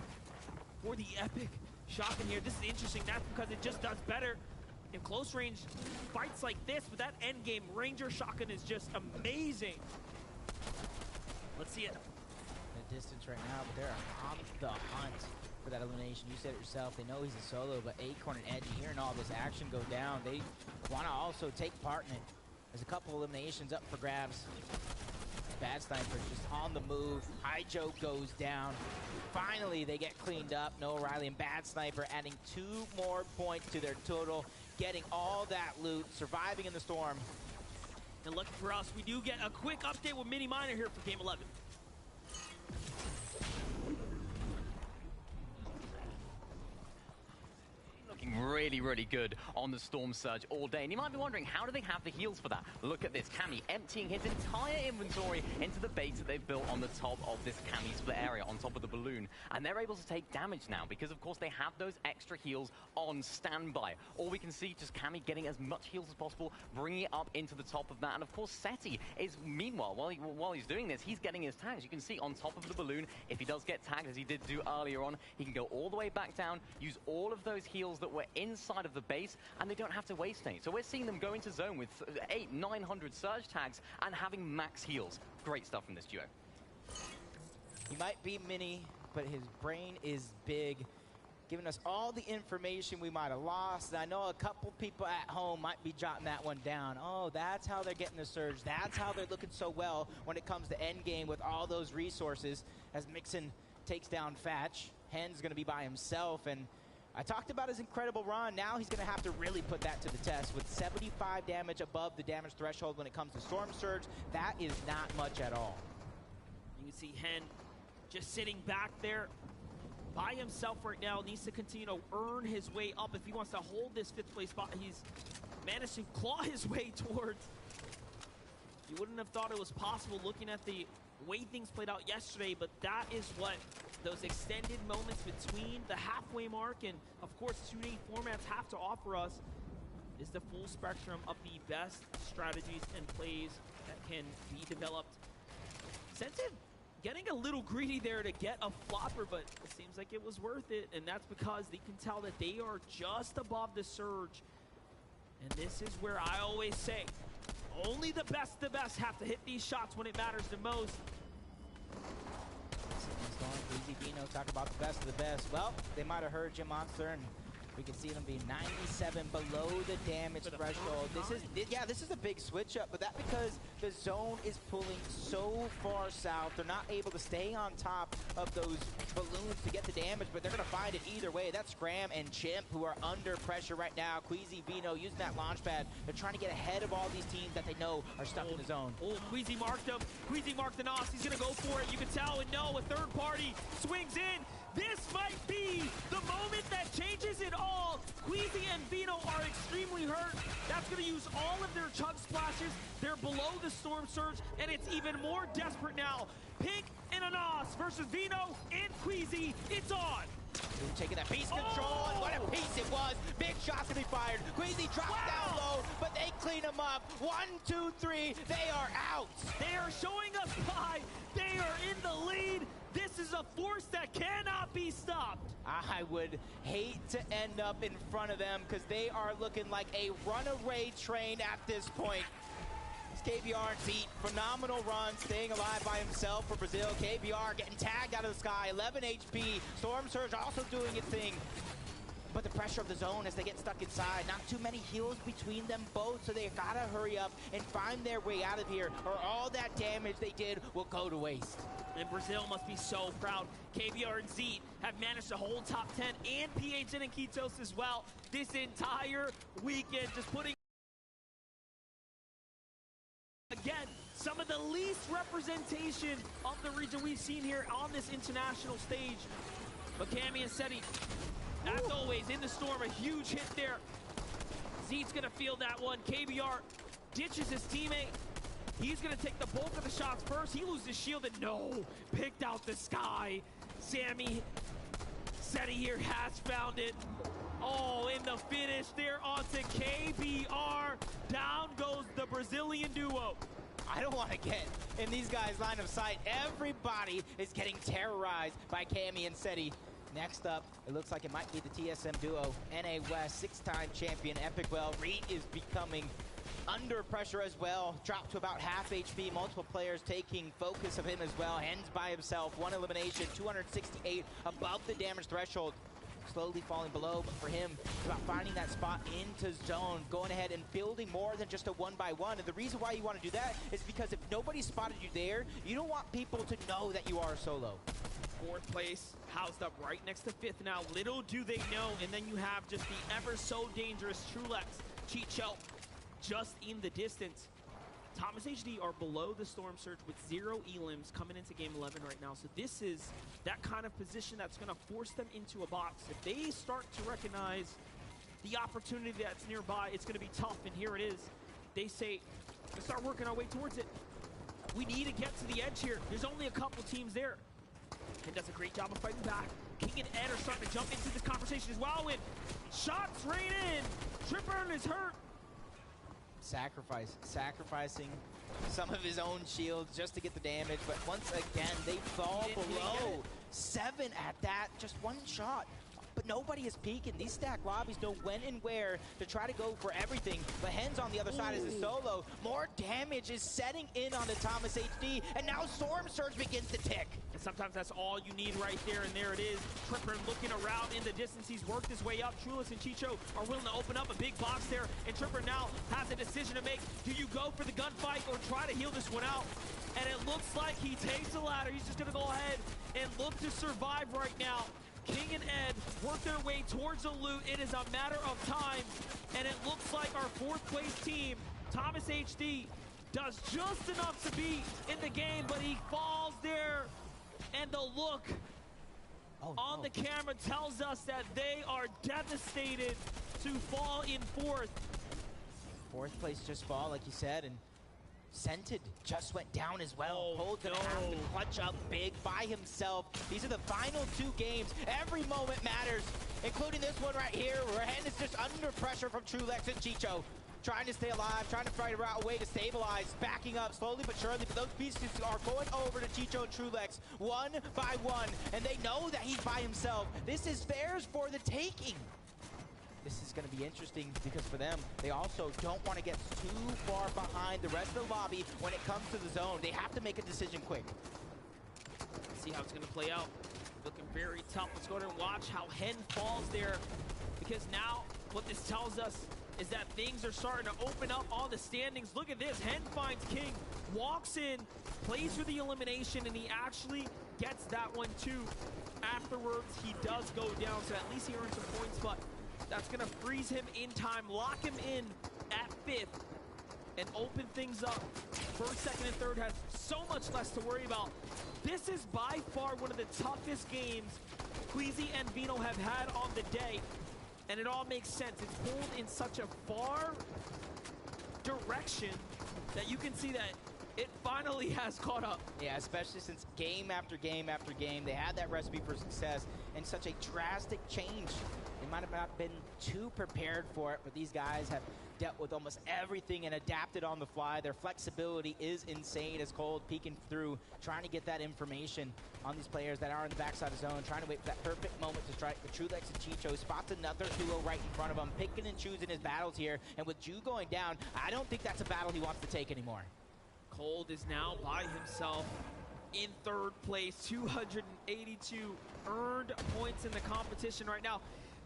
for the epic shotgun here. This is interesting. That's because it just does better in close range fights like this. But that end game Ranger shotgun is just amazing. Let's see it. The distance right now, but they're on the hunt for that elimination. You said it yourself. They know he's a solo, but Acorn and Edgy hearing all this action go down. They want to also take part in it. There's a couple eliminations up for grabs. Bad Sniper just on the move. Hydro goes down. Finally, they get cleaned up. Noah Riley and Bad Sniper adding 2 more points to their total, getting all that loot, surviving in the storm. And lucky for us, we do get a quick update with Mini Miner here for Game 11. Looking really, really good on the Storm Surge all day. And you might be wondering, how do they have the heals for that? Look at this. Cammy emptying his entire inventory into the base that they've built on the top of this Cammy split area, on top of the balloon. And they're able to take damage now because, of course, they have those extra heals on standby. All we can see, just Cammy getting as much heals as possible, bringing it up into the top of that. And, of course, Seti is, meanwhile, while he's doing this, he's getting his tags. You can see on top of the balloon, if he does get tagged, as he did do earlier on, he can go all the way back down, use all of those heals that were inside of the base, and they don't have to waste any. So we're seeing them go into zone with 800-900 surge tags and having max heals. Great stuff from this duo. He might be mini, but his brain is big, giving us all the information we might have lost. And I know a couple people at home might be jotting that one down. Oh, that's how they're getting the surge. That's how they're looking so well when it comes to endgame with all those resources. As Mixon takes down Fatch, Hen's going to be by himself, and I talked about his incredible run. Now he's going to have to really put that to the test. With 75 damage above the damage threshold when it comes to Storm Surge, that is not much at all. You can see Hen just sitting back there by himself right now. Needs to continue to earn his way up if he wants to hold this 5th place spot. He's managed to claw his way towards. You wouldn't have thought it was possible looking at the way things played out yesterday, but that is what those extended moments between the halfway mark and, of course, 2D formats have to offer us is the full spectrum of the best strategies and plays that can be developed. Sensitive getting a little greedy there to get a flopper, but it seems like it was worth it, and that's because they can tell that they are just above the surge. And this is where I always say, only the best have to hit these shots when it matters the most. Easy Bino talk about the best of the best. Well, they might have heard Jim Monster, and we can see them be 97 below the damage threshold. This is a big switch up, but that's because the zone is pulling so far south. They're not able to stay on top of those balloons to get the damage, but they're going to find it either way. That's Scram and Chimp who are under pressure right now. Queasy Vino using that launch pad. They're trying to get ahead of all these teams that they know are stuck in the zone. Oh, Queasy marked him. Queasy marked the Nos. He's going to go for it. You can tell and know a third party swings in. This might be the moment that changes it all. Queasy and Vino are extremely hurt. That's going to use all of their chug splashes. They're below the Storm Surge, and it's even more desperate now. Pink and Anas versus Vino and Queasy. It's on. Taking that beast control, and what a piece it was. Big shots to be fired. Queasy drops down low, but they clean him up. 1, 2, 3, they are out. They are showing us why. They are in the lead. This is a force that cannot be stopped. I would hate to end up in front of them because they are looking like a runaway train at this point. KBR and Zeet, phenomenal run, staying alive by himself for Brazil. KBR getting tagged out of the sky, 11 HP. Storm Surge also doing its thing. But the pressure of the zone as they get stuck inside, not too many heals between them both, so they gotta hurry up and find their way out of here, or all that damage they did will go to waste. And Brazil must be so proud. KBR and Zeet have managed to hold top 10, and PHN and Kitos as well this entire weekend, just putting again some of the least representation of the region we've seen here on this international stage. But Cammy and Seti, as always, in the storm, a huge hit there. Zeet's gonna feel that one. KBR ditches his teammate. He's gonna take the bulk of the shots first. He loses his shield and no, picked out the sky. Sammy Seti here has found it. Oh, in the finish there onto KBR. Down goes the Brazilian duo. I don't want to get in these guys' line of sight. Everybody is getting terrorized by Cammy and Seti. Next up, it looks like it might be the TSM duo. NA West, 6-time champion Epic Well. Reed is becoming under pressure as well. Dropped to about half HP. Multiple players taking focus of him as well. Hens by himself. 1 elimination. 268 above the damage threshold. Slowly falling below, but for him, it's about finding that spot into zone, going ahead and building more than just a 1-by-1. And the reason why you want to do that is because if nobody spotted you there, you don't want people to know that you are solo. 4th place, housed up right next to 5th now. Little do they know, and then you have just the ever so dangerous Trulex, Chicho, just in the distance. Thomas HD are below the Storm Surge with 0 elims coming into game 11 right now. So this is that kind of position that's going to force them into a box. If they start to recognize the opportunity that's nearby, it's going to be tough, and here it is. They say, let's start working our way towards it. We need to get to the edge here. There's only a couple teams there. And does a great job of fighting back. King and Ed are starting to jump into this conversation as well, and shots rain in. Tripper is hurt. Sacrificing some of his own shields just to get the damage, but once again, they fall below. 7 at that, just 1 shot. But nobody is peeking. These stack lobbies know when and where to try to go for everything. But Hens on the other side is a solo. More damage is setting in on the Thomas HD, and now Storm Surge begins to tick. And sometimes that's all you need right there, and there it is. Tripper looking around in the distance. He's worked his way up. Trulis and Chicho are willing to open up a big box there, and Tripper now has a decision to make. Do you go for the gunfight or try to heal this one out? And it looks like he takes the ladder. He's just going to go ahead and look to survive right now. King and Ed work their way towards the loot. It is a matter of time, and it looks like our 4th place team, Thomas HD, does just enough to be in the game, but he falls there, and the look on the camera tells us that they are devastated to fall in 4th. 4th place just fall, like you said, and Scented just went down as well. Cold gonna have to clutch up big by himself. These are the final 2 games. Every moment matters, including this one right here, where Hen is just under pressure from Trulex and Chicho. Trying to stay alive, trying to find a way to stabilize, backing up slowly but surely, but those pieces are going over to Chicho and Trulex, 1 by 1, and they know that he's by himself. This is theirs for the taking. This is going to be interesting because for them, they also don't want to get too far behind the rest of the lobby when it comes to the zone. They have to make a decision quick. See how it's going to play out. Looking very tough. Let's go ahead and watch how Hen falls there, because now what this tells us is that things are starting to open up on the standings. Look at this. Hen finds King, walks in, plays for the elimination, and he actually gets that one too. Afterwards, he does go down, so at least he earns some points, but that's going to freeze him in time, lock him in at 5th, and open things up. 1st, 2nd, and 3rd has so much less to worry about. This is by far one of the toughest games Queasy and Vino have had on the day, and it all makes sense. It's pulled in such a far direction that you can see that it finally has caught up. Yeah, especially since game after game after game, they had that recipe for success, and such a drastic change. They might have not been too prepared for it, but these guys have dealt with almost everything and adapted on the fly. Their flexibility is insane as Cold peeking through, trying to get that information on these players that are in the backside of zone, trying to wait for that perfect moment to strike. But Trulex and Chicho spots another duo right in front of him, picking and choosing his battles here. And with Ju going down, I don't think that's a battle he wants to take anymore. Cold is now by himself in 3rd place, 282 earned points in the competition right now.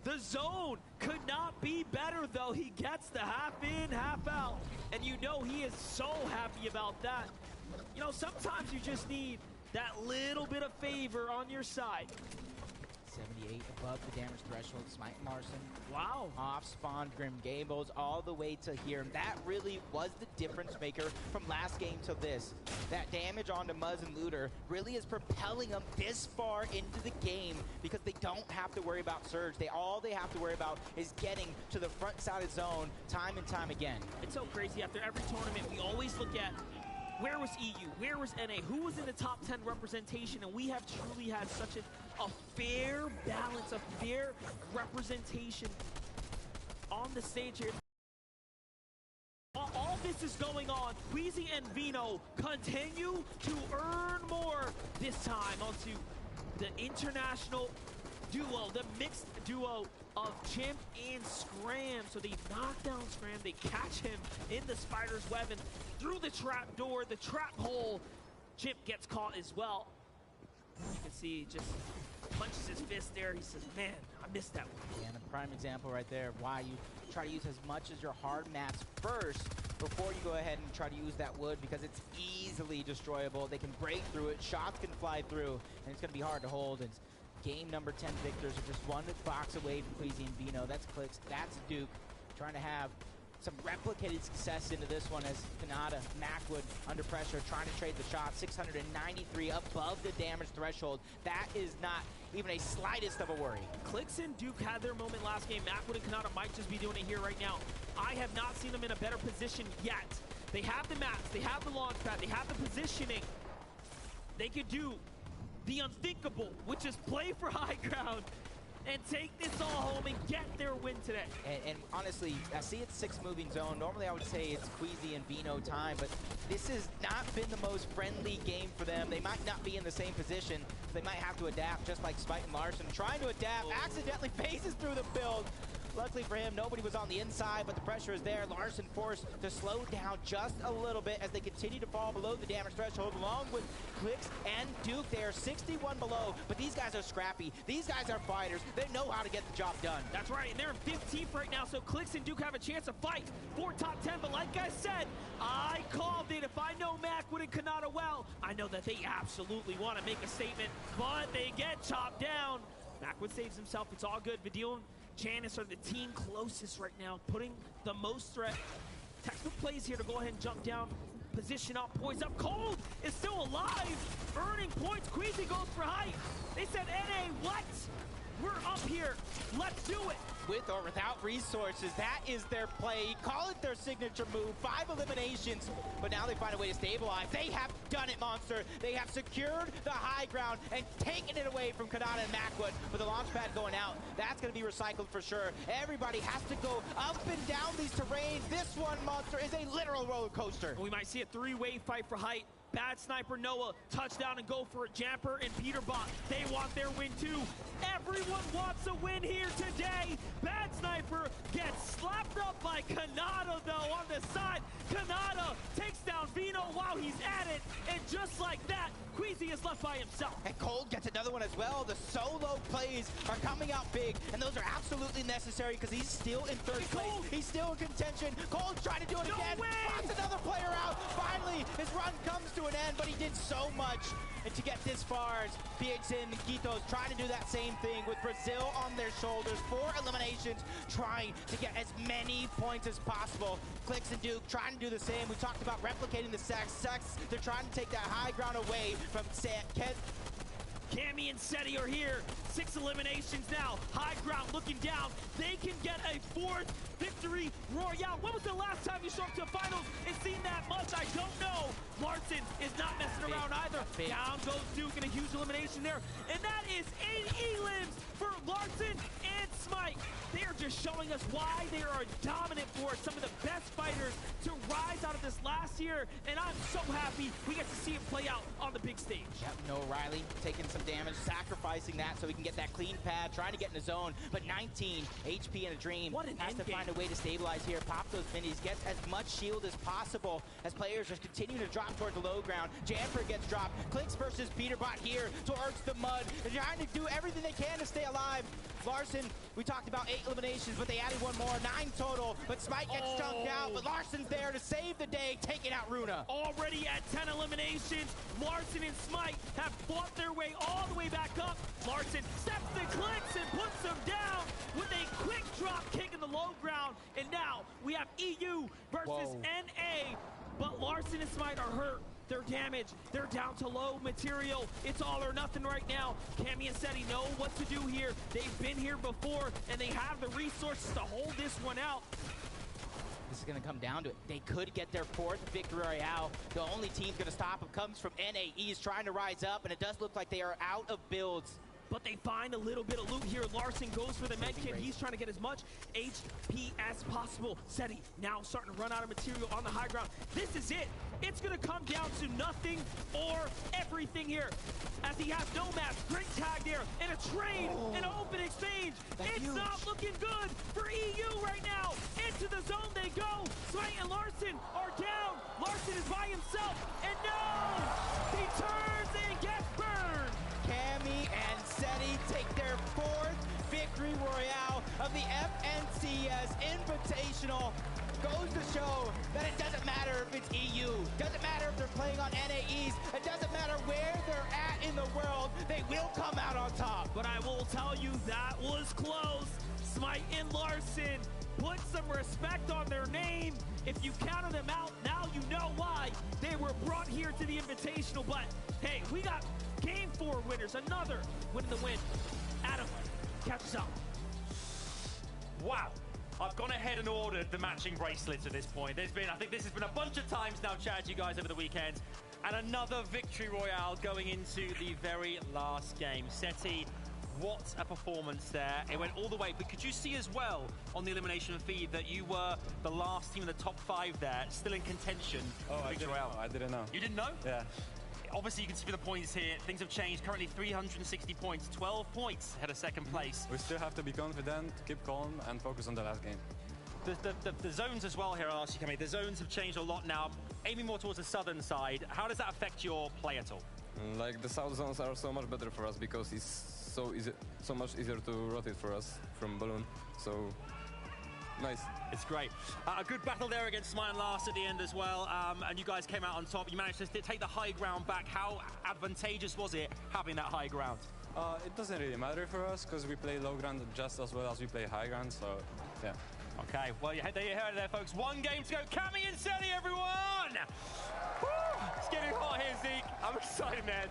The zone could not be better, though. He gets the half in, half out, and you know he is so happy about that. You know, sometimes you just need that little bit of favor on your side. 78 above the damage threshold. Smite Larson. Wow. Off spawn Grim Gables all the way to here. That really was the difference maker from last game to this. That damage onto Muzz and Looter really is propelling them this far into the game because they don't have to worry about Surge. All they have to worry about is getting to the front side of zone time and time again. It's so crazy. After every tournament, we always look at where was EU, where was NA, who was in the top 10 representation, and we have truly had such a fair balance, a fair representation on the stage here. All this is going on. Queasy and Vino continue to earn more, this time onto the international duo, the mixed duo of Chimp and Scram. So they knock down Scram, they catch him in the spider's web, and through the trap door, the trap hole, Chimp gets caught as well. You can see he just punches his fist there. He says, man, I missed that one. Yeah, and a prime example right there of why you try to use as much as your hard mats first before you go ahead and try to use that wood, because it's easily destroyable. They can break through it, shots can fly through, and it's going to be hard to hold. And game number 10 victors are just one box away from Queasy and Vino. That's Clix, that's Duke, trying to have some replicated success into this one as Kanata, Macwood under pressure, trying to trade the shot. 693 above the damage threshold. That is not even a slightest of a worry. Clix and Duke had their moment last game. Macwood and Kanata might just be doing it here right now. I have not seen them in a better position yet. They have the mats, they have the launch pad, they have the positioning. They could do the unthinkable, which is play for high ground and take this all home and get their win today. And honestly, I see it's 6 moving zone. Normally I would say it's Queasy and Vino time, but this has not been the most friendly game for them. They might not be in the same position. They might have to adapt, just like Smite and Larson. Trying to adapt, accidentally phases through the build. Luckily for him, nobody was on the inside, but the pressure is there. Larson forced to slow down just a little bit as they continue to fall below the damage threshold, along with Clix and Duke. They are 61 below, but these guys are scrappy. These guys are fighters. They know how to get the job done. That's right, and they're in 15th right now, so Clix and Duke have a chance to fight for top 10, but like I said, I called it. If I know Macwood and Kanata well, I know that they absolutely want to make a statement, but they get chopped down. Macwood saves himself. It's all good. Vidil, Janus are the team closest right now, putting the most threat. Textbook plays here to go ahead and jump down, position up, poise up. Cold is still alive, earning points. Queasy goes for height. They said, NA, what? We're up here. Let's do it. With or without resources, that is their play. Call it their signature move. 5 eliminations, but now they find a way to stabilize. They have done it, Monster. They have secured the high ground and taken it away from Kanata and Macwood. With the launch pad going out, that's going to be recycled for sure. Everybody has to go up and down these terrains. This one, Monster, is a literal roller coaster. We might see a 3-way fight for height. Bad Sniper Noah, touchdown and go for it. Jamper and Peterbot, they want their win too. Everyone wants a win here today. Bad Sniper gets slapped up by Kanata though on the side. Kanata takes down Vino while he's at it, and just like that, Queasy is left by himself. And Cold gets another one as well. The solo plays are coming out big, and those are absolutely necessary because he's still in 3rd place. He's still in contention. Cold's trying to do it again. Pops another player out. Finally, his run comes to an end, but he did so much. And to get this far, PXN and Kitos trying to do that same thing with Brazil on their shoulders. 4 eliminations, trying to get as many points as possible. Clix and Duke trying to do the same. We talked about replicating the sex. They're trying to take that high ground away from Cammy and Seti are here. 6 eliminations now. High ground looking down. They can get a 4th victory royale. When was the last time you showed up to finals and seen that much? I don't know. Larson is not messing around either. Down goes Duke in a huge elimination there. And that is 8 elims for Larson and Smite. They are just showing us why they are a dominant force. Some of the best fighters to rise out of this last year. And I'm so happy we get to see it play out on the big stage. Yep, Noah Riley taking some damage, sacrificing that so he can get that clean pad, trying to get in the zone, but 19 HP in a dream. What an has to find a way to stabilize here, pop those minis, get as much shield as possible as players just continue to drop towards the low ground. Jamper gets dropped. Clix versus Peterbot here towards the mud. They're trying to do everything they can to stay alive. Larssen, we talked about 8 eliminations, but they added 1 more, 9 total. But Smite gets chunked out, but Larssen's there to save the day, taking out Runa. Already at 10 eliminations, Larssen and Smite have fought their way all the way back up. Larssen steps and clicks and puts them down with a quick drop kick in the low ground. And now we have EU versus NA, but Larssen and Smite are hurt. They're damaged. They're down to low material. It's all or nothing right now. Cammy and Seti know what to do here. They've been here before, and they have the resources to hold this one out. This is going to come down to it. They could get their 4th victory royale. The only team going to stop them comes from NAEs trying to rise up, and it does look like they are out of builds. But they find a little bit of loot here. Larssen goes for the med kit. He's trying to get as much HP as possible. Seti now starting to run out of material on the high ground. This is it. It's going to come down to nothing or everything here. As he has no map, great tag there, and a trade, an open exchange. It's not looking good for EU right now. Into the zone they go. Smite and Larssen are down. Larssen is by himself, and no! He turns and gets burned. Cammy and Seti take their 4th victory royale of the FNCS Invitational. Goes to show that it doesn't matter if it's EU, doesn't matter if they're playing on NAEs, it doesn't matter where they're at in the world, they will come out on top. But I will tell you that was close. Smite and Larssen put some respect on their name. If you counted them out, now you know why they were brought here to the Invitational. But hey, we got Game 4 winners, another win in the win. Adam, catch us up. Wow. I've gone ahead and ordered the matching bracelets at this point. I think this has been a bunch of times now, chatted to you guys over the weekend. And another victory royale going into the very last game. Seti, what a performance there. It went all the way. But could you see as well on the elimination feed that you were the last team in the top 5 there, still in contention? Oh, I didn't know. You didn't know? Yeah. Obviously, you can see the points here. Things have changed. Currently 360 points, 12 points ahead of second place. We still have to be confident, keep calm, and focus on the last game. The zones as well here, I'll ask you, Cammy. The zones have changed a lot now, aiming more towards the southern side. How does that affect your play at all? Like, the south zones are so much better for us because it's so easy, so much easier to rotate for us from balloon. So nice. It's great. A good battle there against Smite and Lars at the end as well. And you guys came out on top. You managed to take the high ground back. How advantageous was it having that high ground? It doesn't really matter for us because we play low ground just as well as we play high ground. So yeah. Okay, well, there you heard it there, folks. 1 game to go. Cammy and Seti, everyone! Woo! It's getting hot here, Zeke. I'm excited, man.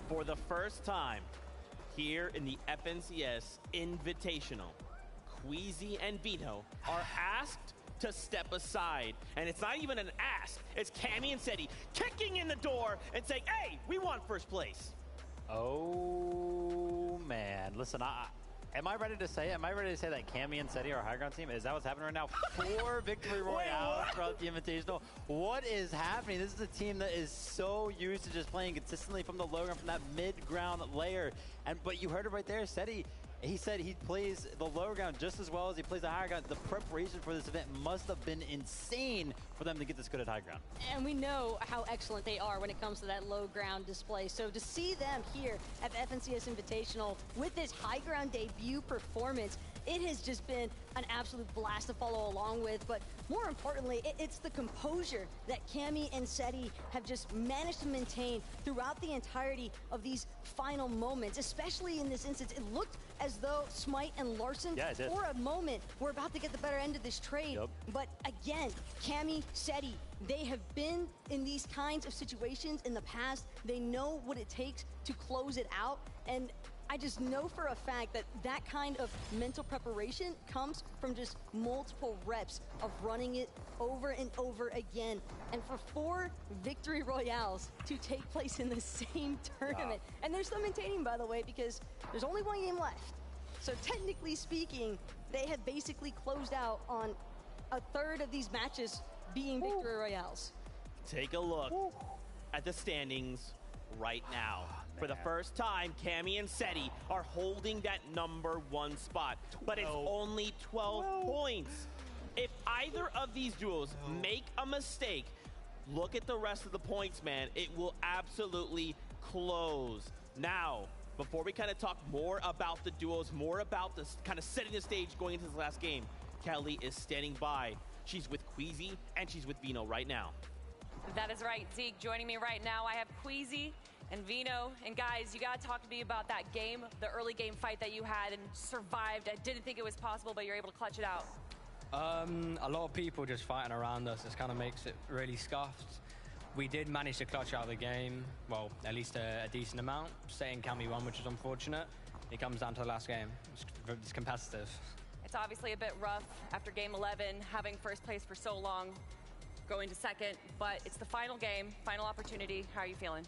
For the first time here in the FNCS Invitational, Queasy and Vito are asked to step aside. And it's not even an ask. It's Cammy and Seti kicking in the door and saying, hey, we want first place. Oh, man. Listen, am I ready to say that Cammy and Seti are a high ground team? Is that what's happening right now? 4 victory royales throughout the Invitational. What is happening? This is a team that is so used to just playing consistently from the low ground, from that mid-ground layer. But you heard it right there, Seti. He said he plays the lower ground just as well as he plays the higher ground. The preparation for this event must have been insane for them to get this good at high ground. And we know how excellent they are when it comes to that low ground display. So to see them here at the FNCS Invitational with this high ground debut performance, it has just been an absolute blast to follow along with. But more importantly, it's the composure that Cammy and Seti have just managed to maintain throughout the entirety of these final moments. Especially in this instance, it looked as though Smite and Larssen, for a moment, were about to get the better end of this trade. But again, Cammy, Seti, they have been in these kinds of situations in the past. They know what it takes to close it out. And I just know for a fact that that kind of mental preparation comes from just multiple reps of running it over and over again. And for 4 victory royales to take place in the same tournament. And they're still maintaining, by the way, because there's only 1 game left. So technically speaking, they have basically closed out on a third of these matches being victory royales. Take a look at the standings right now. For the first time, Cammy and Seti are holding that #1 spot, but it's only 12 points. If either of these duos make a mistake, look at the rest of the points, man. It will absolutely close. Now, before we kind of talk more about the duos, more about this kind of setting the stage going into this last game, Kelly is standing by. She's with Queasy and she's with Vino right now. That is right, Zeke. Joining me right now, I have Queasy and Vino. And guys, you gotta talk to me about that game, the early game fight that you had and survived. I didn't think it was possible, but you're able to clutch it out. A lot of people just fighting around us. This kind of makes it really scuffed. We did manage to clutch out the game, well, at least a decent amount. Setting Cammy 1, which is unfortunate. It comes down to the last game. It's competitive. It's obviously a bit rough after game 11, having first place for so long, going to second, but it's the final game, final opportunity. How are you feeling?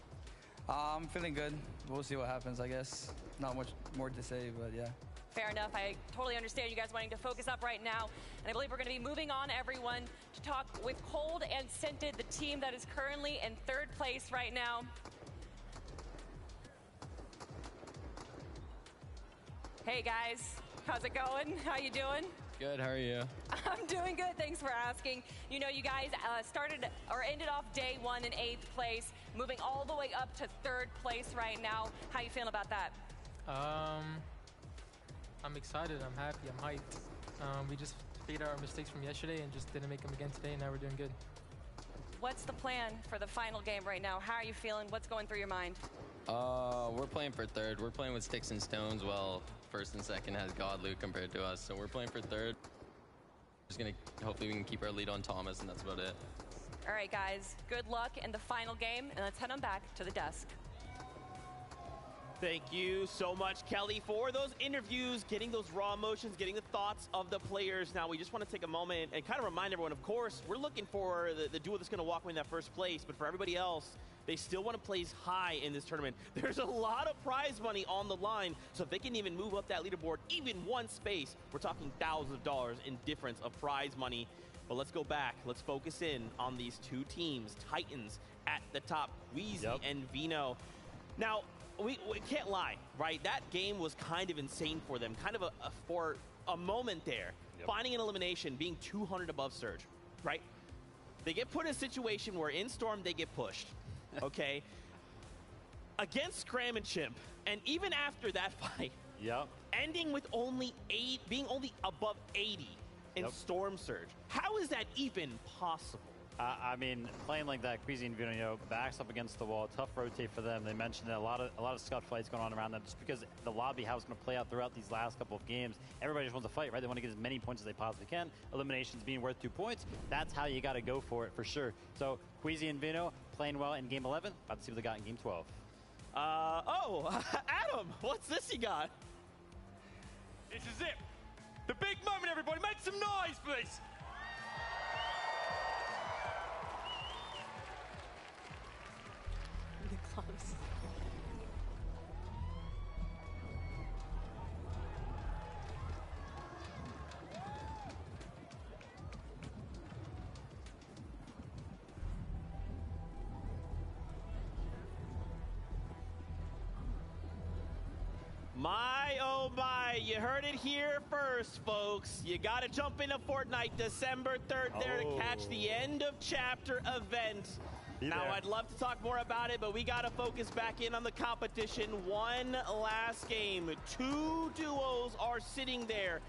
I'm feeling good. We'll see what happens, I guess. Not much more to say, but yeah. Fair enough. I totally understand you guys wanting to focus up right now. And I believe we're going to be moving on, everyone, to talk with Cold and Scented, the team that is currently in third place right now. Hey, guys. How's it going? How you doing? Good, how are you? I'm doing good. Thanks for asking. You know, you guys started or ended off day 1 in 8th place, moving all the way up to 3rd place right now. How you feeling about that? I'm excited. I'm happy. I'm hyped. We just figured out our mistakes from yesterday and just didn't make them again today, and now we're doing good. What's the plan for the final game right now? How are you feeling? What's going through your mind? We're playing for 3rd. We're playing with Sticks and Stones while 1st and 2nd has God Loot compared to us. So we're playing for 3rd. Just gonna, hopefully we can keep our lead on Thomas, and that's about it. All right, guys. Good luck in the final game, and let's head on back to the desk. Thank you so much, Kelly, for those interviews, getting those raw emotions, getting the thoughts of the players. Now, we just want to take a moment and kind of remind everyone, of course, we're looking for the duo that's going to walk away in that first place, but for everybody else, they still want to place high in this tournament. There's a lot of prize money on the line, so if they can even move up that leaderboard even one space, we're talking thousands of dollars in difference of prize money. But let's go back. Let's focus in on these two teams, Titans at the top, Queasy and Vino. Now, we can't lie, right? That game was kind of insane for them, kind of for a moment there. Finding an elimination, being 200 above Surge, right? They get put in a situation where in Storm they get pushed, okay? Against Scram and Chimp, and even after that fight, ending with being only above 80 in Storm Surge. How is that even possible? I mean, playing like that, Queasy and Vino, backs up against the wall, tough rotate for them. They mentioned a lot of scuff fights going on around them just because the lobby, how it's going to play out throughout these last couple of games. Everybody just wants to fight, right? They want to get as many points as they possibly can. Eliminations being worth 2 points. That's how you got to go for it, for sure. So, Queasy and Vino playing well in game 11. About to see what they got in game 12. Adam, what's this you got? This is it. The big moment, everybody. Make some noise, please. Close. My, oh my, you heard it here first, folks. You got to jump into Fortnite December 3rd there to catch the end of chapter event. Now, I'd love to talk more about it, but we got to focus back in on the competition. One last game. Two duos are sitting there.